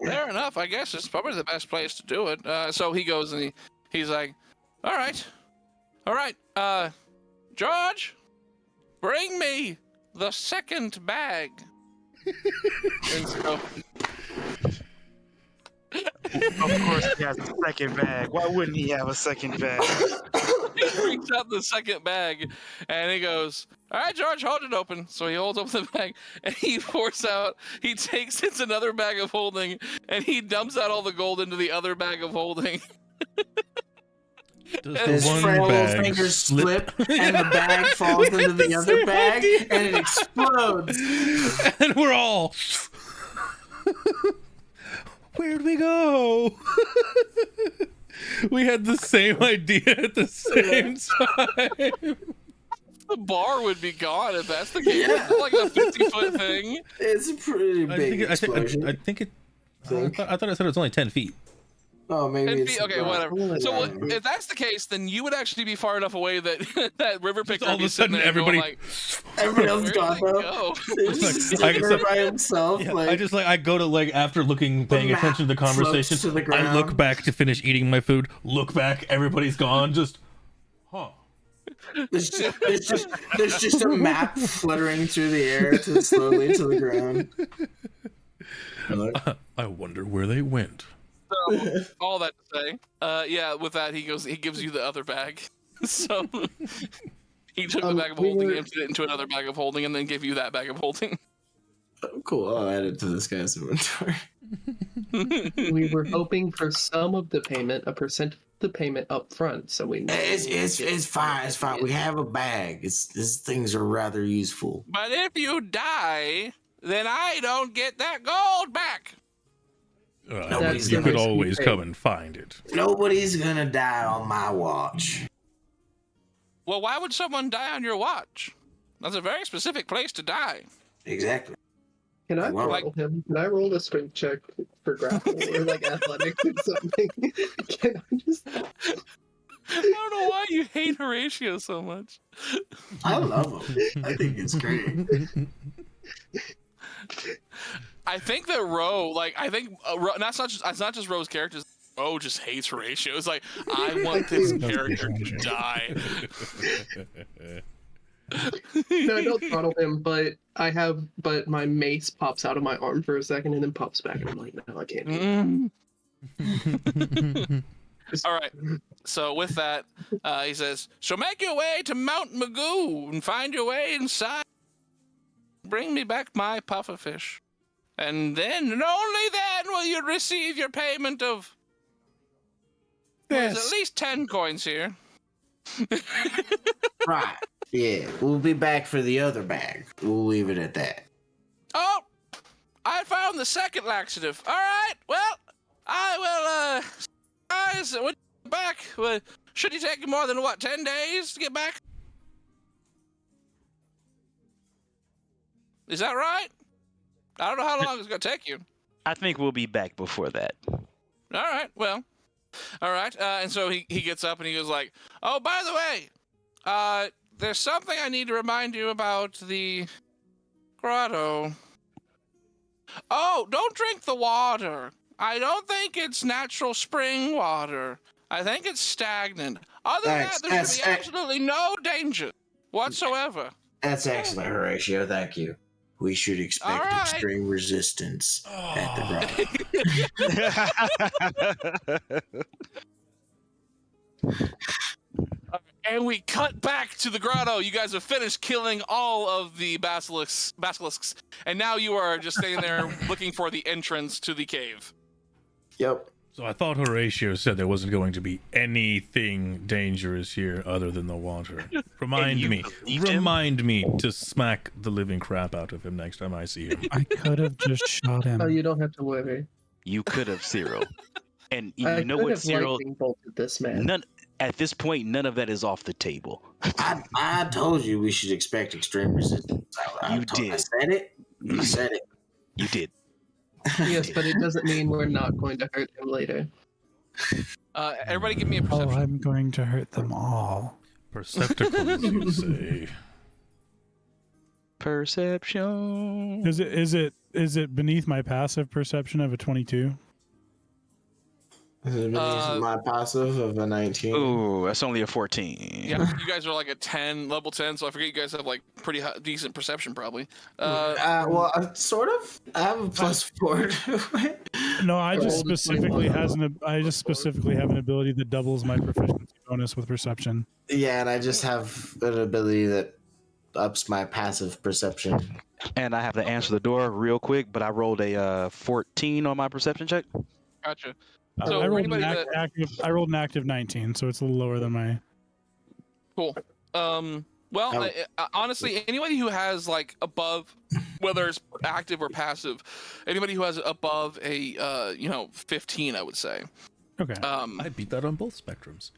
Fair enough. I guess it's probably the best place to do it. So he goes and he's like, all right, George, bring me the second bag. And so Of course, he has a second bag. Why wouldn't he have a second bag? He brings out the second bag, and he goes, "All right, George, hold it open." So he holds open the bag, and he pours out. He takes it's another bag of holding, and he dumps out all the gold into the other bag of holding. His frail little fingers slip, and the bag falls into the other bag, and it explodes. And we're all. Where'd we go? We had the same idea at the same time. The bar would be gone if that's the case. It's like a 50-foot thing. It's a pretty big explosion. I thought I said it was only 10 feet. Oh, maybe 10 it's feet? Okay, whatever. So if that's the case, then you would actually be far enough away that that river picker all would be of a sitting sudden there everybody, going like, everybody else is gone, bro. go? He's by himself. Yeah, like, I go to like after paying attention to the conversation. To the I look back to finish eating my food. Look back, everybody's gone. Just, huh? There's just a map fluttering through the air slowly to the ground. I wonder where they went. So, all that to say, yeah. With that, he gives you the other bag. So he took the bag of holding, emptied it into another bag of holding, and then gave you that bag of holding. Oh, cool. I'll add it to this guy's inventory. We were hoping for some of the payment, a percent of the payment up front, so we know. It's fine. It's fine. We have a bag. These things are rather useful. But if you die, then I don't get that gold back. You could always come and find it. Nobody's gonna die on my watch. Well, why would someone die on your watch? That's a very specific place to die. Exactly. Can I roll him? Can I roll a strength check for grapple or like athletics or something? Can I just? I don't know why you hate Horatio so much. I love him. I think it's great. I think that Ro, that's not just Ro's characters. Ro just hates Horatio. It's like, I want this character to die. No, I don't throttle him, but my mace pops out of my arm for a second and then pops back, and I'm like, no, I can't. All right. So with that, he says, "So make your way to Mount Magoo and find your way inside. Bring me back my pufferfish. And then, and only then, will you receive your payment of... There's at least 10 coins here." Right. Yeah. We'll be back for the other bag. We'll leave it at that. Oh! I found the second laxative. All right. Well, I will, guys, when you get back, should you take you more than, 10 days to get back? Is that right? I don't know how long it's going to take you. I think we'll be back before that. All right, well. All right, and so he gets up and he goes like, "Oh, by the way, there's something I need to remind you about the grotto. Oh, don't drink the water. I don't think it's natural spring water. I think it's stagnant. Other than that, there should be absolutely no danger whatsoever." That's excellent, Horatio. Thank you. We should expect extreme resistance at the grotto. And we cut back to the grotto. You guys have finished killing all of the basilisks, and now you are just standing there looking for the entrance to the cave. Yep. So I thought Horatio said there wasn't going to be anything dangerous here other than the water. Remind me to smack the living crap out of him next time I see him. I could have just shot him. Oh, you don't have to worry. You could have, Cyril. And you know what, Cyril? This man. At this point, none of that is off the table. I told you we should expect extreme resistance. You did. I said it. You said it. You did. Yes, but it doesn't mean we're not going to hurt him later. Everybody give me a perception. Oh, I'm going to hurt them all. Percepticles, you say. Perception. Is it beneath my passive perception of a 22? My passive of a 19. Ooh, that's only a 14. Yeah, you guys are like a 10, level 10, so I forget you guys have like pretty decent perception probably. Well, sort of. I have a +4 to it. No, I just Rolled a specifically 21. I just specifically have an ability that doubles my proficiency bonus with perception. Yeah, and I just have an ability that ups my passive perception. And I have to answer the door real quick, but I rolled a 14 on my perception check. Gotcha. I So rolled anybody an that I rolled an active 19, so it's a little lower than my. cool. Well, honestly, anybody who has like above, whether it's active or passive, anybody who has above a 15, I would say. Okay. I beat that on both spectrums.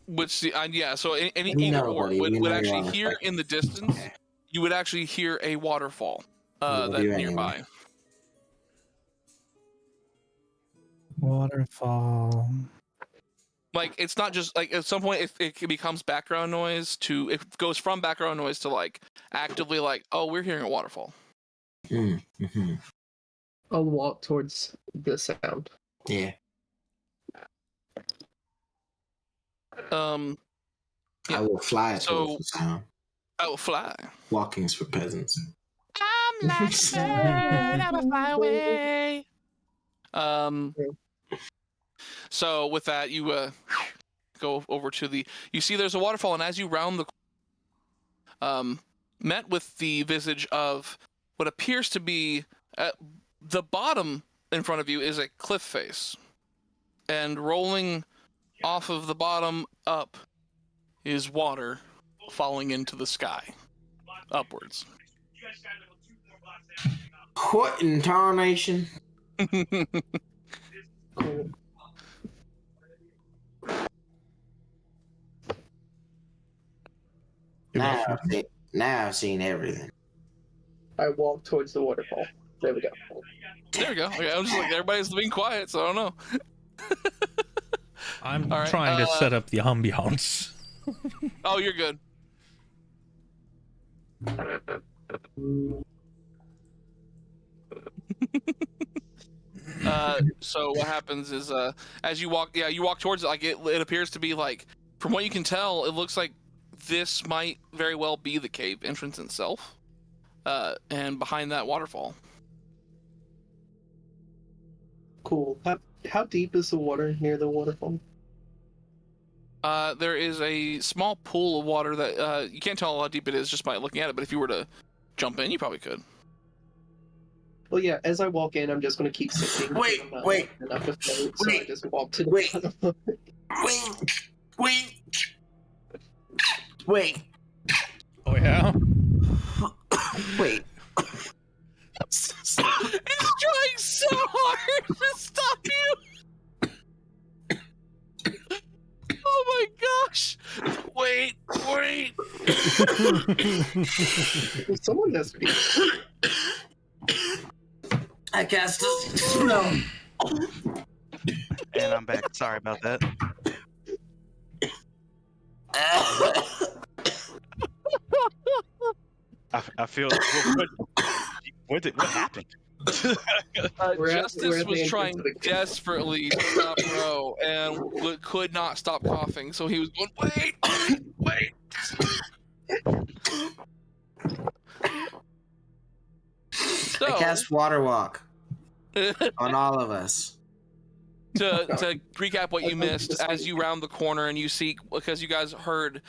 Which yeah, so any We either know, or buddy, we would know actually you're on hear the in the distance. Okay. You would actually hear a waterfall We'll that's do it nearby. anyway. Waterfall. Like it's not just like at some point it becomes background noise to it goes from background noise to like actively like, oh, we're hearing a waterfall. Mm-hmm. I'll walk towards the sound. Yeah. Yeah. I will fly So- towards the sound. I will fly. Walking's for peasants. I'm like a bird, I will fly away. So with that, you go over to the. You see, there's a waterfall, and as you round the, met with the visage of what appears to be the bottom in front of you is a cliff face, and rolling off of the bottom up is water falling into the sky, upwards. What in tarnation? Cool. Now I've seen everything. I walk towards the waterfall. There we go. There we go. Okay, I'm just like everybody's being quiet, so I don't know. I'm All right, trying to set up the ambiance. Oh, you're good. So what happens is as you walk towards it, like it appears to be like, from what you can tell, it looks like this might very well be the cave entrance itself, and behind that waterfall. Cool. How deep is the water near the waterfall? There is a small pool of water that you can't tell how deep it is just by looking at it, but if you were to jump in, you probably could. Well, yeah, as I walk in, I'm just going to keep sinking. Wait. Enough to float, so I just walk to the Wait. bottom. Wait. Oh yeah. Wait. It's trying so hard to stop you. Oh my gosh! Wait. Someone has to be. I cast a spell. And I'm back. Sorry about that. I feel. What happened? Justice at the was entrance trying of the cave. desperately to stop Ro and could not stop coughing, so he was going, wait. So, I cast Water Walk on all of us. to recap what you missed, as you round the corner and you see, because you guys heard,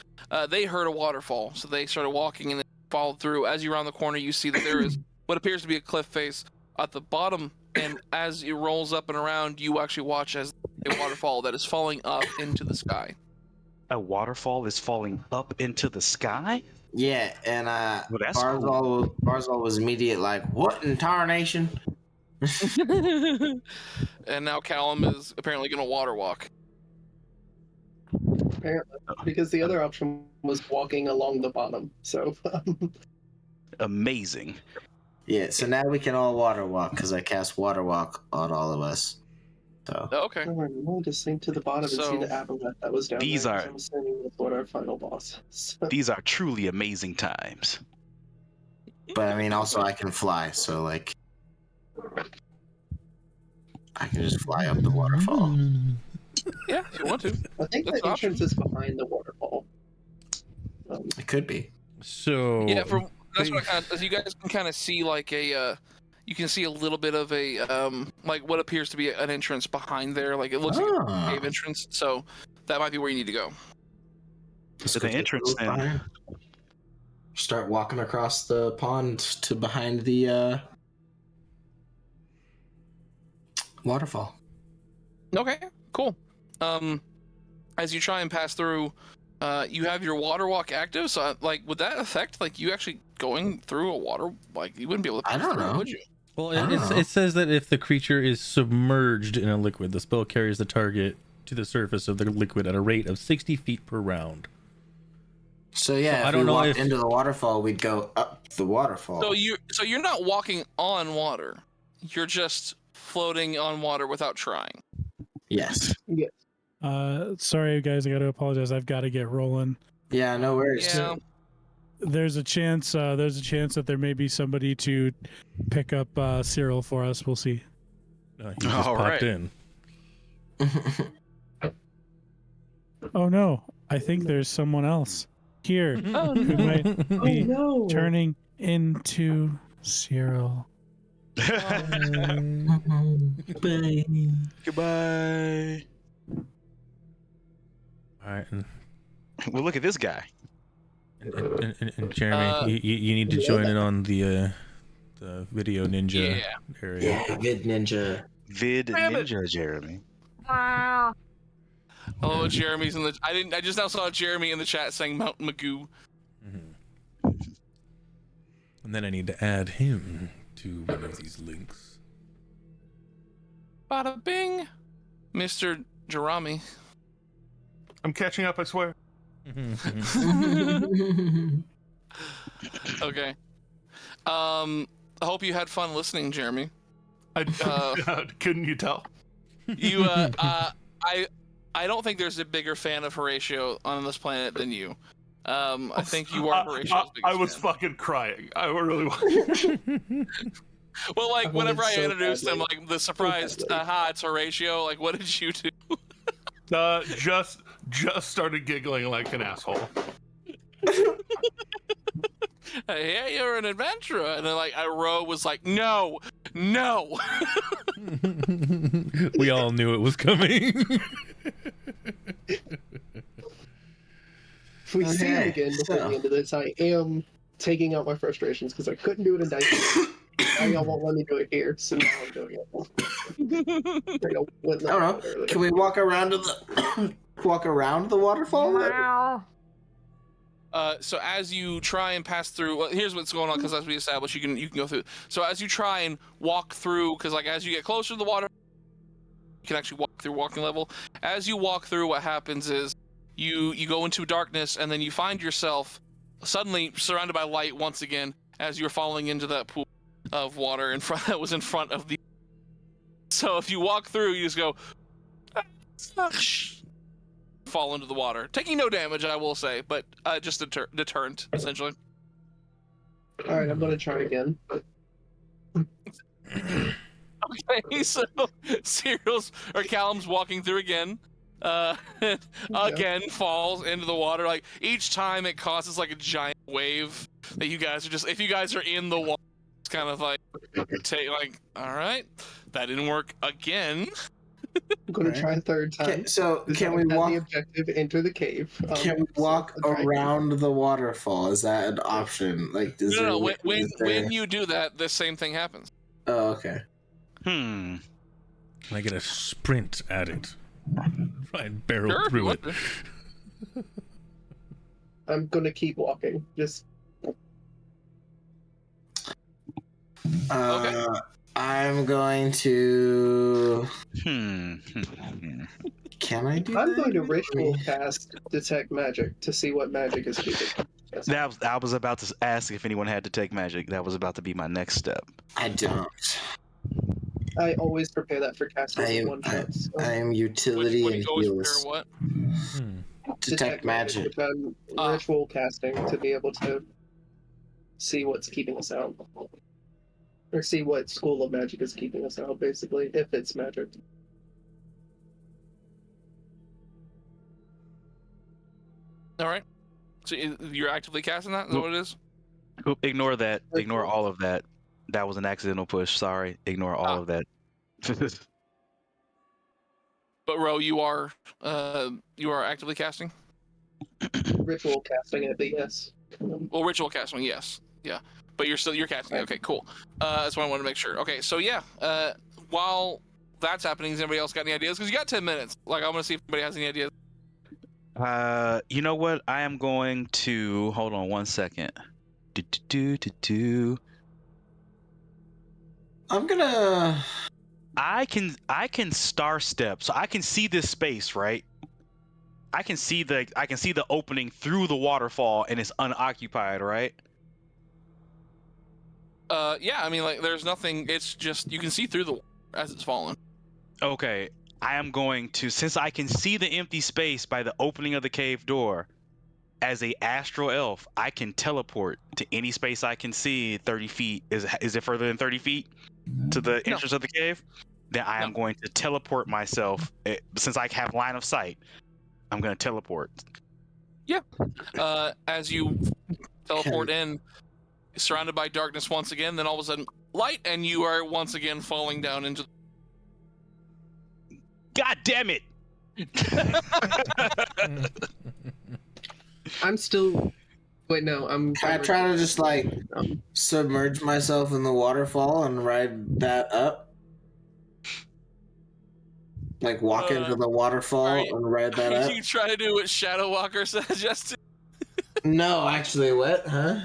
they heard a waterfall, so they started walking and then followed through. As you round the corner, you see that there is what appears to be a cliff face at the bottom, and as it rolls up and around, you actually watch as a waterfall that is falling up into the sky. A waterfall is falling up into the sky? Yeah, and Well, that's Barzal was immediate like, what in tarnation? And now Callum is apparently going to water walk. Apparently, because the other option was walking along the bottom. So Amazing. Yeah, so now we can all water walk because I cast Water Walk on all of us. So Okay. we'll just sink to the bottom and see So, the amulet that was down these there. are- 'Cause I'm assuming that's what our final boss. So, These are truly amazing times. but I mean also I can fly, so like I can just fly up the waterfall. Yeah, if you want to. I think That's the an option. entrance is behind the waterfall. It could be. So Yeah, that's what you guys can kind of see like you can see a little bit of a like what appears to be an entrance behind there. Like it looks like a cave entrance. So that might be where you need to go. To the entrance then. Behind. Start walking across the pond to behind the waterfall. Okay, cool. As you try and pass through, you have your water walk active. So, like, would that affect like you actually going through a water? Like, you wouldn't be able to pass through, would you? Well, it says that if the creature is submerged in a liquid, the spell carries the target to the surface of the liquid at a rate of 60 feet per round. So yeah, So if we walked into the waterfall, we'd go up the waterfall. So you're not walking on water. You're just floating on water without trying. Yes. Yes. Sorry, guys, I got to apologize. I've got to get rolling. Yeah, no worries. Yeah. There's a chance that there may be somebody to pick up Cyril for us. We'll see. He just All popped right. in. Oh no, I think there's someone else here Oh, who no. might be no. turning into Cyril. Goodbye. All right, and Well, look at this guy. Jeremy, you need to join in on the video ninja area. Yeah, Vid Ninja. Vid Ninja Jeremy. Oh, Jeremy's in the. I just now saw Jeremy in the chat saying Mount Magoo. Mm-hmm. And then I need to add him to one of these links. Bada bing, Mr. Jeremy. I'm catching up, I swear. Okay. I hope you had fun listening, Jeremy. Couldn't you tell? You, I don't think there's a bigger fan of Horatio on this planet than you. I think you are Horatio's biggest I was fan. fucking crying. I really was. Well, like, I whenever wanted I so introduced him, badly. like, the surprised, hi, it's Horatio, like, what did you do? Just started giggling like an asshole. Yeah, you're an adventurer. And then, like, Ro was like, no. We all knew it was coming. If we see him again before the end of this, I am taking out my frustrations because I couldn't do it in dice. Now y'all won't let me do it here, so now I'm doing it. I don't know. Can we walk around to the waterfall? So as you try and pass through, well, here's what's going on, because as we established, you can go through. So as you try and walk through, because like as you get closer to the water, you can actually walk through walking level. As you walk through, what happens is you go into darkness, and then you find yourself suddenly surrounded by light once again as you're falling into that pool of water in front that was in front of the. So if you walk through, you just go. Fall into the water, taking no damage, I will say, but just deterrent, essentially. All right, I'm gonna try again. Okay, so Callum's walking through again. Again, falls into the water. Like each time, it causes like a giant wave that you guys are just. If you guys are in the water, it's kind of like all right, that didn't work again. I'm gonna try a third time. Can we walk? The objective, enter the cave. Can we walk around the waterfall? Is that an option? Like, No. When you do that, the same thing happens. Oh, okay. Can I get a sprint at it? Try and barrel through it. I'm gonna keep walking. Just. Okay. I'm going to. Can I do I'm that? going to ritual cast detect magic to see what magic is keeping. I was about to ask if anyone had detect magic. That was about to be my next step. I don't. I always prepare that for casting one shots. I am utility and heals. What? Detect magic. Which I'm ritual casting to be able to see what's keeping us out. Or see what school of magic is keeping us out, basically, if it's magic. All right. So you're actively casting that? Is that what it is? Ignore that. Ignore all of that. That was an accidental push. Sorry. Ignore all of that. But Ro, you are actively casting? Ritual casting it, but yes. Well, ritual casting, yes. Yeah. But you're casting. Okay, cool. That's what I wanted to make sure. Okay, so yeah. While that's happening, has anybody else got any ideas? Because you got 10 minutes. Like, I want to see if anybody has any ideas. You know what? I am going to hold on one second. I'm gonna. I can star step, so I can see this space, right? I can see the opening through the waterfall, and it's unoccupied, right? Yeah. I mean, like, there's nothing. It's just you can see through the water as it's falling. Okay. I am going to, since I can see the empty space by the opening of the cave door, as a astral elf, I can teleport to any space I can see 30 feet. Is it further than 30 feet to the entrance of the cave? Then I am going to teleport myself. Since I have line of sight, I'm going to teleport. Yeah. As you teleport in, surrounded by darkness once again, then all of a sudden light, and you are once again falling down into. God damn it! I'm still. Wait, no, I'm. I try to just like submerge myself in the waterfall and ride that up. Like walk into the waterfall and ride that up. You try to do what Shadow Walker said, Justin? No, actually, what? Huh?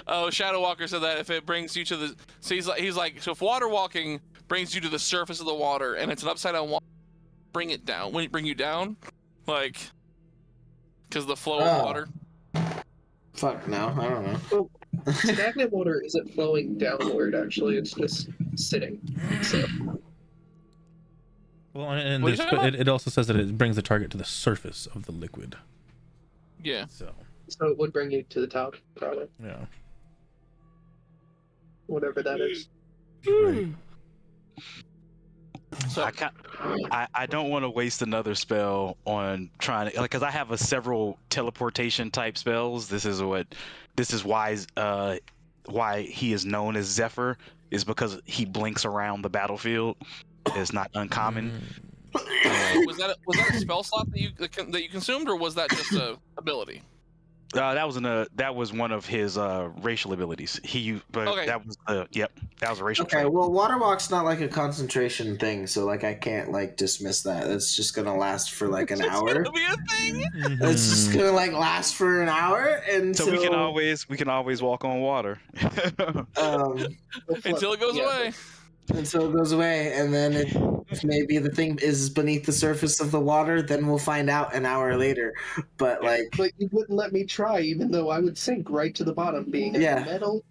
Oh, Shadow Walker said that if it brings you to the, so he's like, so if water walking brings you to the surface of the water and it's an upside down water, bring it down. When it bring you down, like, because the flow of water. Fuck no, I don't know. Well, stagnant water isn't flowing downward. Actually, it's just sitting. So. Well, and it also says that it brings the target to the surface of the liquid. Yeah. So it would bring you to the top, probably. Yeah. Whatever that is. Right. So I don't want to waste another spell on trying to, like, because I have several teleportation type spells. This is why he is known as Zephyr, is because he blinks around the battlefield. It's not uncommon. was that a spell slot that you consumed, or was that just a ability? That was one of his racial abilities. That was a racial trait. Okay, well, water walk's not like a concentration thing, so like I can't like dismiss that. It's just gonna last for like an hour. It's gonna be a thing. It's just gonna like last for an hour, and so we can always walk on water. Until it goes away. Until it goes away, and then if maybe the thing is beneath the surface of the water, then we'll find out an hour later. But you wouldn't let me try, even though I would sink right to the bottom, being a metal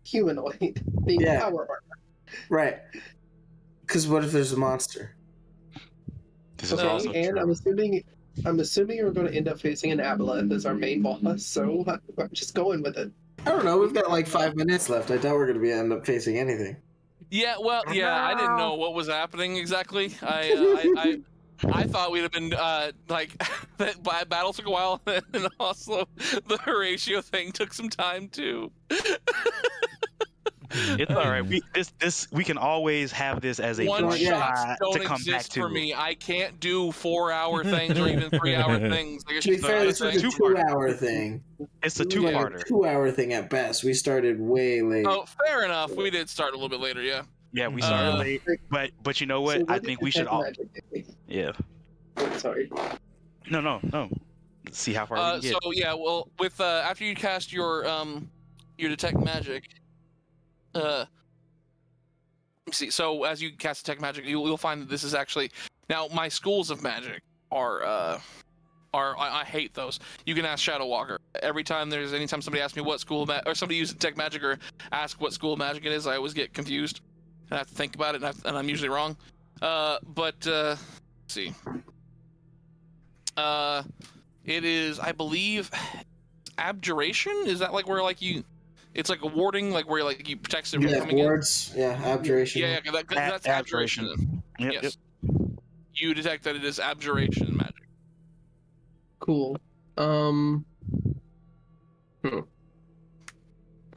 humanoid, being power armor. Right. Because what if there's a monster? This is also and true. I'm assuming you're going to end up facing an aboleth as our main boss, so I'm just going with it. I don't know. We've got like 5 minutes left. I doubt we're going to end up facing anything. Yeah, well, I didn't know what was happening exactly. I thought we'd have been like that battle took a while, and also the Horatio thing took some time too. It's all right. We can always have this as a one shot to don't come back exist to for me. I can't do 4-hour things or even 3-hour things. Like, to be fair, this was a 2-hour thing. It's a 2-parter. 2-hour thing at best. We started way late. Oh, fair enough. We did start a little bit later, yeah. Yeah, we started late, but you know what? I think we should all. Yeah. Sorry. No. Let's see how far we can get. So yeah, well, with after you cast your detect magic, let me see. So as you cast detect magic, you'll find that this is actually now my schools of magic are I hate those. You can ask Shadow Walker anytime somebody asks me what school of or somebody uses detect magic or ask what school of magic it is, I always get confused. I have to think about it, and I'm usually wrong. Let's see. It is, I believe, abjuration. Is that like where like you? It's like a warding, like where like you protect it from Yeah, coming wards. Yeah, abjuration. in. Yeah, that's abjuration. Yep, Yes. You detect that it is abjuration magic. Cool. Go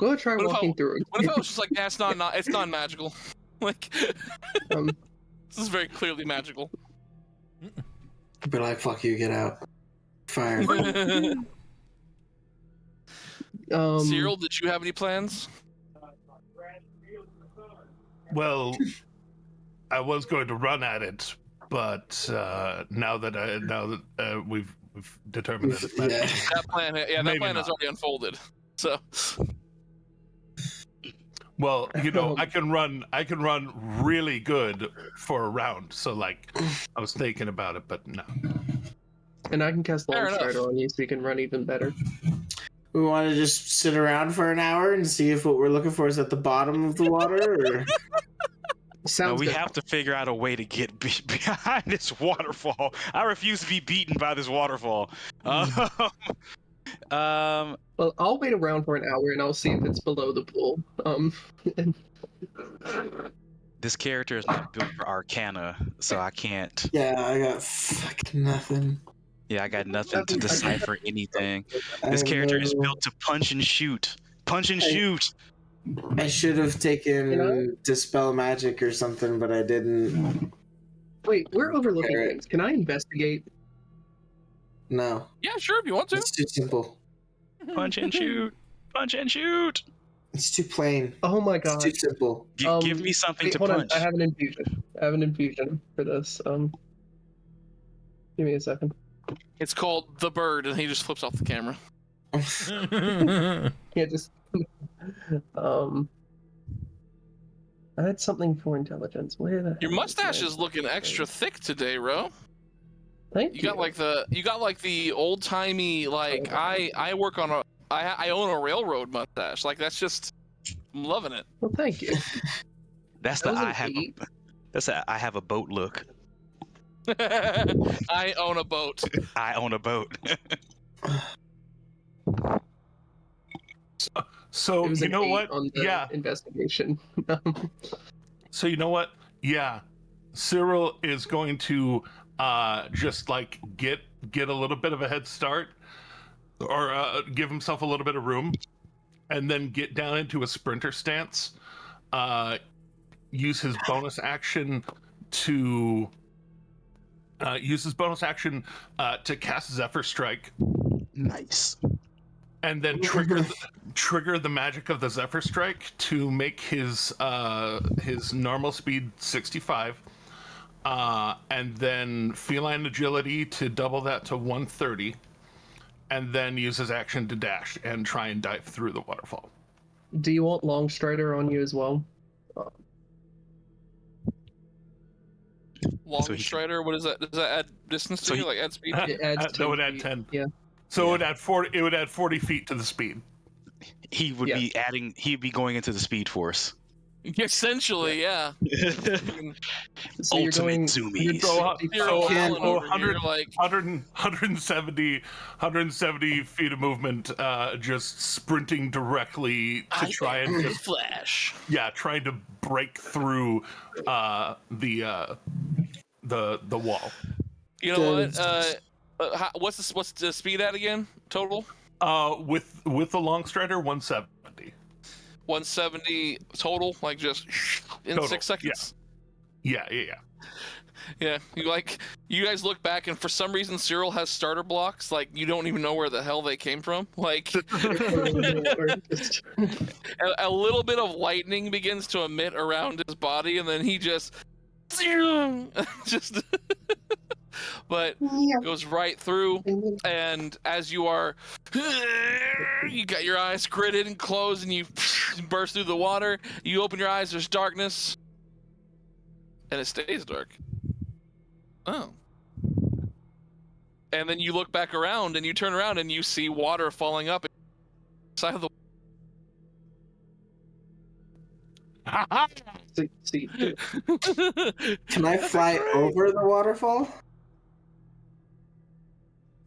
ahead, try What if walking through it. What if I was just like, yeah, it's not magical. Like, this is very clearly magical. Be like, fuck you, get out. Fire. Cyril, did you have any plans? Well, I was going to run at it, but now that we've determined that it's Yeah. That plan, that Maybe plan has not. already unfolded. So, well, I can run really good for a round. So like, I was thinking about it, but no. And I can cast Fair Long enough. Strider on you so you can run even better. We want to just sit around for an hour and see if what we're looking for is at the bottom of the water, or Sounds No, we good. have to figure out a way to get behind this waterfall. I refuse to be beaten by this waterfall. Well, I'll wait around for an hour and I'll see if it's below the pool. This character is not built for Arcana, so I can't. yeah, I got fucking nothing. Yeah, I got nothing to decipher anything. I This character is know. built to punch and shoot. Punch and shoot. I should have taken You know? Dispel Magic or something, but I didn't. Wait, we're overlooking Alright. things. Can I investigate? No, yeah, sure, if you want to. it's too simple. Punch and shoot. Punch and shoot. It's too plain. Oh my It's god. too simple. Give me something Wait, to hold punch. on. I have an infusion. for this. Give me a second. It's called The Bird, and he just flips off the camera. Yeah, just I had something for intelligence. Where the Your hell mustache my- is looking extra thick today, Ro. Thank You got like the old timey like I work on a I own a railroad mustache. Like that's just I'm loving it. Well, thank you. That's That the was an I have. 8. That's a I have a boat look. I own a boat. I own a boat. So It was you an know 8 what? on the Yeah. investigation. So you know what? Yeah, Cyril is going to just like get a little bit of a head start, or give himself a little bit of room, and then get down into a sprinter stance. Use his bonus action to to cast Zephyr Strike, Nice. and then trigger the magic of the Zephyr Strike to make his normal speed 65, and then feline agility to double that to 130, and then use his action to dash and try and dive through the waterfall. Do you want Long Strider on you as well? Long So he- Strider, what is that? Does that add distance to So you? he- Like add speed? It adds That 10 would add feet. 10. Yeah. So it would add 40. It would add 40 feet to the speed. He would be adding. He'd be going into the Speed Force. Essentially, yeah. So you're going. Zoomies. So, Zero Mullin over 100, here, like 170 feet of movement, just sprinting directly to try and just Flash. trying to break through the wall. You know what? What's the speed at again? Total? With the long strider, 170. 170 total, like just in Total, 6 seconds. Yeah. Yeah, you guys look back, and for some reason, Cyril has starter blocks. Like you don't even know where the hell they came from. Like a little bit of lightning begins to emit around his body, and then he just but goes right through. And as you are, you got your eyes gritted and closed, and you burst through the water. You open your eyes. There's darkness, and it stays dark. Oh. And then you look back around, and you turn around, and you see water falling up inside of the. See, Can I fly over the waterfall?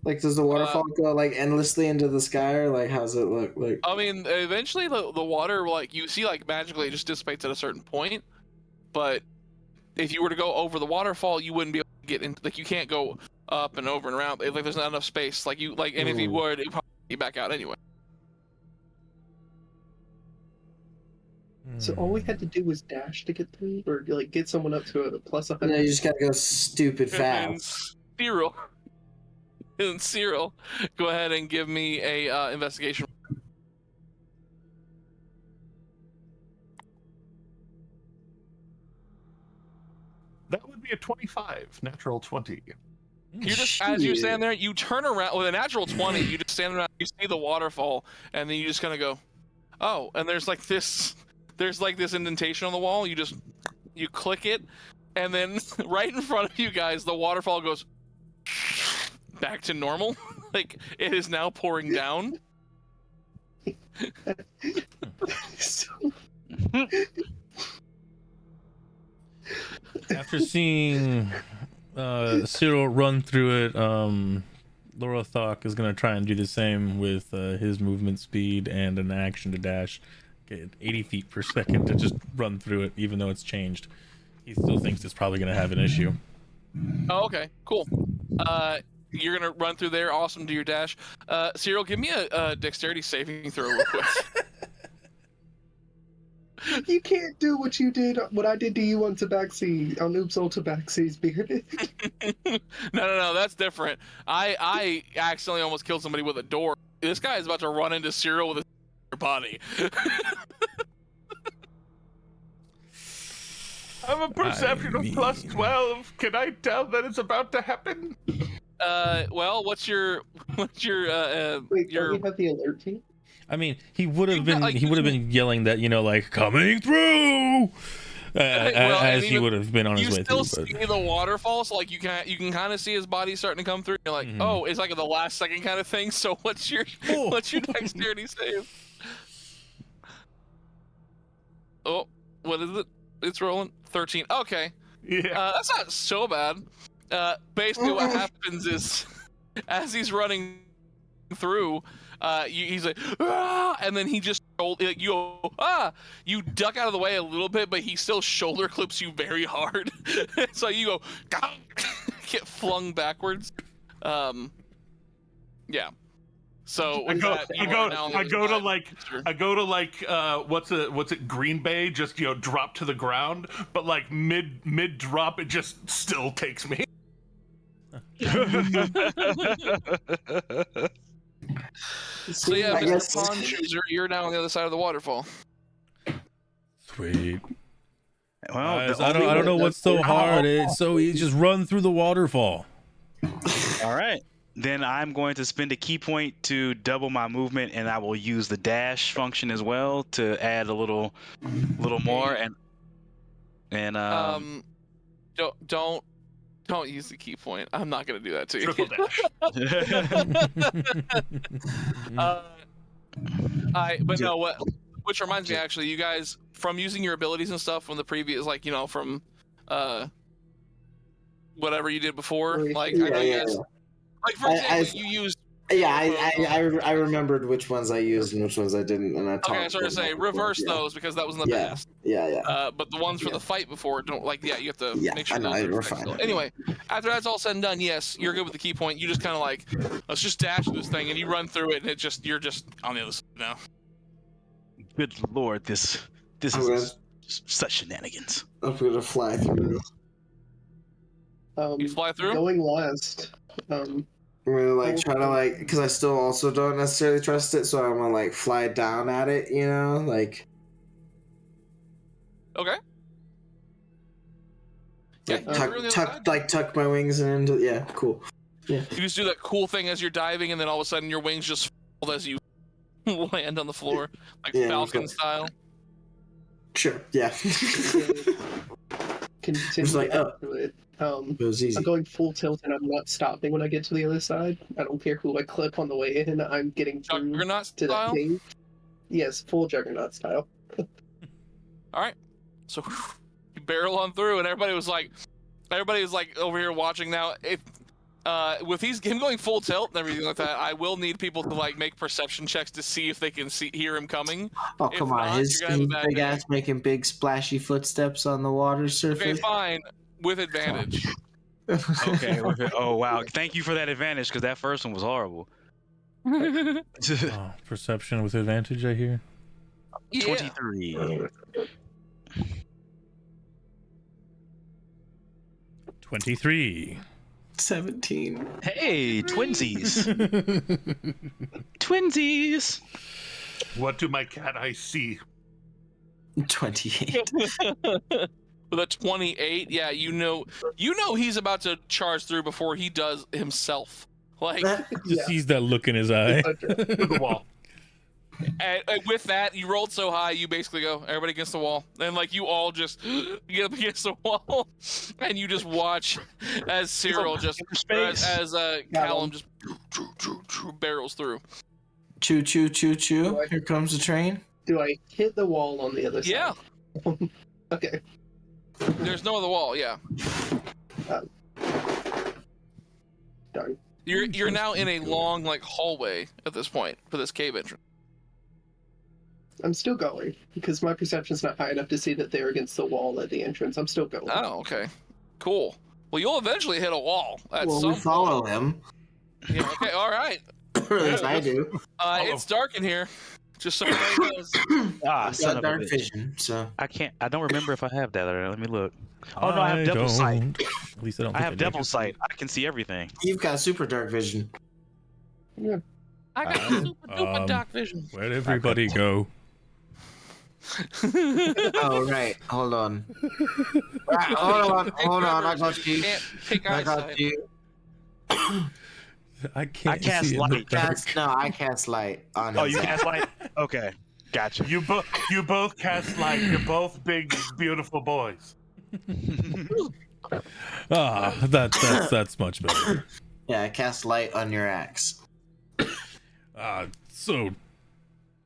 Like, does the waterfall go like endlessly into the sky, or like how's it look? Like, I mean, eventually the water, like you see, like magically it just dissipates at a certain point. But if you were to go over the waterfall, you wouldn't be able to get in. Like you can't go up and over and around. Like there's not enough space. Like you and if you would, it'd probably be back out anyway. So all we had to do was dash to get through, or like get someone up to a plus 100. you just gotta go stupid fast. And Cyril, go ahead and give me a investigation. That would be a 25, natural 20. You just, as you stand there, you turn around with a natural 20. You just stand around, you see the waterfall, and then you just kind of go, oh, and there's like this indentation on the wall. You click it, and then right in front of you guys, the waterfall goes back to normal. Like it is now pouring down. After seeing Cyril run through it, Lorothok is going to try and do the same with his movement speed and an action to dash. Get 80 feet per second to just run through it, even though it's changed. He still thinks it's probably going to have an issue. Oh, okay, cool. You're going to run through there. Awesome, do your dash. Cyril, give me a dexterity saving throw real quick. You can't do what I did to you on Tabaxi, on Oops Old Tabaxi's Bearded. No, that's different. I accidentally almost killed somebody with a door. This guy is about to run into Cyril with his body. I have a perception of plus 12. Can I tell that it's about to happen? Well, what's your Wait, don't we have the alert team? I mean, he would have been yelling that, like coming through, as he would have been on his way through. You still see the waterfall, so like you can kind of see his body starting to come through. You're like, oh, it's like the last second kind of thing. So what's your dexterity save? Oh, what is it? It's rolling 13. Okay, yeah, that's not so bad. Basically, what happens is, as he's running through, he's like, ah! And then he just you go, ah! You duck out of the way a little bit, but he still shoulder clips you very hard. So you go, get flung backwards. Yeah. So I go to what's it, Green Bay, just drop to the ground, but like mid drop it just still takes me. So yeah, Mr. Pond Chooser, you're now on the other side of the waterfall. Sweet. Well, I don't know what's so hard. It's so easy. Just run through the waterfall. All right. Then I'm going to spend a key point to double my movement, and I will use the dash function as well to add a little more. Don't use the key point. I'm not gonna do that to you. Triple dash. Which reminds me, actually, you guys, from using your abilities and stuff from the previous, from whatever you did before, like I know you guys. Like for example, you used. Yeah, I remembered which ones I used and which ones I didn't, and I talked. Okay, I started to say reverse those because that was in the past. Yeah. But the ones for the fight before don't you have to make sure I know, those are we're fixed. fine. Anyway, after that's all said and done, yes, you're good with the key point. You just kind of let's just dash this thing, and you run through it, and you're just on the other side now. Good lord, this is such shenanigans. I'm gonna fly through. You fly through? Going last. I'm gonna try to because I still also don't necessarily trust it, so I'm gonna fly down at it, Okay. Yeah, tuck my wings and into cool. Yeah. You just do that cool thing as you're diving, and then all of a sudden your wings just fold as you land on the floor, Falcon style. Sure. Yeah. Continue it was easy. I'm going full tilt and I'm not stopping when I get to the other side. I don't care who I clip on the way in. I'm getting through Juggernaut to style? that cave. Yes, full Juggernaut style. All right, so you barrel on through, and everybody was over here watching now. with him going full tilt and everything like that, I will need people to like make perception checks to see if they can hear him coming. Oh, If come on. not, His you're gonna have a bad big day. ass making big splashy footsteps on the water surface. Okay, fine, with advantage. Okay. Oh wow! Thank you for that advantage because that first one was horrible. Oh, perception with advantage, I hear. Yeah. 23. 23. 17. Hey, twinsies. Twinsies. What do my cat eyes see? 28. With a 28, yeah, you know he's about to charge through before he does himself. Like, Just sees that look in his eye. To the wall. and with that, you rolled so high, you basically go, everybody against the wall. And, like, you all just get up against the wall, and you just watch as Cyril just, as Callum just barrels through. Choo choo choo choo. Here comes the train. Do I hit the wall on the other side? Yeah. Okay. There's no other wall, yeah. Darn. You're now in a long, like, hallway at this point for this cave entrance. I'm still going because my perception's not high enough to see that they're against the wall at the entrance. I'm still going. Oh, okay. Cool. Well, you'll eventually hit a wall at Well, some we follow point. him. Yeah, okay, all right. Or at least I do. It's dark in here. Just so everybody knows. I've Son got of a dark bitch. vision, so. I don't remember if I have that. Let me look. Oh no, I have devil sight. At least I don't. I think have do. devil sight. I can see everything. You've got super dark vision. I got super duper dark vision. Where'd everybody go? Oh, right. Hold on. Right, hold on. I got you. Can't pick I got eyesight. you. I can't cast see in the light. dark. I cast light on Oh, his you eye. cast light? Okay, gotcha. You both cast light. You're both big, beautiful boys. That's much better. Yeah, I cast light on your axe. So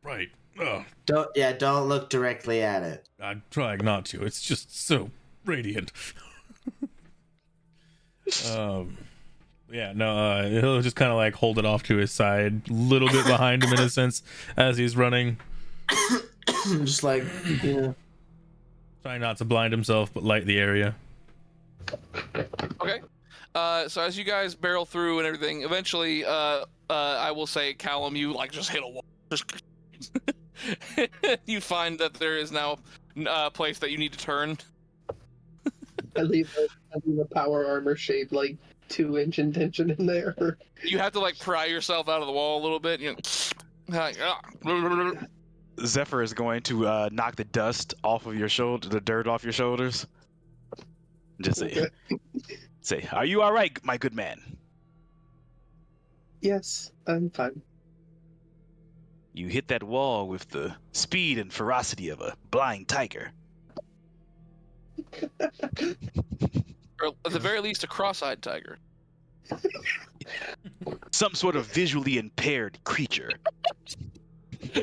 right. Don't look directly at it. I'm trying not to. It's just so radiant. He'll just kind of like hold it off to his side, a little bit behind him in a sense, as he's running. Just like, you know. Trying not to blind himself, but light the area. Okay. So as you guys barrel through and everything, eventually, I will say, Callum, you like just hit a wall. You find that there is now a place that you need to turn. I leave a power armor shaped like 2-inch indentation in there. You have to like pry yourself out of the wall a little bit. You know, Zephyr is going to knock the dust off of your shoulder, the dirt off your shoulders. Just say, "Are you all right, my good man?" Yes, I'm fine. You hit that wall with the speed and ferocity of a blind tiger. or at the very least, a cross-eyed tiger. Some sort of visually impaired creature.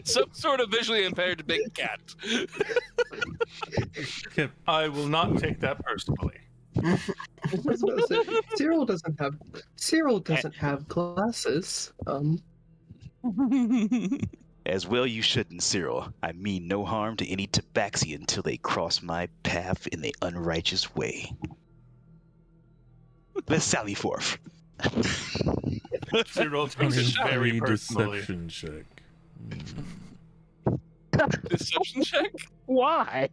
Some sort of visually impaired big cat. I will not take that personally. Cyril doesn't have glasses. As well you shouldn't, Cyril. I mean no harm to any tabaxi until they cross my path in the unrighteous way. Let's sally forth. Cyril takes it very personally. Deception check. Deception check? Why?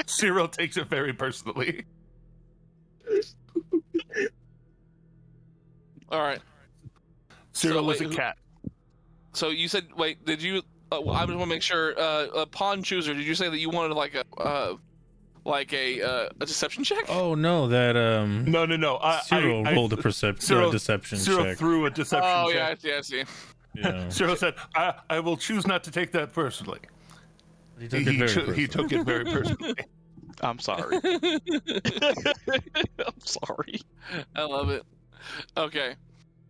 Cyril takes it very personally. All right. Cyril So, is a wait, cat. So you said, wait, did you? I just want to make sure. Pawn chooser, did you say that you wanted like a deception check? Oh no, that No. Cyril rolled a deception Cyril check. threw a deception Oh check. yeah, I see. Yeah. Cyril said, I will choose not to take that personally. He took it very personally. He took it very personally. I'm sorry. I'm sorry. I love it. Okay,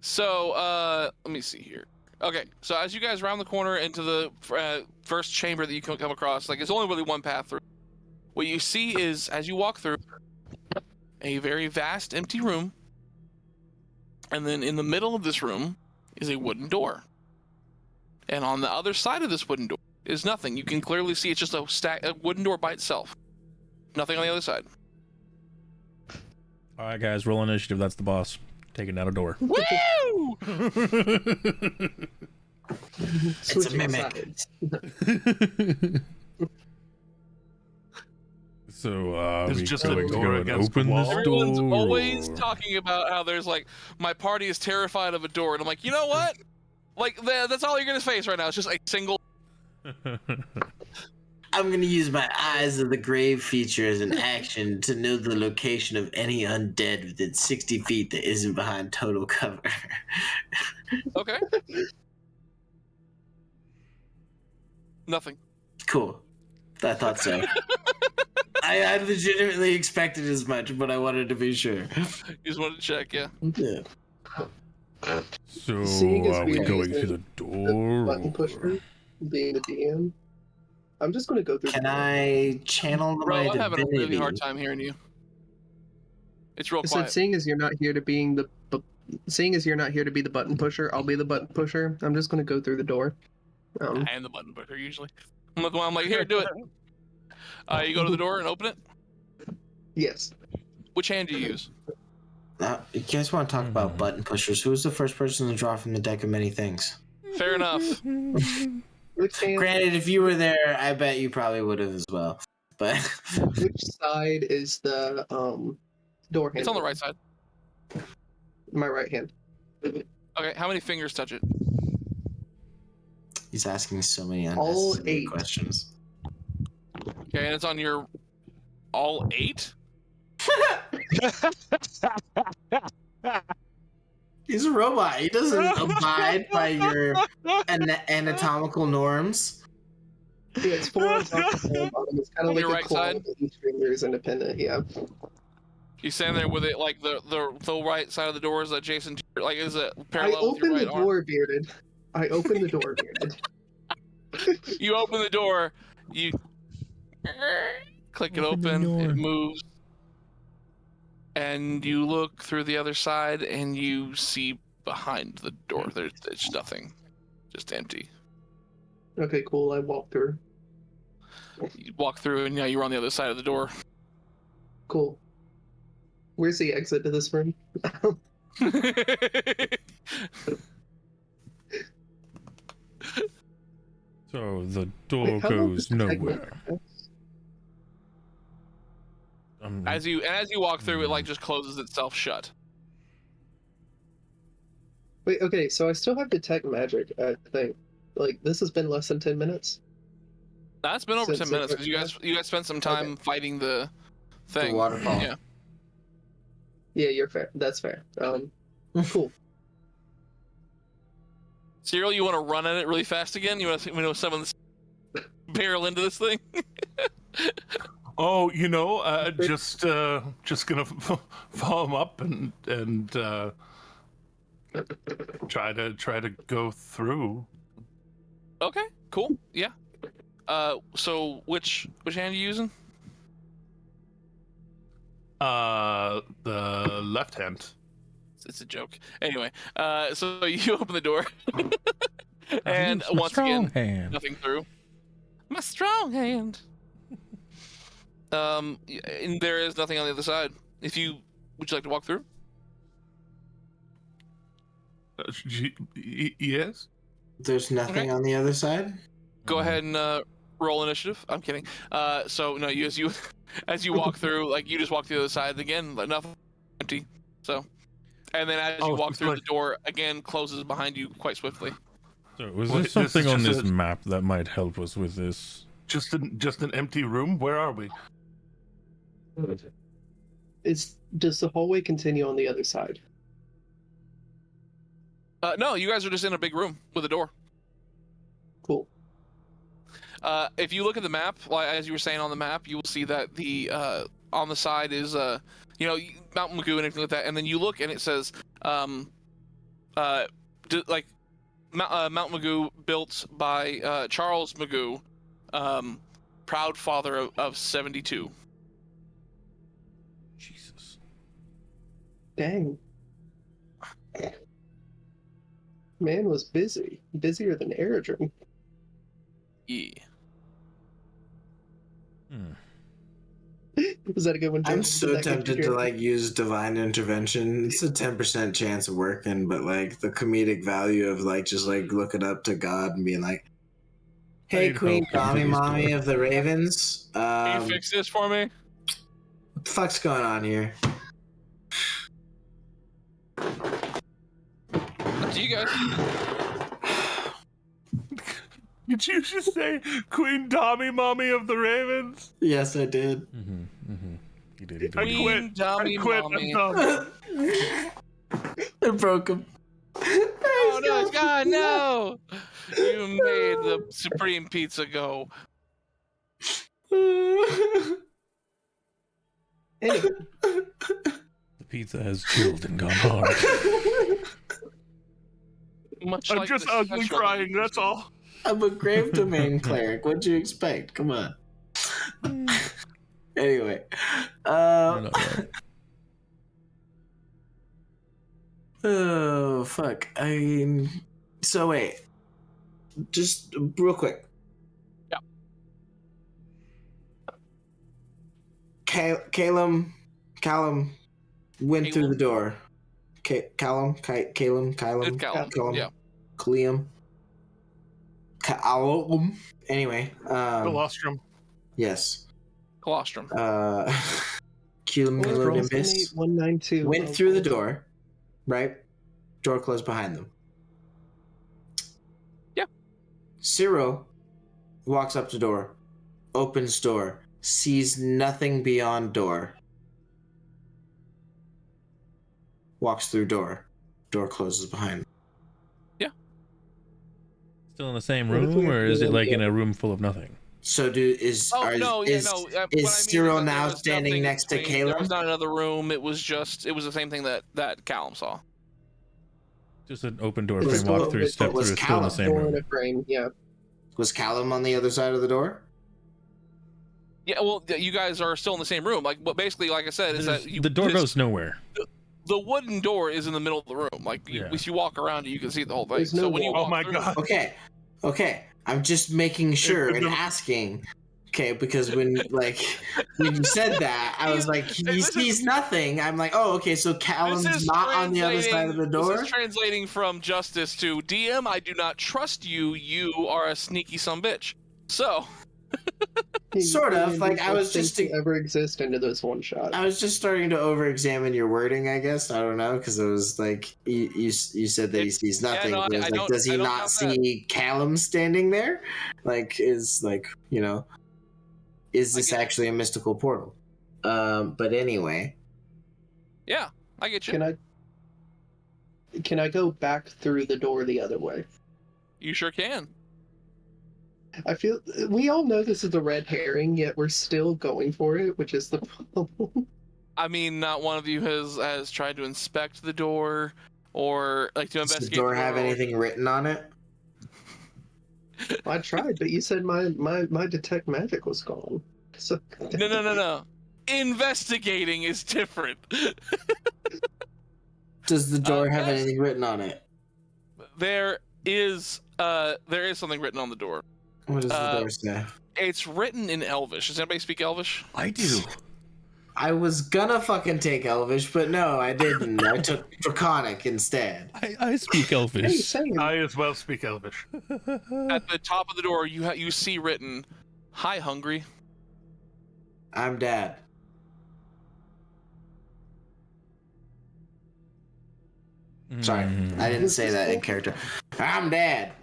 so let me see here. Okay, so as you guys round the corner into the first chamber that you can come across, like it's only really one path through. What you see is, as you walk through, a very vast, empty room And then in the middle of this room is a wooden door. And on the other side of this wooden door is nothing. You can clearly see it's just a wooden door by itself. Nothing on the other side. All right, guys, roll initiative. That's the boss taking down a door. Woo! It's a mimic. So It's we just going a to door go and against the open wall. this Everyone's door. always talking about how there's like, my party is terrified of a door. And I'm like, you know what? Like, that's all you're going to face right now. It's just a single... I'm going to use my Eyes of the Grave feature as an action to know the location of any undead within 60 feet that isn't behind total cover. Okay. Nothing. Cool. I thought so. I legitimately expected as much, but I wanted to be sure. You just wanted to check, yeah. Yeah. So Seeing as are we we're going using through the door? Button pusher, being the DM, I'm just going to go through. Can I channel Bro, my I'm having a really divinity? hard time hearing you. It's real I quiet. said, seeing as you're not here to being the, seeing as you're not here to be the button pusher, I'll be the button pusher. I'm just going to go through the door. I am the button pusher usually. I'm like, here, do it. You go to the door and open it. Yes. Which hand do you use? You guys want to talk about button pushers? Who was the first person to draw from the deck of many things? Fair enough. Which hand? Granted, if you were there, I bet you probably would have as well. But Which side is the door handle? It's on the right side. My right hand. Okay, how many fingers touch it? he's asking so many All unnecessary 8 questions. Okay, and it's on your all 8? He's a robot. He doesn't abide by your anatomical norms. Yeah, it's 4 on top of the bottom. It's kind of like Your a right claw, side? but each finger is independent. Yeah. You stand there with it like the right side of the door is adjacent to your, like is it I parallel with your open right the arm? door, Bearded. I open the door, Bearded. You open the door, you click it open, it moves, and you look through the other side and you see behind the door there's nothing, just empty. Okay, cool. I walk through. You walk through and now you're on the other side of the door. Cool. Where's the exit to this room? So the door Wait, how long goes does the tech nowhere. As you walk through, it like just closes itself shut. Wait, okay, so I still have detect magic, I think. Like, this has been less than 10 minutes? That's been over Since 10 minutes it- because you guys spent some time fighting the thing. The waterfall. Yeah. Yeah, you're fair. That's fair. Cool. Cyril, you want to run at it really fast again? You want to summon this barrel into this thing? Oh, just gonna follow him up and try to go through. Okay, cool. Yeah. So which hand are you using? The left hand. It's a joke. Anyway, so you open the door, and My once strong again, hand. nothing through. My strong hand. And there is nothing on the other side. Would you like to walk through? Yes. There's nothing on the other side? Go ahead and roll initiative. I'm kidding. So no, as you walk through, like you just walk to the other side again, like nothing, empty. So, and then as you walk through, the door again closes behind you quite swiftly. So was Wait, there something this is on just this a- map that might help us with this? Just an empty room. Where are we? Does the hallway continue on the other side? No, you guys are just in a big room with a door. Cool. If you look at the map, like as you were saying on the map, you will see that the on the side is Mount Magoo and everything like that, and then you look and it says Mount Magoo built by Charles Magoo, proud father of 72. Jesus. Dang. Man was busy. Busier than Eredrin. Yeah. Was that a good one, Jim? I'm Did so that get you, tempted to Jim? like use divine intervention. It's a 10% chance of working, but like the comedic value of like just like looking up to God and being like, "Hey, I'd Queen hope Mommy, into this Mommy door. of the Ravens, Can you fix this for me? what the fuck's going on here?" Up to you guys. Did you just say Queen Tommy, Mommy of the Ravens? Yes, I did. You did. I quit. Dummy I quit. mommy. I'm done. I broke him. Oh no, God, no! You made the supreme pizza go. Anyway, The pizza has chilled and gone hard. Much I'm like just the ugly sexual crying. abuse. That's all. I'm a grave domain cleric. What'd you expect? Come on. Anyway, You're not wrong. oh fuck. So wait, just real quick. Yeah. Callum went through the door. Callum. It's Callum, yeah. Callum. Anyway, Colostrum. yes. Colostrum. Cumulonimbus 192. went through the door, right? Door closed behind them. Yeah. Cyril walks up to door, opens door, sees nothing beyond door. Walks through door. Door closes behind him. Still in the same room, or is it like in a room full of nothing? So is Cyril now standing next to There Caleb? was not another room. It was the same thing that Callum saw. Just an open door It was frame, walk through, still- step it was through, still in the Callum. same Door in room. a frame, yeah. Was Callum on the other side of the door? Yeah, well, you guys are still in the same room. Like, but basically, like I said, is that The door goes nowhere. The wooden door is in the middle of the room. Like, if you walk around it, you can see the whole thing. There's no So when you wall. walk Oh my through, God. Okay. I'm just making sure and asking. Okay, because when you said that, I was like, he sees nothing. I'm like, oh, okay, so Callum's not on the other side of the door? This is translating from Justice to DM. I do not trust you. You are a sneaky sumbitch. So. Sort of. Like, I was just to ever exist into this one shot. I was just starting to over-examine your wording, I guess. I don't know, because it was like you said that he sees nothing. no, but it was like, does he not see Callum standing there? Like, is this actually a mystical portal? But anyway. Yeah, I get you. Can I go back through the door the other way? You sure can. I feel we all know this is a red herring, yet we're still going for it, which is the problem. I mean, not one of you has tried to inspect the door or like to investigate. Does the door have anything written on it? I tried, but you said my detect magic was gone. So No. Investigating is different. Does the door have anything written on it? There is something written on the door. What does the door say? It's written in Elvish. Does anybody speak Elvish? I do. I was gonna fucking take Elvish, but no, I didn't. I took Draconic instead. I speak Elvish. I as well speak Elvish. At the top of the door, you see written, "Hi, hungry." I'm Dad. Sorry, I didn't say that in character. I'm Dad.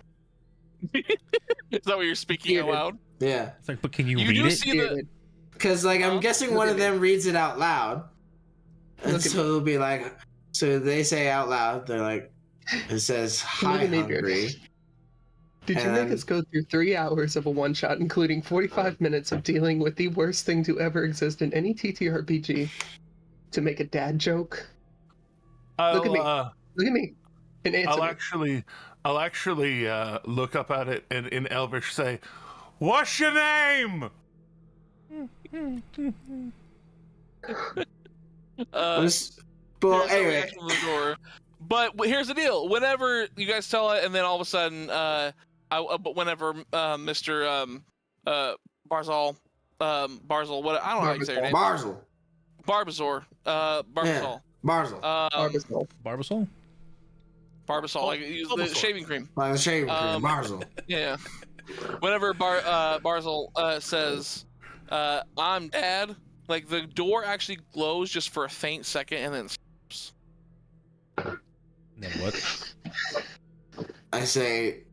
Is that what you're speaking out loud? Yeah. It's like, but can you You read do it? see Because, like, I'm guessing one of them reads it out loud. And so it'll be like, so they say out loud, they're like, it says, hi, hungry. Did you make us go through 3 hours of a one-shot, including 45 minutes of dealing with the worst thing to ever exist in any TTRPG, to make a dad joke? Look at me. Look at me. And answer I'll actually look up at it and in Elvish say, "What's your name?" Well, anyway. The door, But here's the deal: whenever you guys tell it, and then all of a sudden, but whenever Mr. Barzal, what I don't know how you say your name. Barzal. Barbazor. Barbazal. Barzal. Barbasol, like use the shaving cream. Like the shaving cream, Barzal. Yeah. Whenever Barzal says, "I'm Dad," like the door actually glows just for a faint second, and then stops. Then what? I say,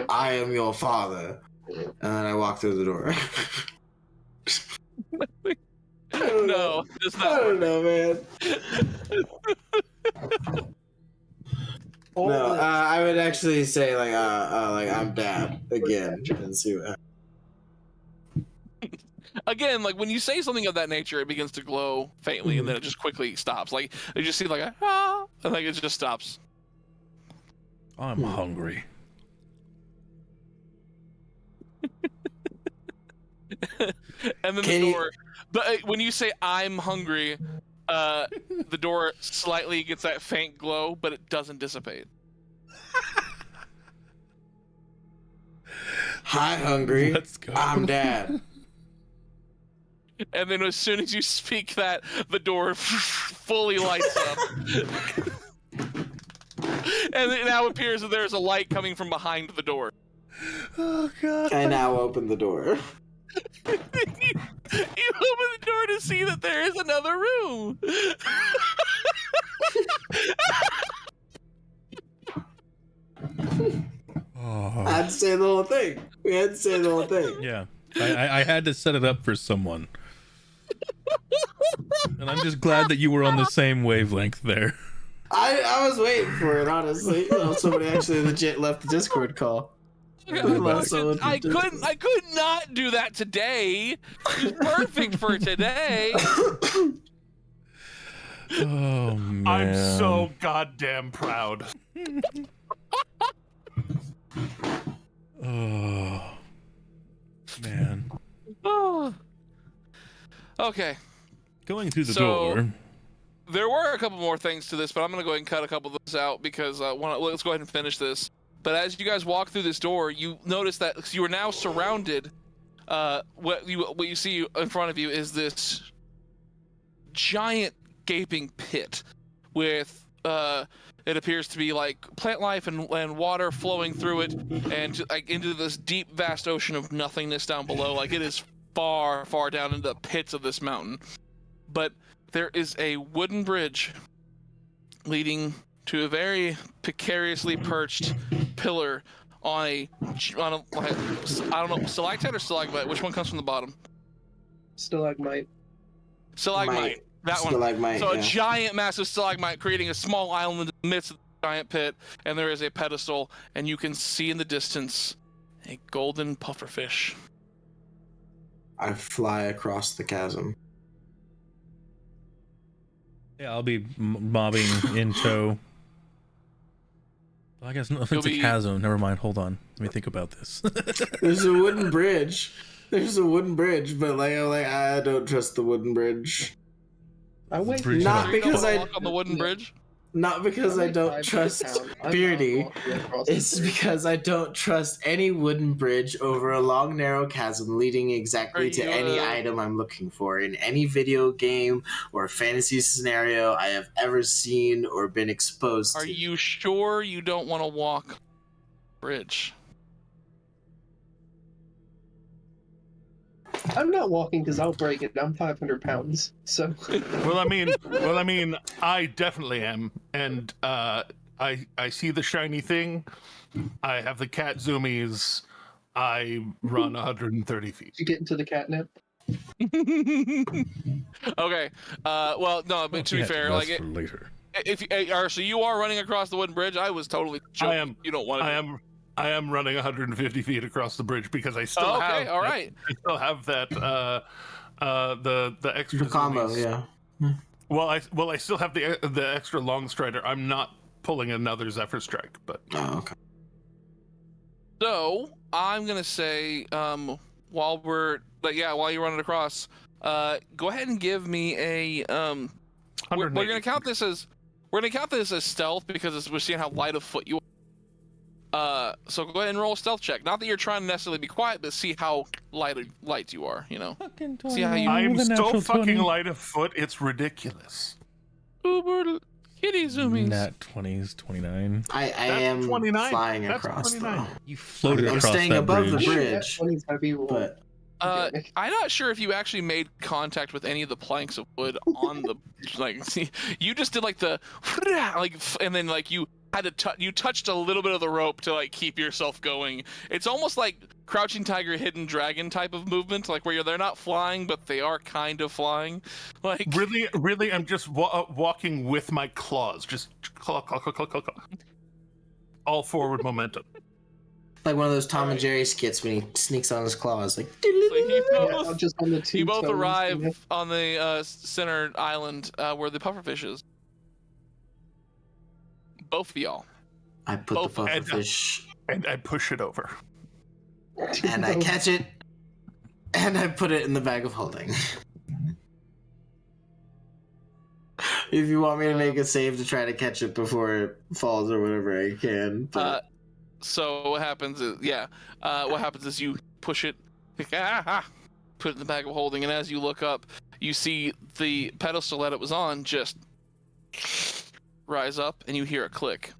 "I am your father," and then I walk through the door. No, it's not. I don't know, man. No, I would actually say like I'm Dad again and see what happens. Again, like when you say something of that nature, it begins to glow faintly, and then it just quickly stops. Like you just see like a and like it just stops. I'm hungry. And then the door. But when you say "I'm hungry," the door slightly gets that faint glow, but it doesn't dissipate. Hi, hungry. Let's go. I'm Dad. And then as soon as you speak that, the door fully lights up. And it now appears that there's a light coming from behind the door. Oh god. I now open the door. You open the door to see that there is another room. Oh. I had to say the whole thing. We had to say the whole thing. Yeah, I had to set it up for someone. And I'm just glad that you were on the same wavelength there. I was waiting for it, honestly. Somebody actually legit left the Discord call. I could not do that today. It's perfect for today. Oh man. I'm so goddamn proud. Oh man. Oh. Okay. Going through the door. There were a couple more things to this, but I'm going to go ahead and cut a couple of those out because let's go ahead and finish this. But as you guys walk through this door, you notice that you are now surrounded. What you see in front of you is this giant gaping pit with it appears to be like plant life and water flowing through it, and like into this deep, vast ocean of nothingness down below. Like it is far, far down into the pits of this mountain. But there is a wooden bridge leading to a very precariously perched pillar on a like, I don't know, stalactite or stalagmite? Which one comes from the bottom? Stalagmite. Stalagmite. That one. Stalagmite, So yeah. a giant, massive stalagmite creating a small island in the midst of the giant pit, and there is a pedestal, and you can see in the distance a golden pufferfish. I fly across the chasm. Yeah, I'll be mobbing in tow. I guess no, if it's a chasm, never mind. Hold on, let me think about this. There's a wooden bridge. There's a wooden bridge, but I don't trust the wooden bridge. I wait. Not because I walk on the wooden bridge. Not because I don't trust Beardy. It's because I don't trust any wooden bridge over a long, narrow chasm leading exactly to any item I'm looking for in any video game or fantasy scenario I have ever seen or been exposed to. Are you sure you don't want to walk bridge? I'm not walking because I'll break it. I'm 500 pounds, so. Well, I mean, I definitely am, and I see the shiny thing. I have the cat zoomies. I run 130 feet. You get into the catnip. Okay. Well, no, but to be fair, like for later. So you are running across the wooden bridge. I was totally joking. I am. You don't want to. I am running 150 feet across the bridge because I still have. All right. I still have that. The extra combo, zoomies. yeah. Well, I still have the extra long strider. I'm not pulling another Zephyr Strike, but. Oh, okay. So I'm gonna say, while you're running across, go ahead and give me a. We're gonna count this as We're gonna count this as stealth because we're seeing how light of foot you are. So go ahead and roll a stealth check. Not that you're trying to necessarily be quiet, but see how light you are. You know. See how you. I am so natural fucking 20. light of foot. It's ridiculous. Uber kitty zoomies. Nat 20s, 29. I am 29. flying That's across 29. though. You floated I'm across staying that above bridge. the bridge. 20's heavy roll. But I'm not sure if you actually made contact with any of the planks of wood on the like. See, you just did like the like, and then like you had to you touched a little bit of the rope to like keep yourself going. It's almost like Crouching Tiger, Hidden Dragon type of movement, like where they're not flying but they are kind of flying. Like Really, I'm just walking with my claws, just claw, claw, claw, claw, claw, claw. All forward momentum. like one of those Tom and Jerry skits when he sneaks on his claws, like. So you Yeah, both, I'm just on the two you both toes, arrive you know? on the center island where the pufferfish is. Both of y'all. I put Both the pufferfish And I push it over. and I catch it, and I put it in the bag of holding. If you want me to make a save to try to catch it before it falls or whatever, I can. But So what happens is, what happens is you push it, put it in the bag of holding, and as you look up, you see the pedestal that it was on just rise up, and you hear a click.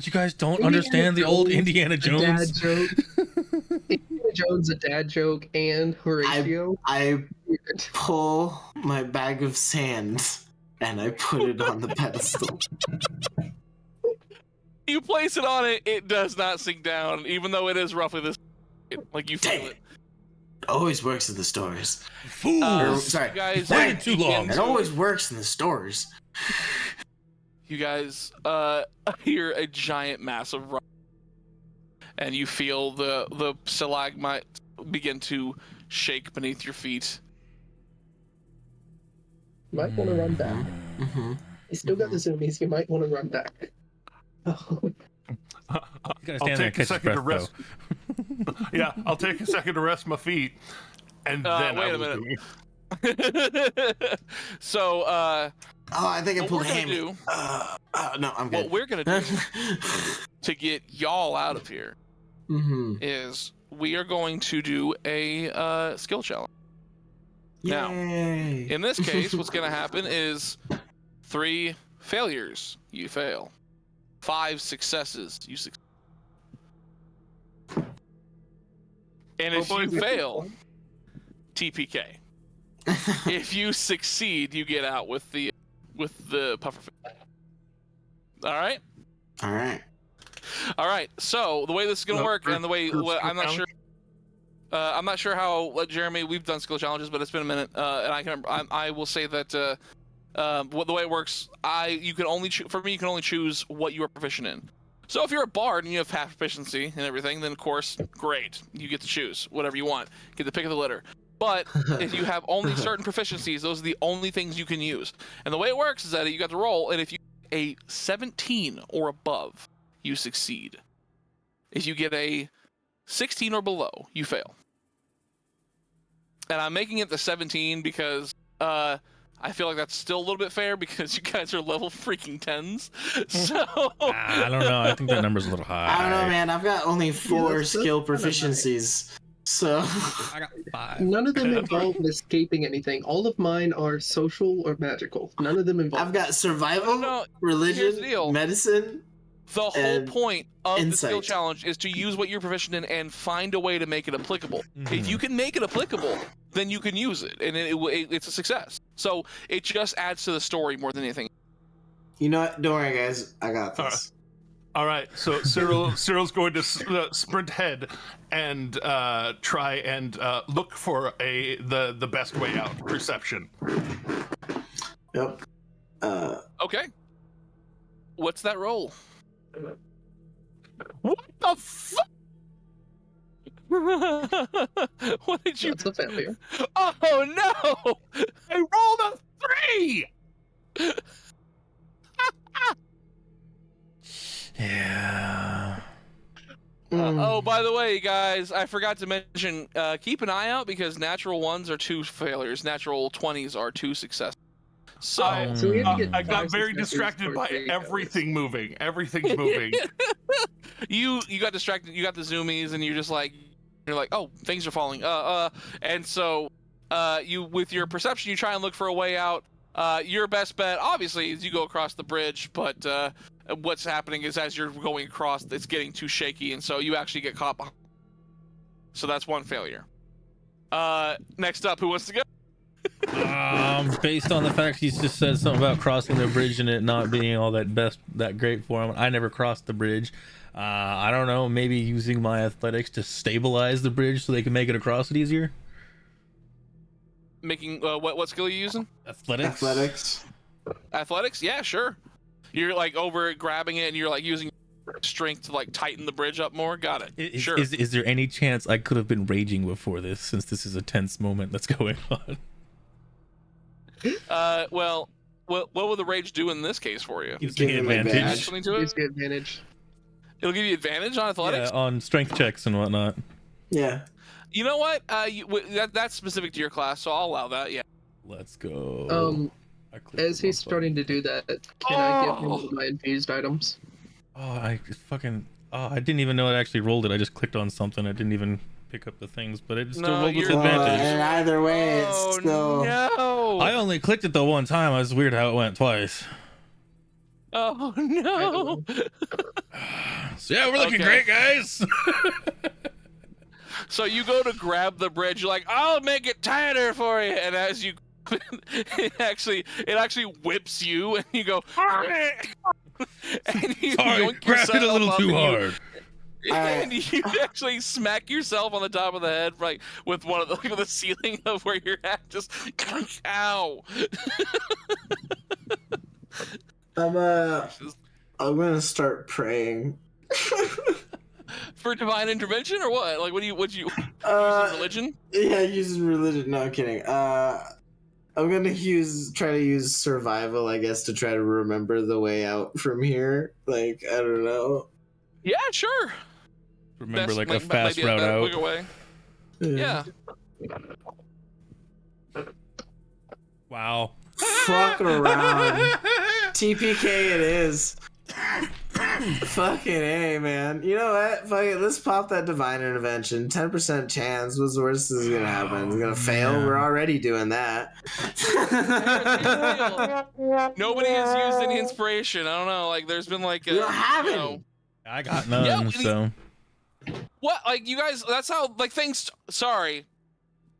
You guys don't understand the old Indiana A dad Jones. joke. Indiana Jones, a dad joke, and Horatio. I pull my bag of sand and I put it on the pedestal. You place it on it, it does not sink down, even though it is roughly this. Like you feel Dang it. Always works in the stores. Fools! Sorry, You guys Waited too long. it always works in the stores. You guys hear a giant massive run, and you feel the stalagmite begin to shake beneath your feet. You might want to run back. Mm-hmm. You still got the zoomies. You might want to run back. You gotta I'll stand there and take a catch your second to breath, rest. Yeah, I'll take a second to rest my feet, and then wait I a will minute. do- So, Oh, I think I what pulled we're a gonna hammy. do, No, I'm good. what we're gonna do to get y'all out of here Mm-hmm. is we are going to do a skill challenge. Now, Yay. in this case, what's going to happen is 3 failures, you fail. 5 successes, you succeed. And if you fail, TPK. If you succeed, you get out with the pufferfish. All right. All right. All right. So the way this is gonna work, and the way I'm not sure how Jeremy. We've done skill challenges, but it's been a minute, and I will say that the way it works, you can only choose what you are proficient in. So if you're a bard and you have half proficiency and everything, then of course, great, you get to choose whatever you want, get the pick of the litter. But if you have only certain proficiencies, those are the only things you can use. And the way it works is that you got to roll, and if you get a 17 or above, you succeed. If you get a 16 or below, you fail. And I'm making it the 17 because I feel like that's still a little bit fair because you guys are level freaking 10s. So I don't know. I think that number's a little high. I don't know, man. I've got only 4 skill proficiencies, so I got 5. None of them involve escaping anything. All of mine are social or magical. None of them involve. I've got survival, No, here's the religion, deal. medicine. the whole And point of the skill insight. challenge is to use what you're proficient in and find a way to make it applicable. If you can make it applicable, then you can use it, and it's a success. So it just adds to the story more than anything. You know what? Don't worry, guys. I got this. All right, so Cyril's going to sprint ahead and try and look for the best way out. Perception. Yep. Okay. What's that roll? What the fuck? What did you? That's a failure. Oh no! I rolled a 3. Yeah. Oh, by the way, guys, I forgot to mention. Keep an eye out because natural 1s are 2 failures. Natural 20s are 2 successes. So, So we have to get I got 5 very successes distracted for by 3 everything moving. Everything's moving. you got distracted. You got the zoomies, and you're like, oh, things are falling. And so, you with your perception, you try and look for a way out. Your best bet, obviously, is you go across the bridge. But what's happening is as you're going across, it's getting too shaky, and so you actually get caught behind. So that's one failure. Next up, who wants to go? Based on the fact he's just said something about crossing the bridge and it not being all that great for him. I never crossed the bridge. I don't know, maybe using my athletics to stabilize the bridge so they can make it across it easier. Making what skill are you using? Athletics. Athletics? Yeah, sure. You're like over grabbing it and you're like using strength to like tighten the bridge up more. Got it. Sure. Is there any chance I could have been raging before this, since this is a tense moment that's going on? Well, what will the rage do in this case for you? Gives me advantage. Add something to it? Gives you advantage. It'll give you advantage on athletics? Yeah, on strength checks and whatnot. Yeah. You know what? That's specific to your class, so I'll allow that. Yeah. Let's go. As he's starting to do that, can I give him one of my infused items? I didn't even know it actually rolled it. I just clicked on something. I didn't even pick up the things, but it still rolled with advantage. And either way, it's still. No. I only clicked it the one time. It was weird how it went twice. Oh no. So yeah, we're looking great, guys. So you go to grab the bridge. You're like, I'll make it tighter for you. And as you, it actually whips you, and you go. And you Sorry, grabbed it a little too hard. And you actually smack yourself on the top of the head, like with one of the ceiling of where you're at. Just ow. I'm gonna start praying. For divine intervention or what? Like, what you using religion? Yeah, using religion. No, I'm kidding. I'm gonna try to use survival, I guess, to try to remember the way out from here. Like, I don't know. Yeah, sure. Remember, like a fast route out. Quicker way. Yeah. Wow. Fuck around. TPK it is. Fucking A, man. You know what? Fuck it. Let's pop that divine intervention. 10% chance. What's the worst that's gonna happen? It's gonna fail. We're already doing that. Nobody has used any inspiration. I don't know. Like, there's been like You don't have any. I got none. So what? Like, you guys? That's how like things. Sorry,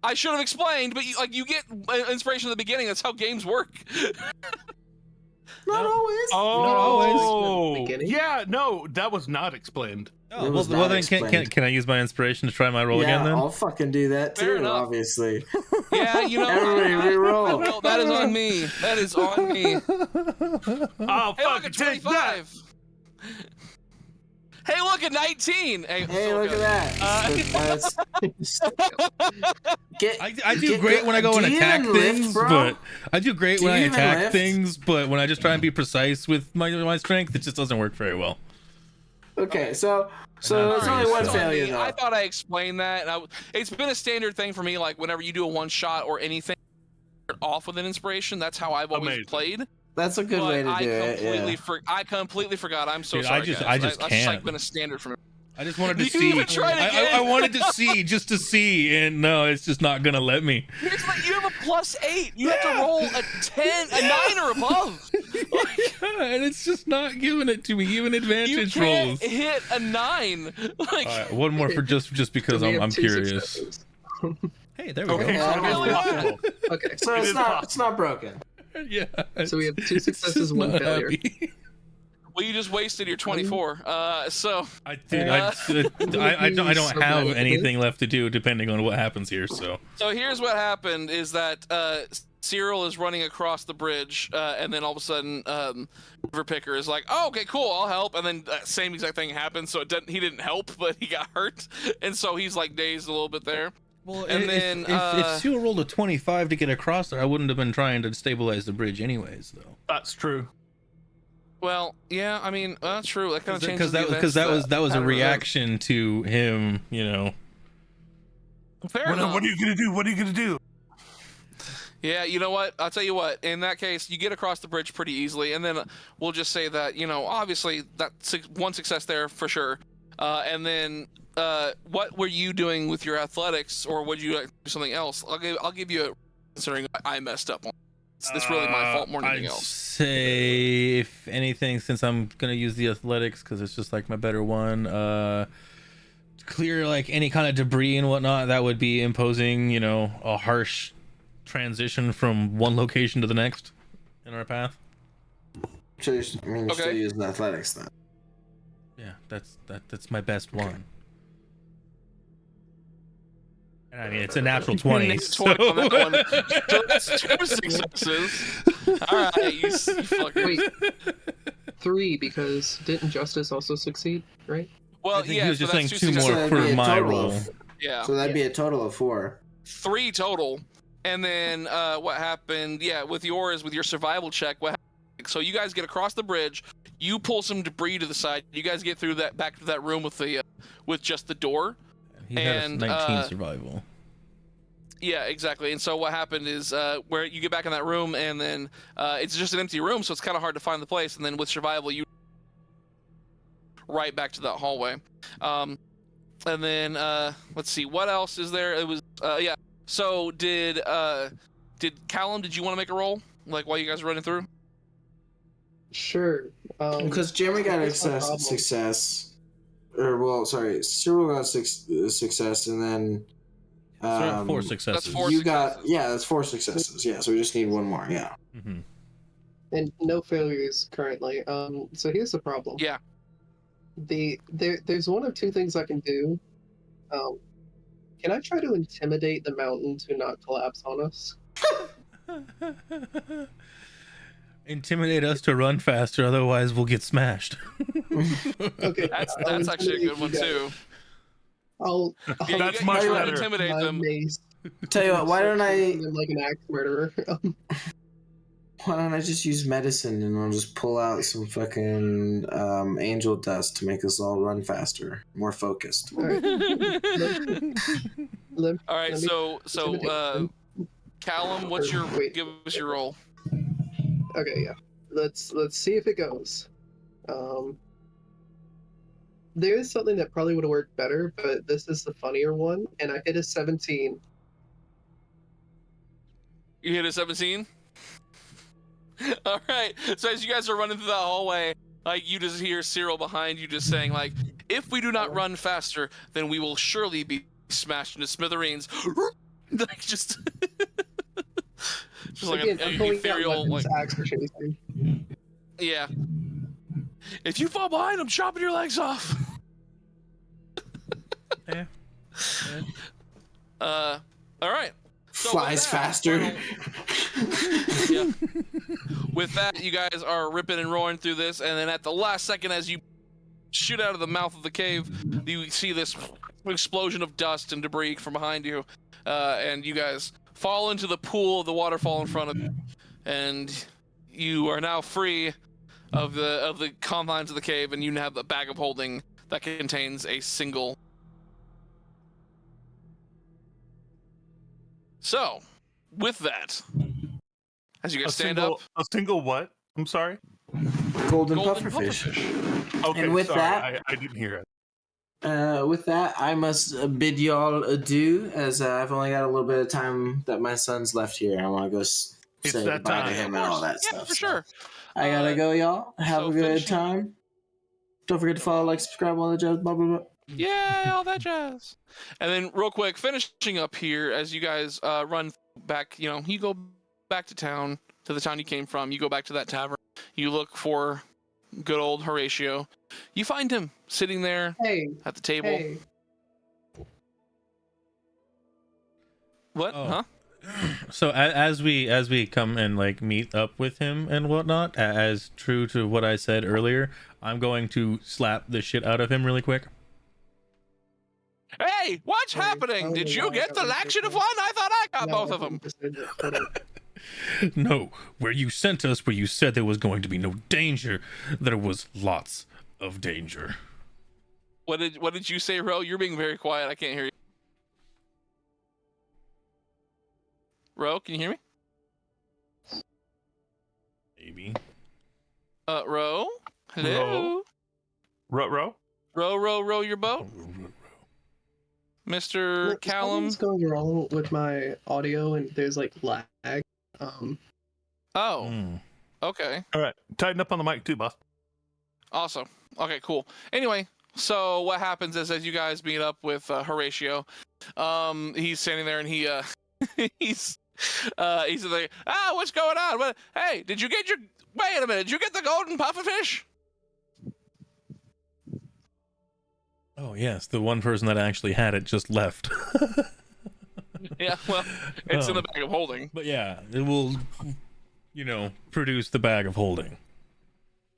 I should have explained. But you get inspiration at the beginning. That's how games work. Not always. Oh, yeah, no, that was not explained. Oh, well then, can I use my inspiration to try my roll again then? I'll fucking do that Fair too, enough. obviously. Yeah, you know. Everybody re-roll. No, that is on me. That is on me. Oh, Hey, look at 25. Hey, look at 19. Hey, look at that. I do great when I go and attack things, but I do great when I attack things, but when I just try and be precise with my strength, it just doesn't work very well. Okay, so it's only one failure though. I thought I explained that. It's been a standard thing for me. Like whenever you do a one shot or anything, off with an inspiration. That's how I've always played. That's a good way to do it. I completely forgot. I'm so Dude, sorry. I just That's can't. like been a standard for me. I just wanted to see. I wanted to see just to see, and no, it's just not gonna let me. Here's like, you have a +8. You have to roll a 10, a 9 or above. And it's just not giving it to me. Even advantage rolls. Hit a 9. All right, one more for just because I'm curious. Hey, there we go. Okay, so it's not broken. Yeah. So we have 2 successes, 1 failure. Well, you just wasted your 24. So I don't have anything left to do depending on what happens here. So here's what happened: is that Cyril is running across the bridge, and then all of a sudden, Riverpicker is like, "Oh, okay, cool, I'll help." And then same exact thing happened. So he didn't help, but he got hurt, and so he's like dazed a little bit there. Well, and if Cyril rolled a 25 to get across there, I wouldn't have been trying to stabilize the bridge anyways, though. That's true. Well, yeah, I mean, that's true. That kind of changes because that was a reaction to him, you know. Fair enough. What are you gonna do? What are you gonna do? Yeah, you know what? I'll tell you what. In that case, you get across the bridge pretty easily, and then we'll just say that obviously that's one success there for sure. And then what were you doing with your athletics, or would you do something else? I'll give you a considering I messed up on. It's really my fault more than anything else. Say if anything, since I'm gonna use the athletics because it's just like my better one. Clear like any kind of debris and whatnot that would be imposing, a harsh transition from one location to the next in our path. You're still using athletics then. Yeah, that's my best one. And I mean, it's a natural 20. So, on that one. So that's 2 successes. All right, you fucker. Wait, 3 because didn't Justice also succeed, right? Well, I think yeah, he was just saying 2 more So for that'd be a my total roll. Yeah. So that'd be a total of 4. 3 total. And then what happened? Yeah, with yours, with your survival check, what happened? So you guys get across the bridge. You pull some debris to the side. You guys get through that back to that room with just the door. He had a 19 survival. Yeah, exactly. And so what happened is where you get back in that room, and then it's just an empty room, so it's kind of hard to find the place. And then with survival, you right back to that hallway. And then let's see, what else is there? It was yeah. So did Callum? Did you want to make a roll while you guys are running through? Sure. Because Jeremy got success. Cyril got success, and then. So 4 successes. That's 4 successes. That's 4 successes. Yeah, so we just need 1 more. Yeah. Mm-hmm. And no failures currently. So here's the problem. Yeah. There's one of 2 things I can do. Can I try to intimidate the mountain to not collapse on us? Intimidate us to run faster, otherwise we'll get smashed. Okay. That's actually a good one too. That's you much gotta better. intimidate them. Tell you what, why don't I like an axe murderer? Why don't I just use medicine and I'll just pull out some fucking angel dust to make us all run faster, more focused. All right. All right, so Callum, give us your roll. Okay, yeah. Let's see if it goes. There is something that probably would have worked better, but this is the funnier one, and I hit a 17. You hit a 17? All right. So as you guys are running through that hallway, you just hear Cyril behind you just saying, if we do not run faster, then we will surely be smashed into smithereens. just like Again, an I'm ethereal, axe for chasing. Yeah. If you fall behind, I'm chopping your legs off. Yeah. All right. So Flies faster. Yeah. With that, you guys are ripping and roaring through this, and then at the last second, as you shoot out of the mouth of the cave, you see this explosion of dust and debris from behind you, and you guys fall into the pool of the waterfall in front of you, and you are now free of the confines of the cave, and you have the bag of holding that contains a single. So, with that, as you guys stand up, a single what? I'm sorry. Golden pufferfish. Okay, And with sorry, that, I didn't hear it. with that, I must bid y'all adieu, as I've only got a little bit of time that my son's left here. I want to go say that goodbye to time. him and all that stuff. For sure. I gotta go, y'all. Have so a good finishing- time. Don't forget to follow, like, subscribe, all that jazz, blah, blah, blah. Yeah, all that jazz. And then, real quick, finishing up here, as you guys run back, you go back to town, to the town you came from. You go back to that tavern. You look for good old Horatio. You find him sitting there at the table. Hey. What? Oh. Huh? So as we come and meet up with him and whatnot, as true to what I said earlier, I'm going to slap the shit out of him really quick. Hey, what's happening? Did you get the laxative one? I thought I got both of them. No, where you sent us, where you said there was going to be no danger, there was lots of danger. What did you say, Ro? You're being very quiet. I can't hear you. Ro, can you hear me? Maybe. Row? Hello? Row your boat? Mr. Callum? Something's going wrong with my audio, and there's like lag. Okay. All right, tighten up on the mic too, boss. Awesome. Okay, cool. Anyway, so what happens is as you guys meet up with Horatio, he's standing there and he he's like, what's going on? What? Hey, wait a minute, did you get the golden pufferfish? Oh yes, the one person that actually had it just left. Yeah, well, it's in the bag of holding. But yeah, it will, produce the bag of holding.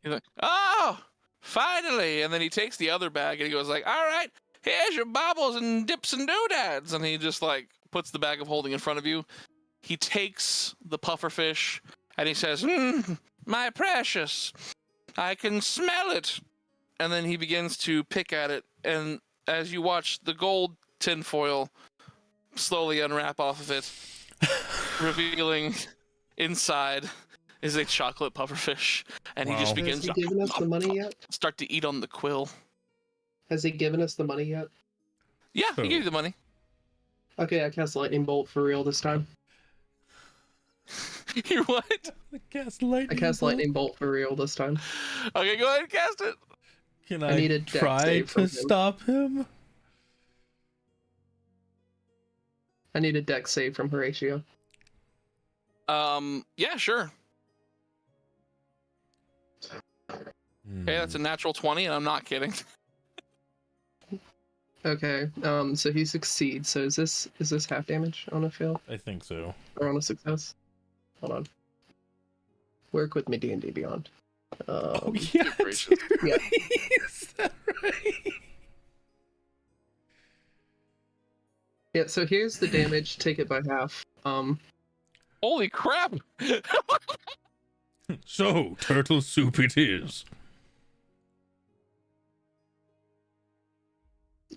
He's like, oh, finally. And then he takes the other bag and he goes like, all right, here's your baubles and dips and doodads. And he just like puts the bag of holding in front of you. He takes the pufferfish and he says, my precious, I can smell it. And then he begins to pick at it. And as you watch the gold tinfoil slowly unwrap off of it, revealing inside is a chocolate pufferfish. And he just begins to given us the money yet? Start to eat on the quill. Has he given us the money yet? Yeah, he gave you the money. Okay, I cast lightning bolt for real this time. You what? I cast lightning bolt for real this time. Okay, go ahead and cast it. Can I try to stop him? I need a dex save from Horatio. Yeah, sure. Okay, that's a natural 20, and I'm not kidding. Okay, so he succeeds. So is this half damage on a fail? I think so. Or on a success? Hold on. Work with me, D&D Beyond. Yeah. Yeah. Is that right? Yeah, so here's the damage. Take it by half. Holy crap! So, turtle soup it is.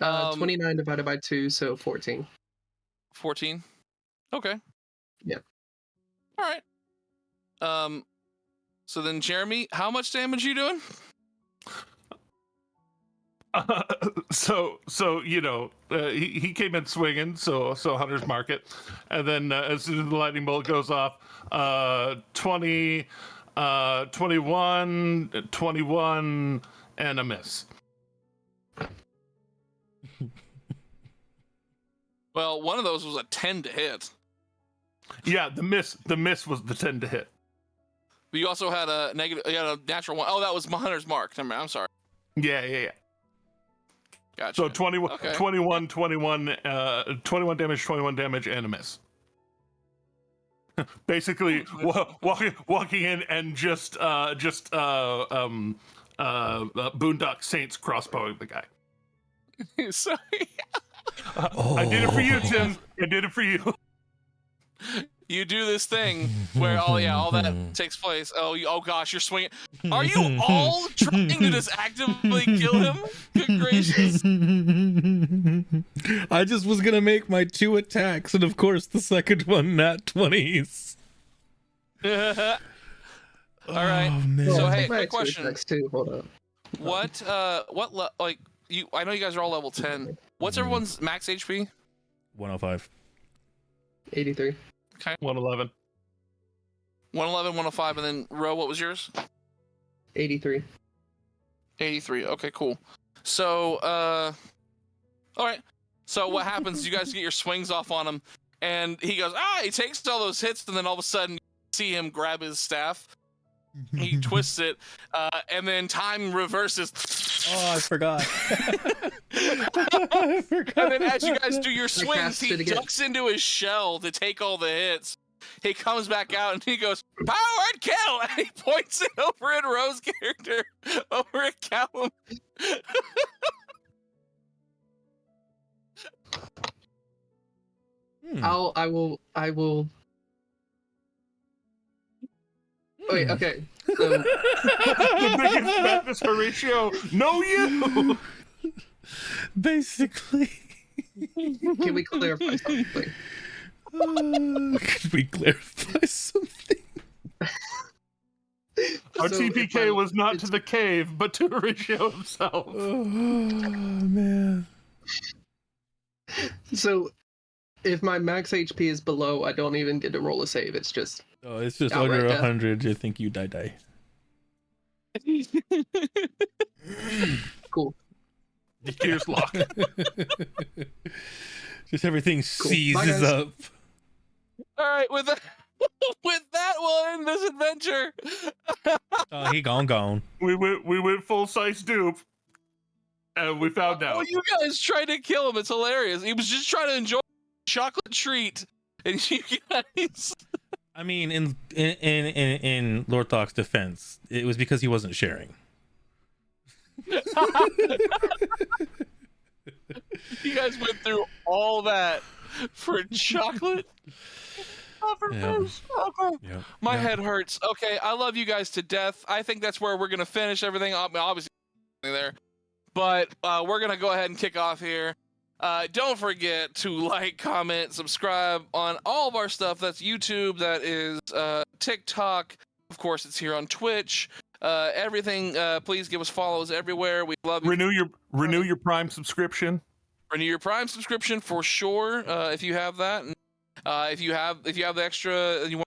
29 divided by 2, so 14. 14? Okay. Yeah. Alright. So then, Jeremy, how much damage are you doing? He came in swinging, so Hunter's Market, and then as soon as the lightning bolt goes off, 20, 21, and a miss. Well, one of those was a 10 to hit. Yeah, the miss was the 10 to hit. But you also had a natural 1. Oh, that was Hunter's Mark. I'm sorry. Yeah. Gotcha. So 21, okay. 21 damage, 21 damage, and a miss. Basically, walking in and just Boondock Saints crossbowing the guy. Sorry. I did it for you, Tim. I did it for you. You do this thing where all that takes place. Oh gosh, you're swinging. Are you all trying to just actively kill him? Good gracious. I just was gonna make my 2 attacks, and of course the second one nat 20s. All right. Oh, man. So hey, quick question. Hold on. I know you guys are all level 10. What's everyone's max HP? 105. 83. Okay. 111. 111, 105, and then Ro, what was yours? 83. 83. Okay, cool. So, all right. So what happens is you guys get your swings off on him, and he goes, he takes all those hits, and then all of a sudden you see him grab his staff. He twists it, and then time reverses. Oh, I forgot. And then as you guys do your swings, he ducks into his shell to take all the hits. He comes back out and he goes, power and kill! And he points it over at Ro's character, over at Callum. I will. Wait, okay. So... The biggest madness Horatio. No, you. Basically. Can we clarify something? Can we clarify something? Our So if TPK my- was not to it's- the cave, but to Horatio himself. Oh man. So if my max HP is below, I don't even get to roll a save. It's just Oh, it's just Outright under death. 100. I think you die. cool. Gears lock. Just everything Cool. Bye, seizes guys. up. All right, with that, with that, we'll end this adventure. Oh, he gone. We went full size dupe, and we found Oh, out. you guys tried to kill him. It's hilarious. He was just trying to enjoy a chocolate treat, and you guys. I mean, in Lord Thok's defense, it was because he wasn't sharing. You guys went through all that for chocolate. Yeah. Okay. My head hurts. Okay, I love you guys to death. I think that's where we're gonna finish everything. Obviously, there, but we're gonna go ahead and kick off here. Don't forget to like, comment, subscribe on all of our stuff. That's YouTube. That is TikTok. Of course, it's here on Twitch. Everything. Please give us follows everywhere. We love you. Renew your Prime subscription. Renew your Prime subscription for sure. If you have that, and, if you have the extra, you want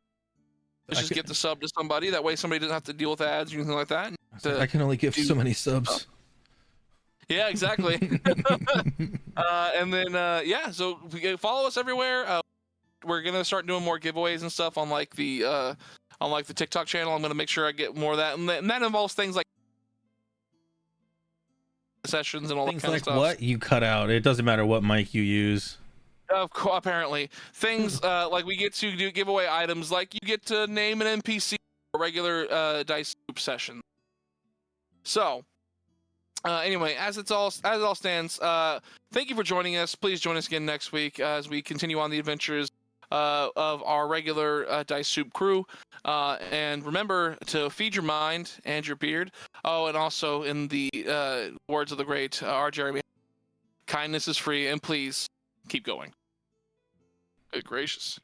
to just get the sub to somebody. That way, somebody doesn't have to deal with ads or anything like that. I can only give so many subs. Yeah, exactly. And then yeah, so follow us everywhere. We're gonna start doing more giveaways and stuff on like the TikTok channel. I'm gonna make sure I get more of that, and that involves things like sessions and all Things that kind like of stuff. what you cut out. It doesn't matter what mic you use. Of course, apparently things like we get to do giveaway items, like you get to name an NPC for a regular dice soup session. So anyway, as it all stands, thank you for joining us. Please join us again next week as we continue on the adventures of our regular Dice Soup crew. And remember to feed your mind and your beard. Oh, and also in the words of the great R. Jeremy, kindness is free, and please keep going. Good gracious.